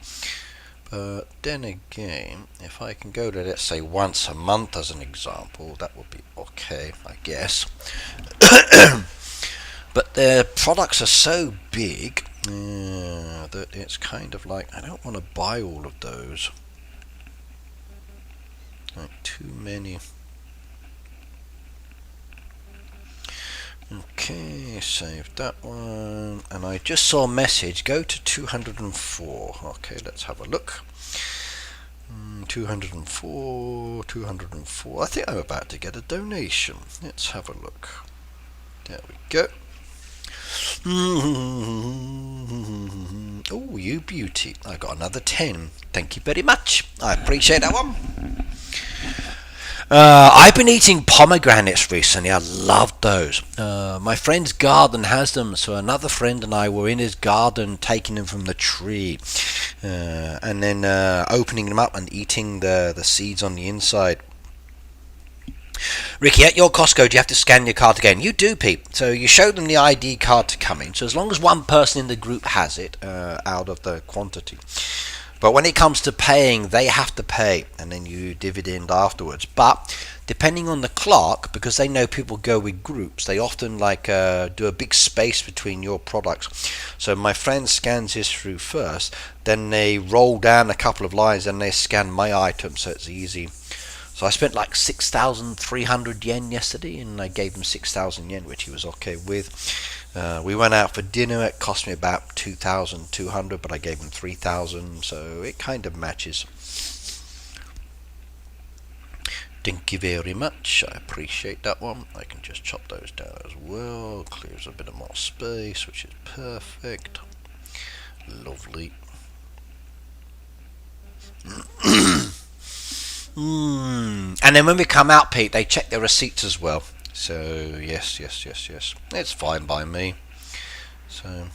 But then again, if I can go to, let's say, once a month as an example, that would be okay, I guess. But their products are so big that it's kind of like, I don't want to buy all of those. Like, too many. Okay, save that one. And I just saw a message, go to 204. Okay, let's have a look. 204. I think I'm about to get a donation. Let's have a look. There we go. Oh, you beauty. I got another 10. Thank you very much. I appreciate that one. I've been eating pomegranates recently. I love those. My friend's garden has them, so another friend and I were in his garden taking them from the tree and then opening them up and eating the seeds on the inside. Ricky, at your Costco, do you have to scan your card again? You do, Pete. So you show them the ID card to come in. So as long as one person in the group has it, out of the quantity. But when it comes to paying, they have to pay, and then you dividend afterwards. But depending on the clerk, because they know people go with groups, they often do a big space between your products. So my friend scans his through first, then they roll down a couple of lines and they scan my item, so it's easy. So I spent like 6,300 yen yesterday, and I gave him 6,000 yen, which he was okay with. We went out for dinner. It cost me about 2,200, but I gave him 3,000, so it kind of matches. Thank you very much. I appreciate that one. I can just chop those down as well. Clears a bit of more space, which is perfect. Lovely. And then when we come out, Pete, they check their receipts as well. So yes, it's fine by me. So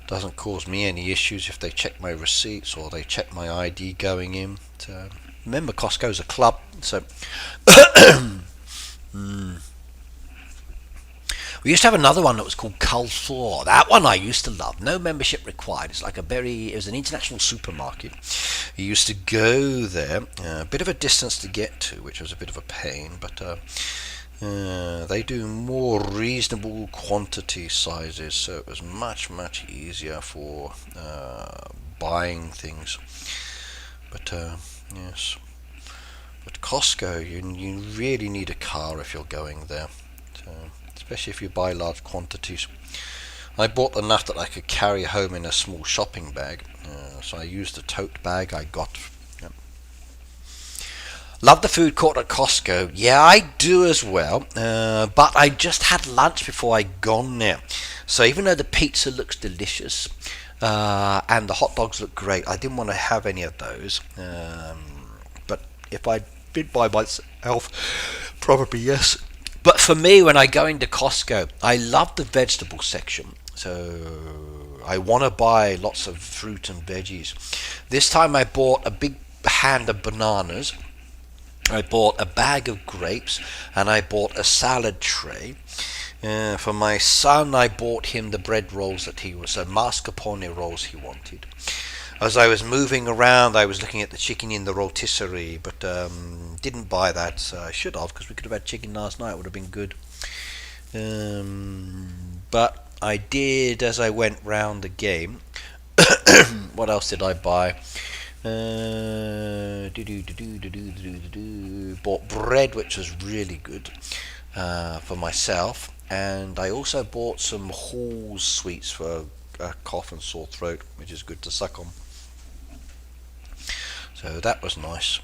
doesn't cause me any issues if they check my receipts or they check my ID going in. So remember, Costco's a club, so We used to have another one that was called Carrefour. That one I used to love. No membership required. It's like it was an international supermarket. You used to go there, a bit of a distance to get to, which was a bit of a pain, but they do more reasonable quantity sizes, so it was much easier for buying things. But yes, but Costco, you really need a car if you're going there. So, especially if you buy large quantities. I bought enough that I could carry home in a small shopping bag, so I used the tote bag I got. Yep. Love the food court at Costco. Yeah, I do as well, but I just had lunch before I gone there. So even though the pizza looks delicious and the hot dogs look great, I didn't want to have any of those. But if I did by myself, probably yes. But for me, when I go into Costco, I love the vegetable section. So I want to buy lots of fruit and veggies. This time I bought a big hand of bananas. I bought a bag of grapes, and I bought a salad tray. For my son, I bought him the bread rolls that mascarpone rolls he wanted. As I was moving around, I was looking at the chicken in the rotisserie, but didn't buy that. So I should have, because we could have had chicken last night. It would have been good. But I did, as I went round the game. What else did I buy? Bought bread, which was really good for myself, and I also bought some Halls sweets for a cough and sore throat, which is good to suck on. So that was nice.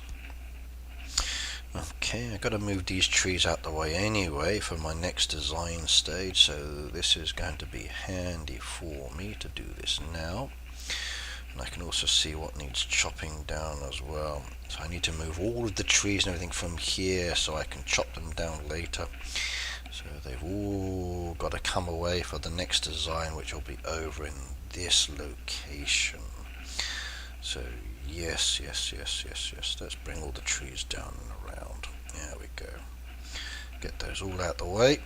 Okay, I've got to move these trees out the way anyway for my next design stage, so this is going to be handy for me to do this now. And I can also see what needs chopping down as well. So I need to move all of the trees and everything from here so I can chop them down later. So they've all got to come away for the next design, which will be over in this location. So yes. Let's bring all the trees down and around. There we go. Get those all out the way.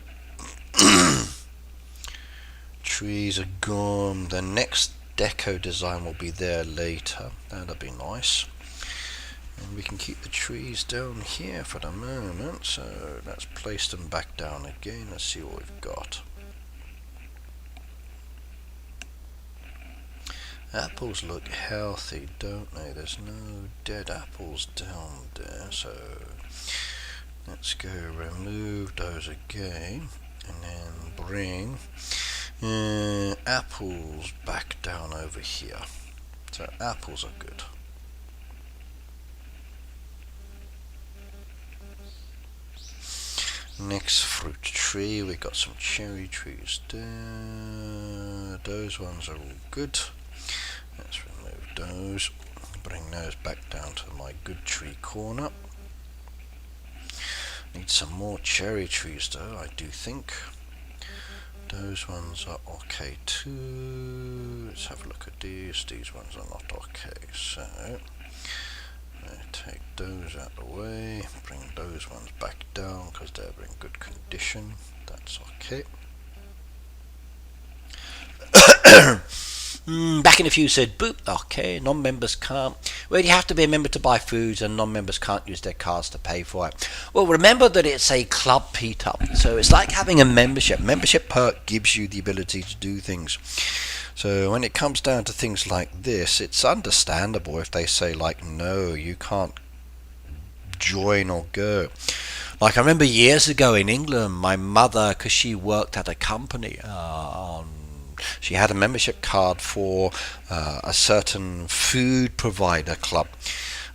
Trees are gone. The next deco design will be there later. That'll be nice. And we can keep the trees down here for the moment. So let's place them back down again. Let's see what we've got. Apples look healthy, don't they? There's no dead apples down there, so let's go remove those again and then bring apples back down over here. So apples are good. Next fruit tree, we got some cherry trees there. Those ones are all good. Let's remove those, bring those back down to my good tree corner. Need some more cherry trees though, I do think. Those those ones are okay too. Let's have a look at these. These ones are not okay. So take those out of the way. Bring those ones back down because they're in good condition. That's okay. Back in a few said, boop, okay, non-members can't. Well, you have to be a member to buy foods and non-members can't use their cards to pay for it. Well, remember that it's a club, Peter. So it's like having a membership. Membership perk gives you the ability to do things. So when it comes down to things like this, it's understandable if they say, like, no, you can't join or go. Like, I remember years ago in England, my mother, because she worked at a company, she had a membership card for a certain food provider club,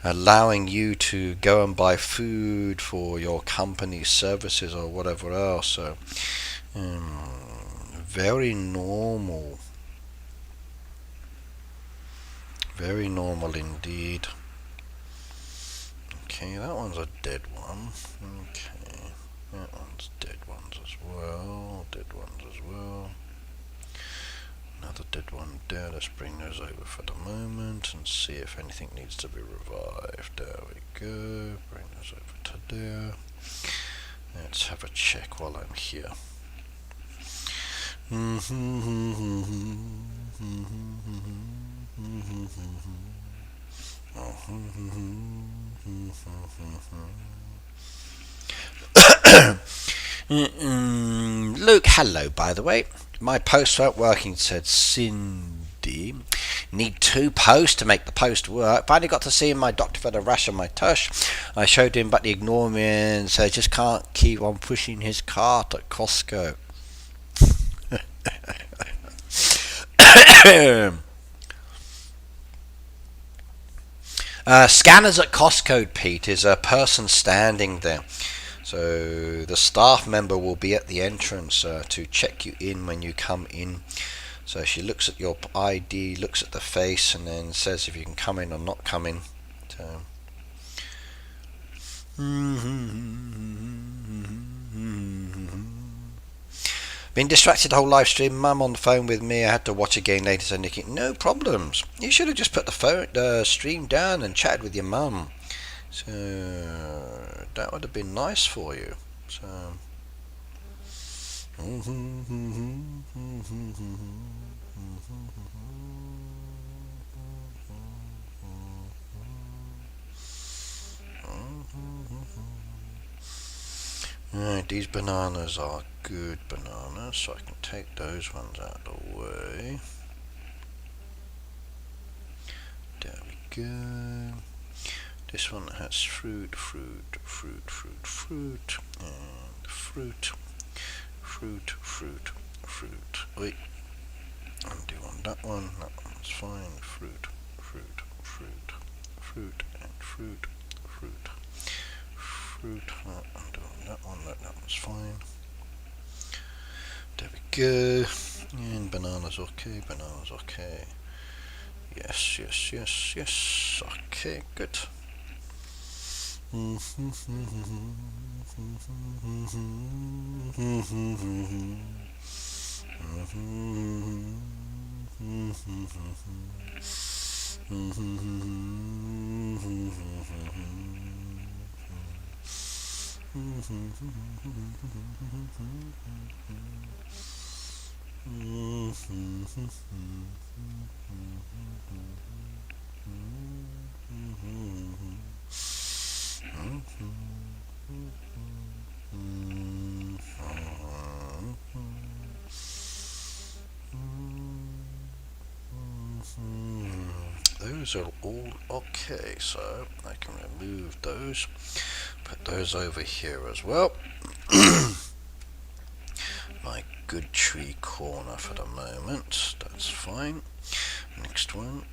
allowing you to go and buy food for your company's services or whatever else. So, very normal. Very normal indeed. Okay, that one's a dead one. Okay, that one's dead ones as well. Dead ones as well. Another dead one there. Let's bring those over for the moment and see if anything needs to be revived. There we go. Bring those over to there. Let's have a check while I'm here. Luke, hello, by the way. My posts weren't working, said Cindy. Need 2 posts to make the post work. Finally got to see my doctor for the rash on my tush. I showed him, but he ignored me and said, just can't keep on pushing his cart at Costco. Scanners at Costco, Pete, is a person standing there. So the staff member will be at the entrance to check you in when you come in. So she looks at your ID, looks at the face, and then says if you can come in or not come in. So. Been distracted the whole live stream. Mum on the phone with me. I had to watch again later. So Nicky, no problems. You should have just put the stream down and chatted with your mum. So that would have been nice for you. So. Right, these bananas are good bananas, so I can take those ones out of the way. There we go. This one has fruit, and fruit. Wait, undo on that one. That one's fine. Fruit, and fruit. Undo on that one. That one's fine. There we go. And bananas okay. Yes. Okay, good. Those are all okay, so I can remove those, put those over here as well. My good tree corner for the moment, that's fine. Next one.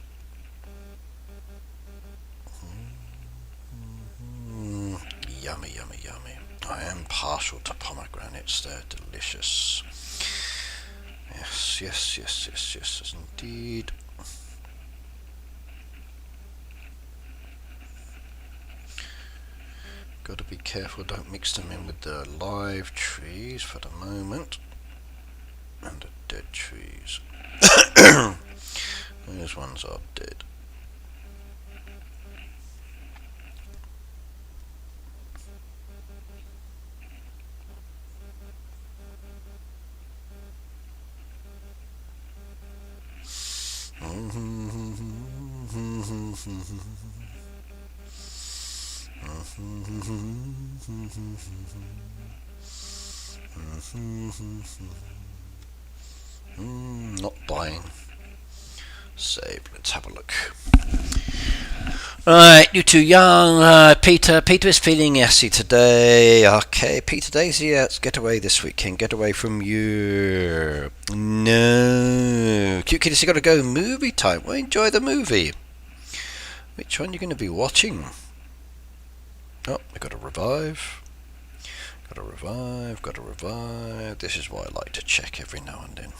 Yummy. I am partial to pomegranates, they're delicious. Yes, indeed. Got to be careful, don't mix them in with the live trees for the moment. And dead trees. Those ones are dead. Not buying. Save. Let's have a look. Right, you too young. Peter is feeling assy today. Okay, Peter Daisy, let's get away this weekend. Get away from you. No. Cute Kitty's got to go movie time. Well, enjoy the movie. Which one are you going to be watching? Oh, I got to revive. Got to revive. This is why I like to check every now and then,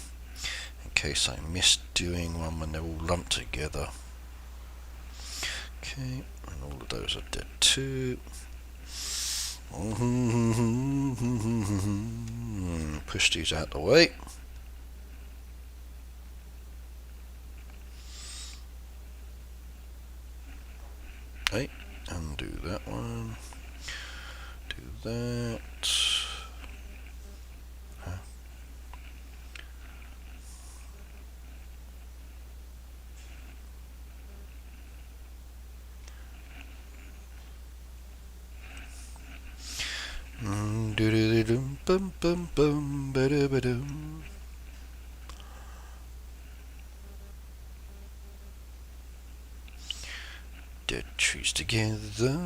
in case I miss doing one when they're all lumped together. Okay, and all of those are dead too. Push these out the way. Okay, undo that one. Do that. Dead trees together.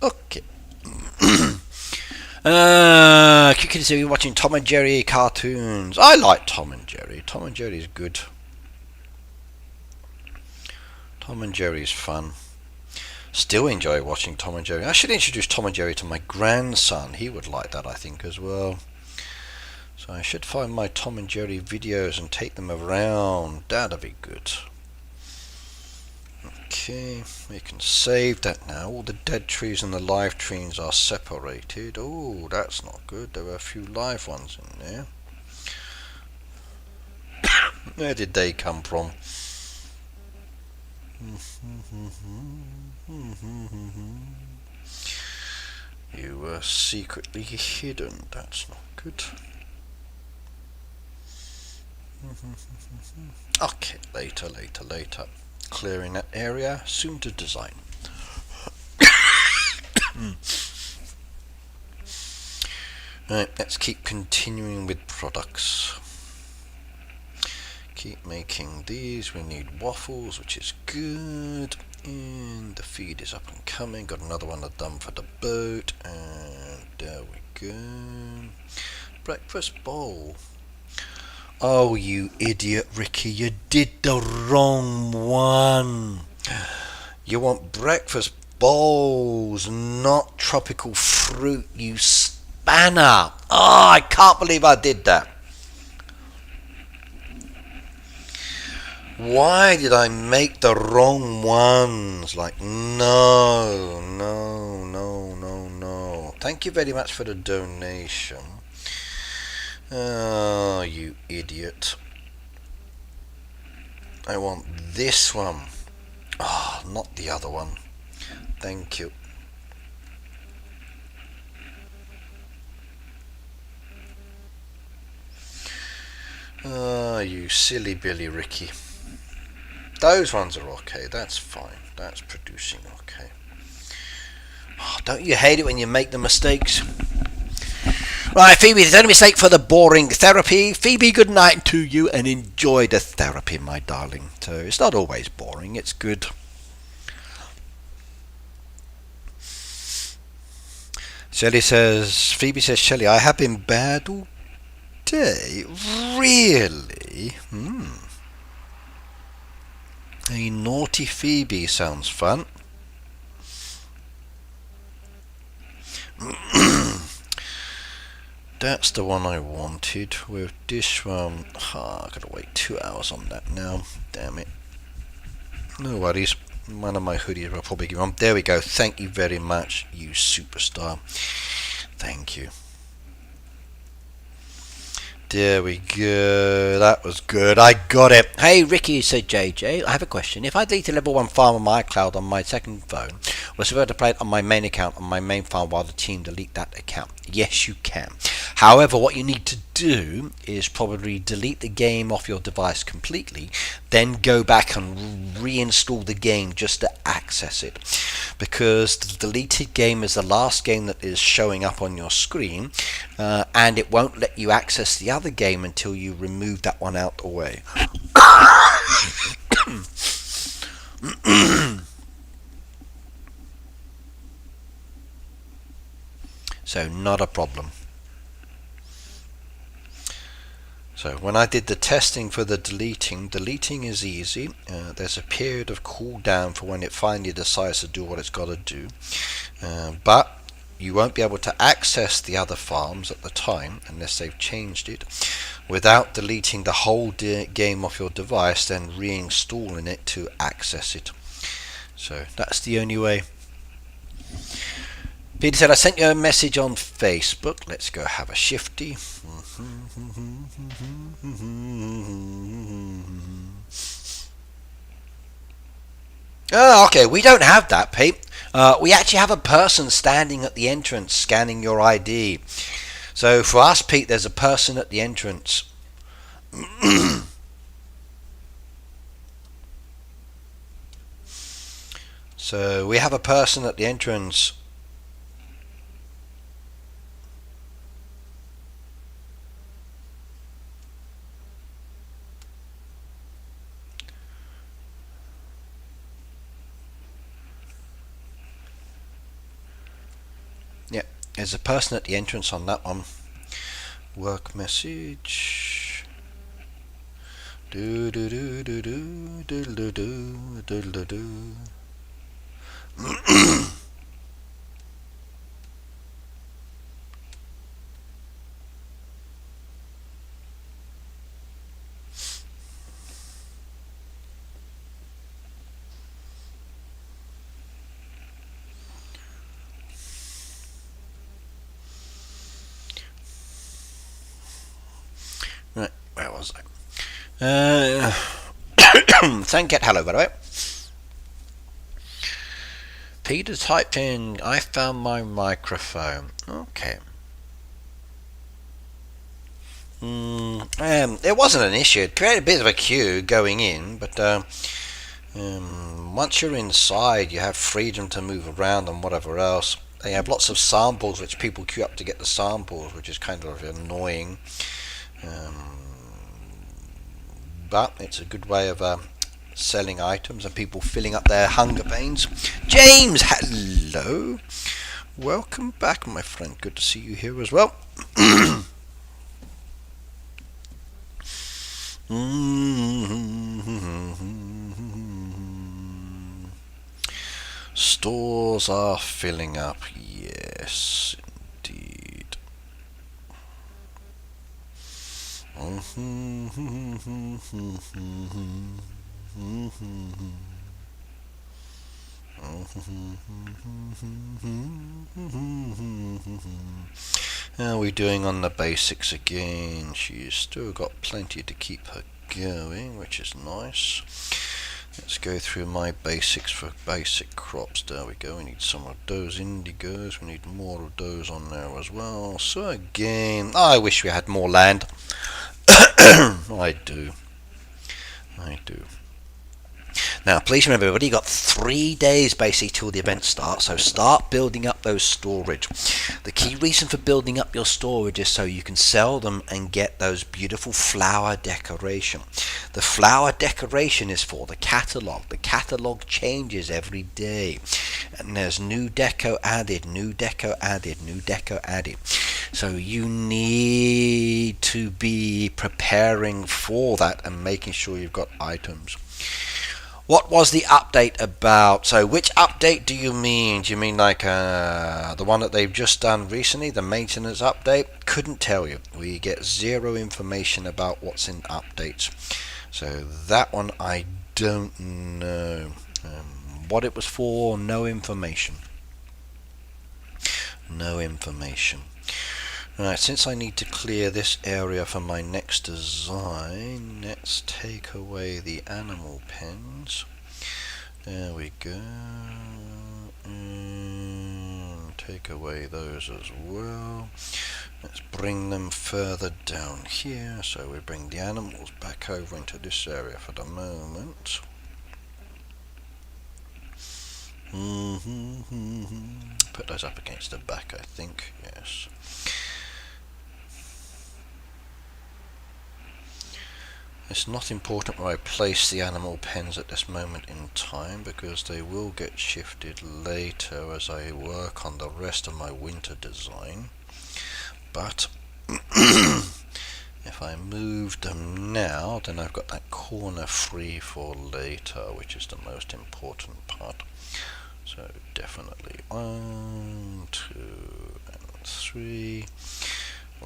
Okay. Kiki said you're watching Tom and Jerry cartoons. I like Tom and Jerry. Tom and Jerry is good. Tom and Jerry is fun. Still enjoy watching Tom and Jerry. I should introduce Tom and Jerry to my grandson. He would like that, I think, as well. So I should find my Tom and Jerry videos and take them around. That'd be good. Okay, we can save that now. All the dead trees and the live trees are separated. Oh, that's not good. There are a few live ones in there. Where did they come from? You were secretly hidden. That's not good. Okay, later. Clearing that area, soon to design. Right, let's keep continuing with products. Keep making these. We need waffles, which is good. And the feed is up and coming. Got another one done for the boat. And there we go. Breakfast bowl. Oh, you idiot, Ricky. You did the wrong one. You want breakfast bowls, not tropical fruit, you spanner. Oh, I can't believe I did that. Why did I make the wrong ones? Like, no. Thank you very much for the donation. Oh, you idiot. I want this one. Oh, not the other one. Thank you. Oh, you silly Billy Ricky. Those ones are okay. That's fine. That's producing okay. Oh, don't you hate it when you make the mistakes? Right, Phoebe, there's only a mistake for the boring therapy. Phoebe, good night to you and enjoy the therapy, my darling. So it's not always boring, it's good. Phoebe says, Shelley, I have been bad all day. Really? A naughty Phoebe sounds fun. That's the one I wanted. With this one, I gotta wait 2 hours on that now. Damn it. No worries. One of my hoodies will probably give on. There we go. Thank you very much, you superstar. Thank you. There we go. That was good. I got it. Hey, Ricky, said JJ. I have a question. If I delete a level 1 farm on my iCloud on my second phone, was I able to play it on my main account on my main farm while the team delete that account? Yes, you can. However, what you need to do is probably delete the game off your device completely, then go back and reinstall the game just to access it. Because the deleted game is the last game that is showing up on your screen, and it won't let you access the other game until you remove that one out the way. So not a problem. So when I did the testing for the deleting is easy. There's a period of cooldown for when it finally decides to do what it's got to do, but you won't be able to access the other farms at the time unless they've changed it without deleting the whole game off your device, then reinstalling it to access it. So that's the only way. Peter said, I sent you a message on Facebook. Let's go have a shifty. Oh, okay, we don't have that, Pete. We actually have a person standing at the entrance scanning your ID. So for us, Pete, there's a person at the entrance. So we have a person at the entrance. Yeah, there's a person at the entrance on that one. Work message. Do do do do do do do do do do do. Right, where was I? Thank you. Hello, by the way. Peter typed in, I found my microphone. Okay. It wasn't an issue. It created a bit of a queue going in, but once you're inside, you have freedom to move around and whatever else. They have lots of samples which people queue up to get the samples, which is kind of annoying. But it's a good way of selling items and people filling up their hunger pains. James, hello. Welcome back, my friend. Good to see you here as well. Stores are filling up. Yes, indeed. How are we doing on the basics again? She's still got plenty to keep her going, which is nice. Let's go through my basics for basic crops. There we go. We need some of those indigos. We need more of those on there as well. So again, I wish we had more land. I do. Now, please remember, everybody, you've got 3 days basically till the event starts, so start building up those storage. The key reason for building up your storage is so you can sell them and get those beautiful flower decoration. The flower decoration is for the catalogue. The catalogue changes every day, and there's new deco added, new deco added, new deco added. So you need to be preparing for that and making sure you've got items. What was the update about? So which update do you mean? Do you mean like the one that they've just done recently, the maintenance update? Couldn't tell you. We get zero information about what's in updates. So that one I don't know. What it was for, no information. No information. Right, since I need to clear this area for my next design, let's take away the animal pens. There we go. And take away those as well. Let's bring them further down here. So we bring the animals back over into this area for the moment. Put those up against the back, I think. Yes. It's not important where I place the animal pens at this moment in time, because they will get shifted later as I work on the rest of my winter design. But if I move them now, then I've got that corner free for later, which is the most important part. So definitely 1, 2, and 3.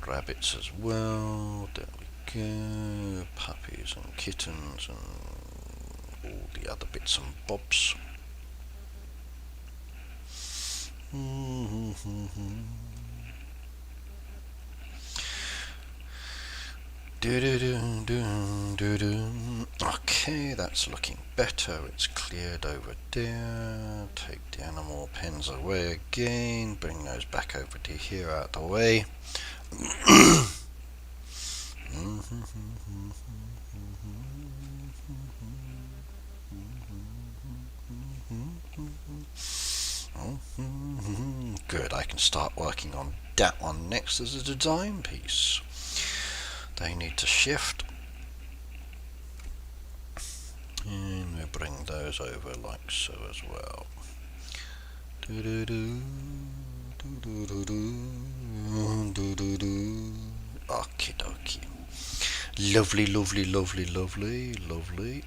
Rabbits as well. There we go. Puppies and kittens and all the other bits and bobs. Okay, that's looking better. It's cleared over there. Take the animal pens away again. Bring those back over to here out the way. Good, I can start working on that one next as a design piece. They need to shift, and we bring those over like so as well. Okie dokie. Lovely, lovely, lovely, lovely, lovely.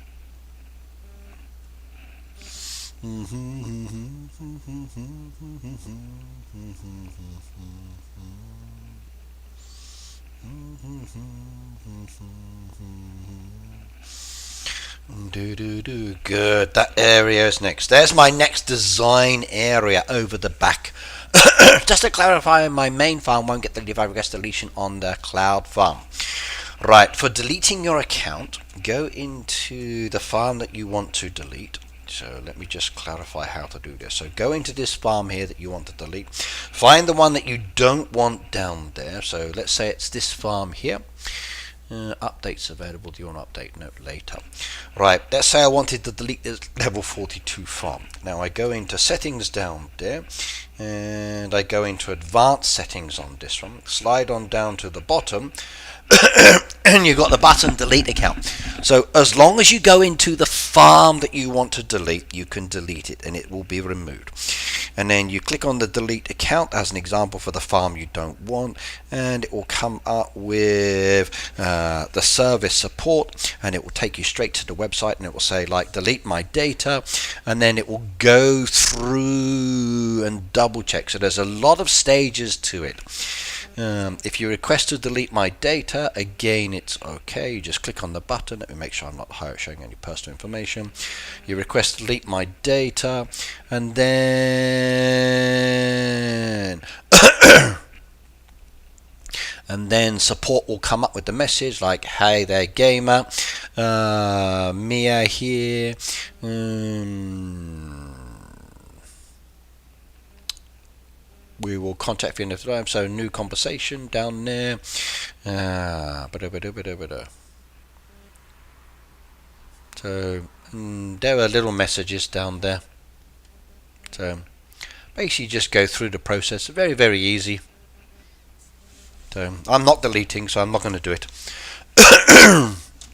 Good, that area is next. There's my next design area over the back. Just to clarify, my main farm won't get the if I request deletion on the cloud farm. Right, for deleting your account, go into the farm that you want to delete. So let me just clarify how to do this. So go into this farm here that you want to delete. Find the one that you don't want down there. So let's say it's this farm here. Updates available. Do you want to update? No, later. Right, let's say I wanted to delete this level 42 farm. Now I go into settings down there, and I go into advanced settings on this one. Slide on down to the bottom, and you've got the button delete account. So as long as you go into the farm that you want to delete, you can delete it and it will be removed. And then you click on the delete account as an example for the farm you don't want, and it will come up with the service support, and it will take you straight to the website, and it will say like delete my data, and then it will go through and double check. So there's a lot of stages to it. If you request to delete my data, again it's okay. You just click on the button. Let me make sure I'm not showing any personal information. You request to delete my data, and then and then support will come up with the message like, hey there gamer, Mia here, we will contact you in the time. So new conversation down there. So there are little messages down there. So basically just go through the process. Very, very easy. So I'm not deleting, so I'm not going to do it.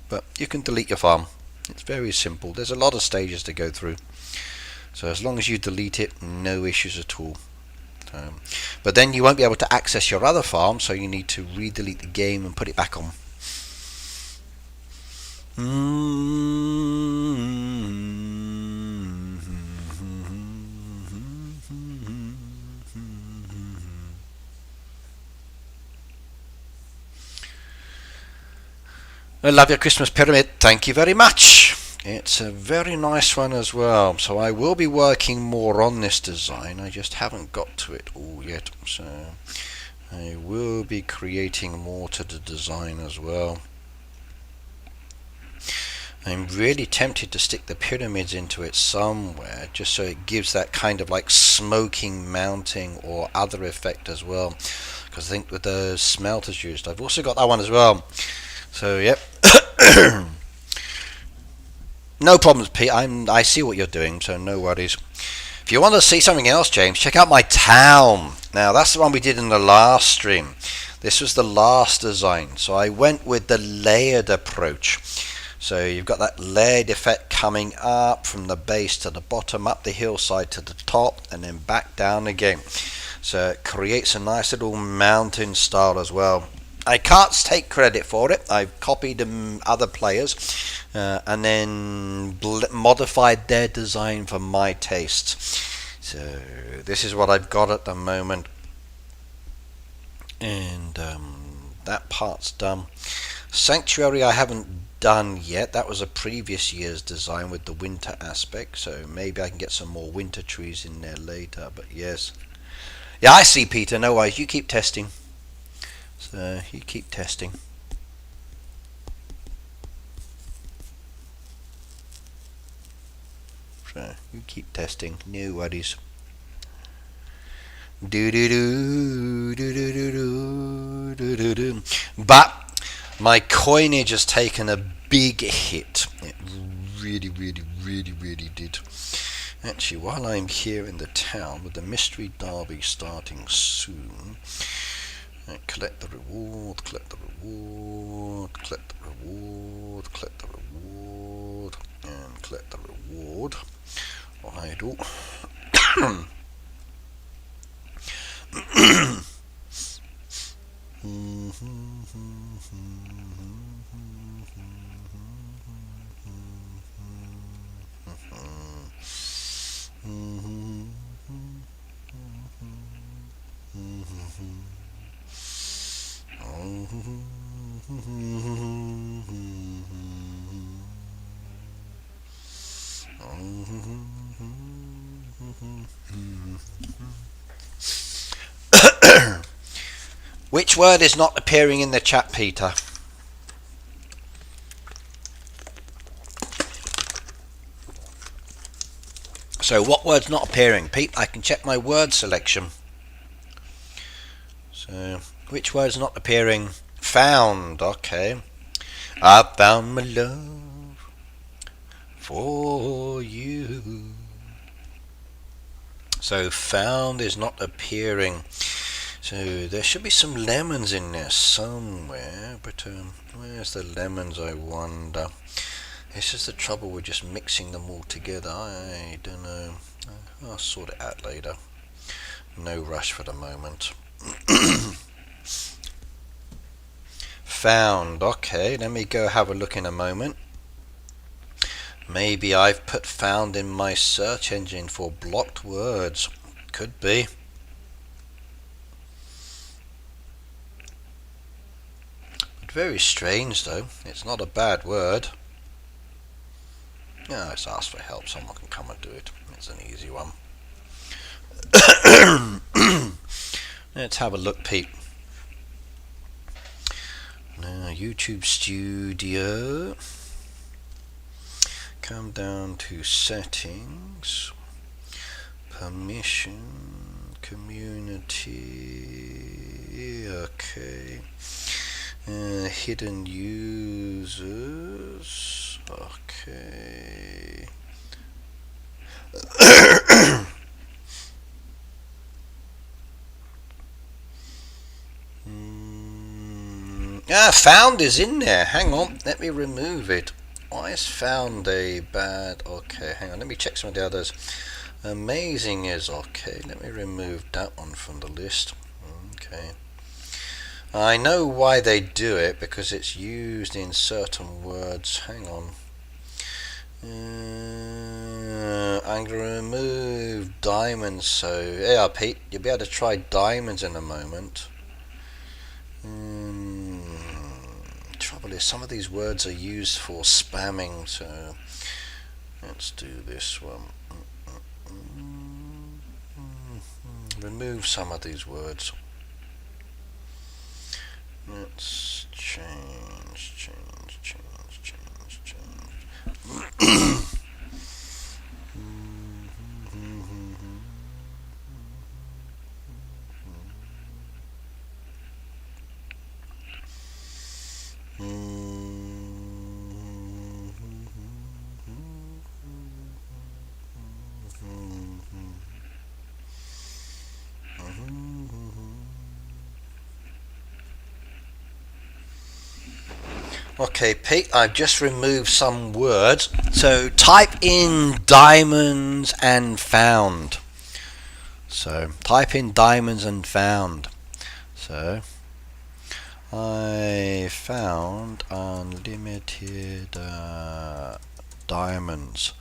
But you can delete your farm. It's very simple. There's a lot of stages to go through. So as long as you delete it, no issues at all. But then you won't be able to access your other farm, so you need to re-delete the game and put it back on. I love your Christmas pyramid. Thank you very much. It's a very nice one as well. So I will be working more on this design. I just haven't got to it all yet. So I will be creating more to the design as well. I'm really tempted to stick the pyramids into it somewhere, just so it gives that kind of like smoking mounting or other effect as well. Because I think with the smelters used, I've also got that one as well. So yep. No problems, Pete. I see what you're doing, so no worries. If you want to see something else, James, check out my town. Now that's the one we did in the last stream. This was the last design, so I went with the layered approach. So you've got that layered effect coming up from the base to the bottom, up the hillside to the top, and then back down again. So it creates a nice little mountain style as well. I can't take credit for it. I've copied other players and then modified their design for my tastes. So this is what I've got at the moment, and that part's done. Sanctuary I haven't done yet. That was a previous year's design with the winter aspect, so maybe I can get some more winter trees in there later. But yes, yeah, I see, Peter. No worries, you keep testing. So you keep testing. So you keep testing. No worries. Do do do do do do do do do. But my coinage has taken a big hit. It really did. Actually, while I'm here in the town with the mystery derby starting soon, collect the reward, collect the reward, collect the reward, collect the reward, and collect the reward. Idle. Which word is not appearing in the chat, Peter? So what word's not appearing? Pete, I can check my word selection. So which word's not appearing? Found, okay. I found my love for you. So found is not appearing. So there should be some lemons in there somewhere, but where's the lemons, I wonder? This is the trouble with just mixing them all together. I don't know. I'll sort it out later. No rush for the moment. Found. Okay, let me go have a look in a moment. Maybe I've put found in my search engine for blocked words. Could be. But very strange though. It's not a bad word. Yeah, let's ask for help. Someone can come and do it. It's an easy one. Let's have a look, Pete. Now, YouTube Studio. Come down to settings, permission, community, okay, hidden users, okay. Found is in there. Hang on, let me remove it. Why is found a bad? Okay, hang on, let me check some of the others. Amazing is okay. Let me remove that one from the list. Okay. I know why they do it, because it's used in certain words. Hang on. I'm going to remove diamonds, so yeah, Pete, you'll be able to try diamonds in a moment. Trouble trouble is some of these words are used for spamming, so let's do this one. Remove some of these words. Let's change. Okay, Pete, I've just removed some words. So type in diamonds and found. So type in diamonds and found. So I found unlimited diamonds.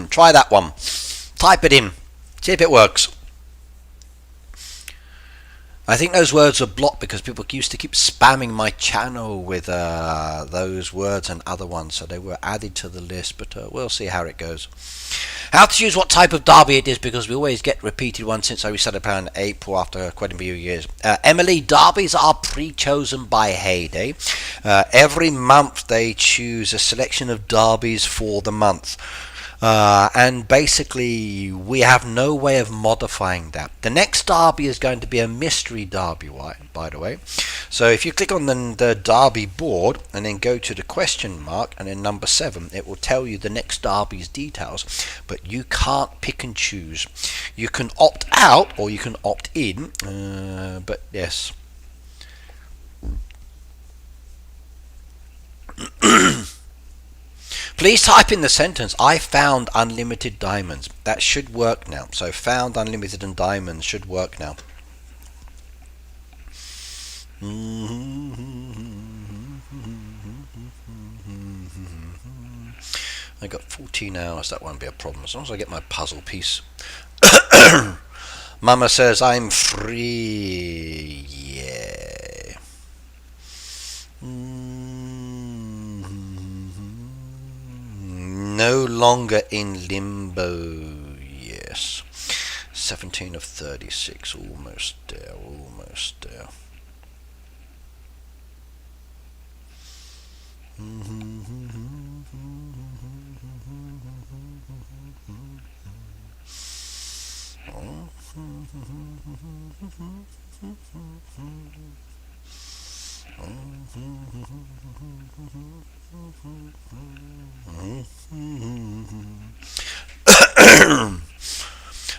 Try that one. Type it in. See if it works. I think those words are blocked because people used to keep spamming my channel with those words and other ones, so they were added to the list, but we'll see how it goes. How to choose what type of derby it is, because we always get repeated ones since we started playing in April after quite a few years. Emily, derbies are pre-chosen by Heyday. Every month they choose a selection of derbies for the month. And basically we have no way of modifying that. The next derby is going to be a mystery derby, by the way. So if you click on the derby board and then go to the question mark and then number 7, it will tell you the next derby's details, but you can't pick and choose. You can opt out or you can opt in, but yes. Please type in the sentence, I found unlimited diamonds. That should work now. So found unlimited and diamonds should work now. I got 14 hours, that won't be a problem as long as I get my puzzle piece. Mama says I'm free. Yeah. No longer in limbo. Yes. 17 of 36. Almost there. Almost there.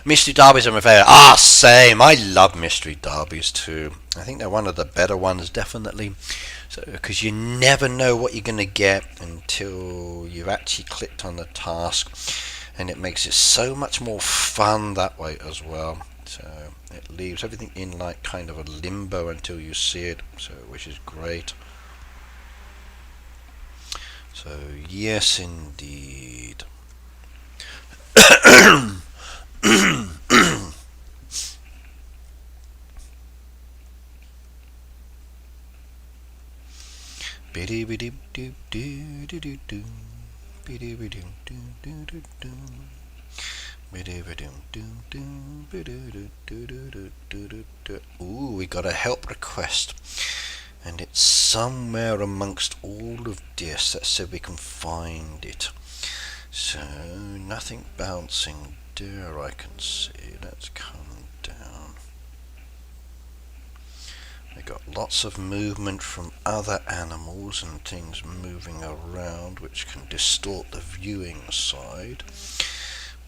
Mystery derbies are my favourite. Same. I love mystery derbies too. I think they're one of the better ones, definitely. So, because you never know what you're going to get until you've actually clicked on the task, and it makes it so much more fun that way as well. So it leaves everything in like kind of a limbo until you see it, so which is great. So yes, indeed. Ooh, we got a help request, and it's somewhere amongst all of this. Let's see if we can find it. So nothing bouncing there I can see. Let's come down. We got lots of movement from other animals and things moving around, which can distort the viewing side.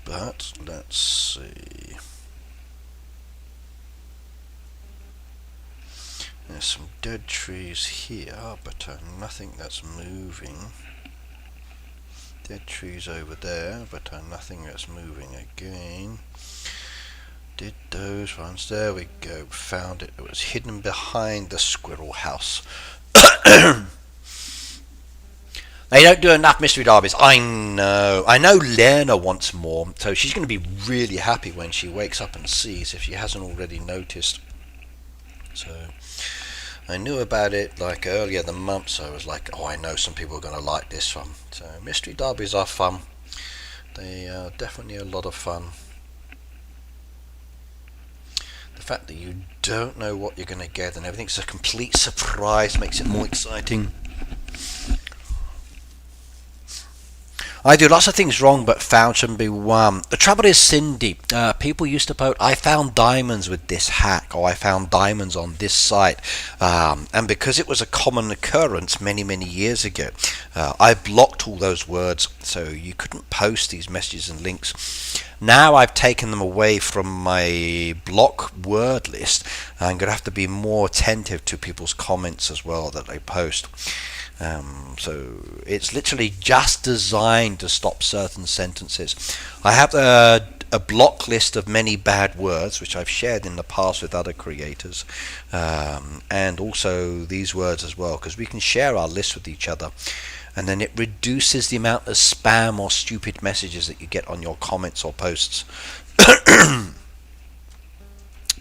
But let's see. There's some dead trees here, but nothing that's moving. Dead trees over there, but nothing that's moving again. Did those ones? There we go. Found it. It was hidden behind the squirrel house. They don't do enough mystery derbies. I know. I know Lena wants more, so she's going to be really happy when she wakes up and sees, if she hasn't already noticed. So I knew about it like earlier the month, so I was like, oh, I know some people are going to like this one. So mystery derbies are fun. They are definitely a lot of fun. The fact that you don't know what you're going to get and everything's a complete surprise makes it more exciting. I do lots of things wrong, but found shouldn't be one. The trouble is, Cindy, people used to post, I found diamonds with this hack, or I found diamonds on this site. And because it was a common occurrence many, many years ago, I blocked all those words, so you couldn't post these messages and links. Now I've taken them away from my block word list. I'm going to have to be more attentive to people's comments as well that they post. So it's literally just designed to stop certain sentences. I have a block list of many bad words, which I've shared in the past with other creators, and also these words as well, because we can share our list with each other, and then it reduces the amount of spam or stupid messages that you get on your comments or posts.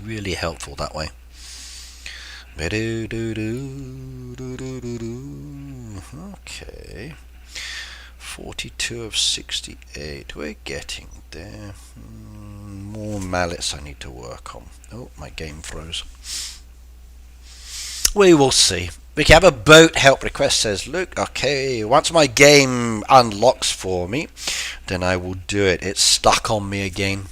Really helpful that way. Okay, 42 of 68. We're getting there. More mallets I need to work on. Oh, my game froze. We will see. We can have a boat help request, says Luke. Okay, once my game unlocks for me, then I will do it. It's stuck on me again.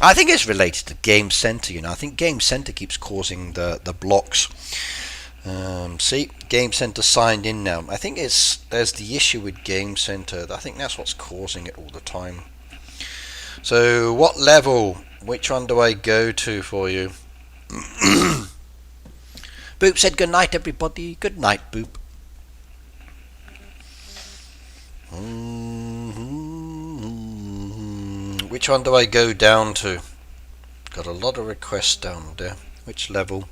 I think it's related to Game Center, you know. I think Game Center keeps causing the blocks. See, Game Center signed in now. I think there's the issue with Game Center. I think that's what's causing it all the time. So, what level? Which one do I go to for you? Boop said good night, everybody. Good night, Boop. Which one do I go down to? Got a lot of requests down there. Which level?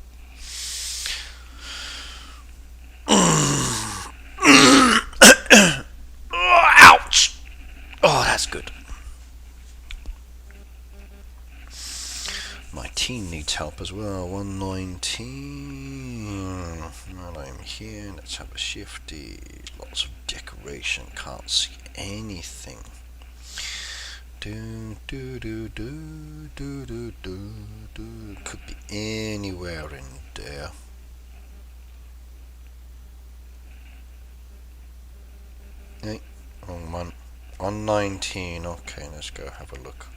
Ouch! Oh, that's good. My team needs help as well. 119. Well, I'm here. Let's have a shifty. Lots of decoration. Can't see anything. Do. Could be anywhere in there. Hey, wrong one. 119. Okay, let's go have a look.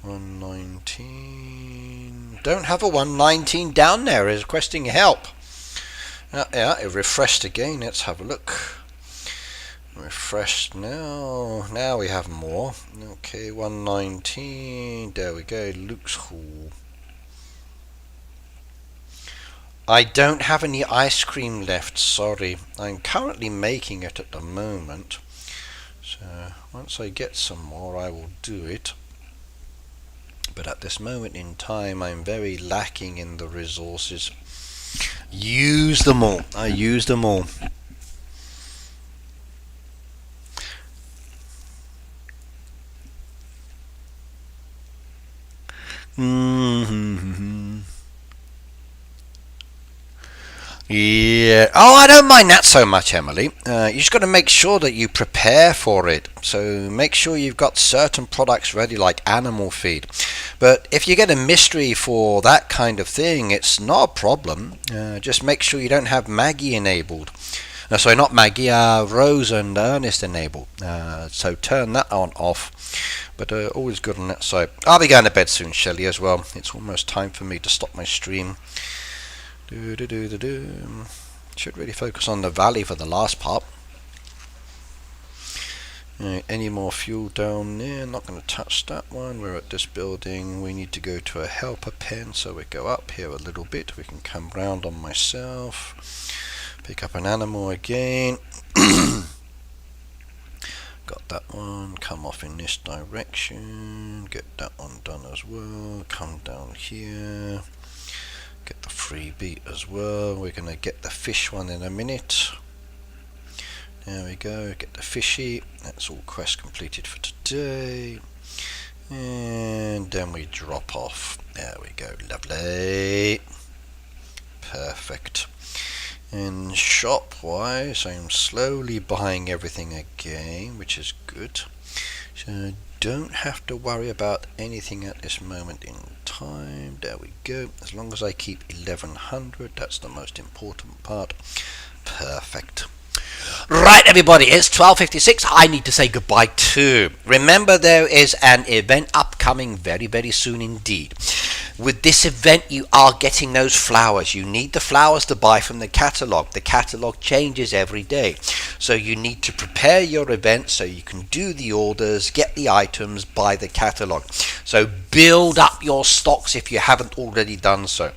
119. Don't have a 119 down there. Is requesting help. Yeah, it refreshed again. Let's have a look. Refreshed now. Now we have more. Okay, 119. There we go. Luke's Hall. I don't have any ice cream left. Sorry. I'm currently making it at the moment. So once I get some more, I will do it. But at this moment in time, I'm very lacking in the resources. Use them all. I use them all. Yeah. Oh, I don't mind that so much, Emily. You just got to make sure that you prepare for it. So make sure you've got certain products ready, like animal feed. But if you get a mystery for that kind of thing, it's not a problem. Just make sure you don't have Maggie enabled. Sorry, not Maggie, Rose and Ernest enabled. So turn that on off. But always good on that side. I'll be going to bed soon, Shelley, as well. It's almost time for me to stop my stream. Should really focus on the valley for the last part. Any more fuel down there? Not going to touch that one. We're at this building. We need to go to a helper pen, so we go up here a little bit. We can come round on myself. Pick up an animal again. Got that one. Come off in this direction. Get that one done as well. Come down here. Get the freebie as well. We're going to get the fish one in a minute. There we go. Get the fishy. That's all quests completed for today. And then we drop off. There we go. Lovely. Perfect. And shop-wise, I'm slowly buying everything again, which is good. So don't have to worry about anything at this moment in time. There we go. As long as I keep 1100, that's the most important part. Perfect. Right, everybody, it's 12:56. I need to say goodbye too. Remember, there is an event upcoming very, very soon indeed. With this event, you are getting those flowers. You need the flowers to buy from the catalogue. The catalogue changes every day. So you need to prepare your event so you can do the orders, get the items, buy the catalogue. So build up your stocks if you haven't already done so.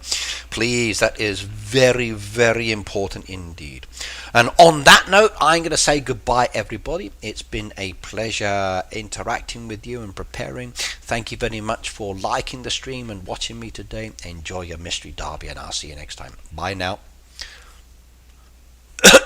Please, that is very, very important indeed. And on that note, I'm going to say goodbye, everybody. It's been a pleasure interacting with you and preparing. Thank you very much for liking the stream and watching me today. Enjoy your mystery derby, and I'll see you next time. Bye now.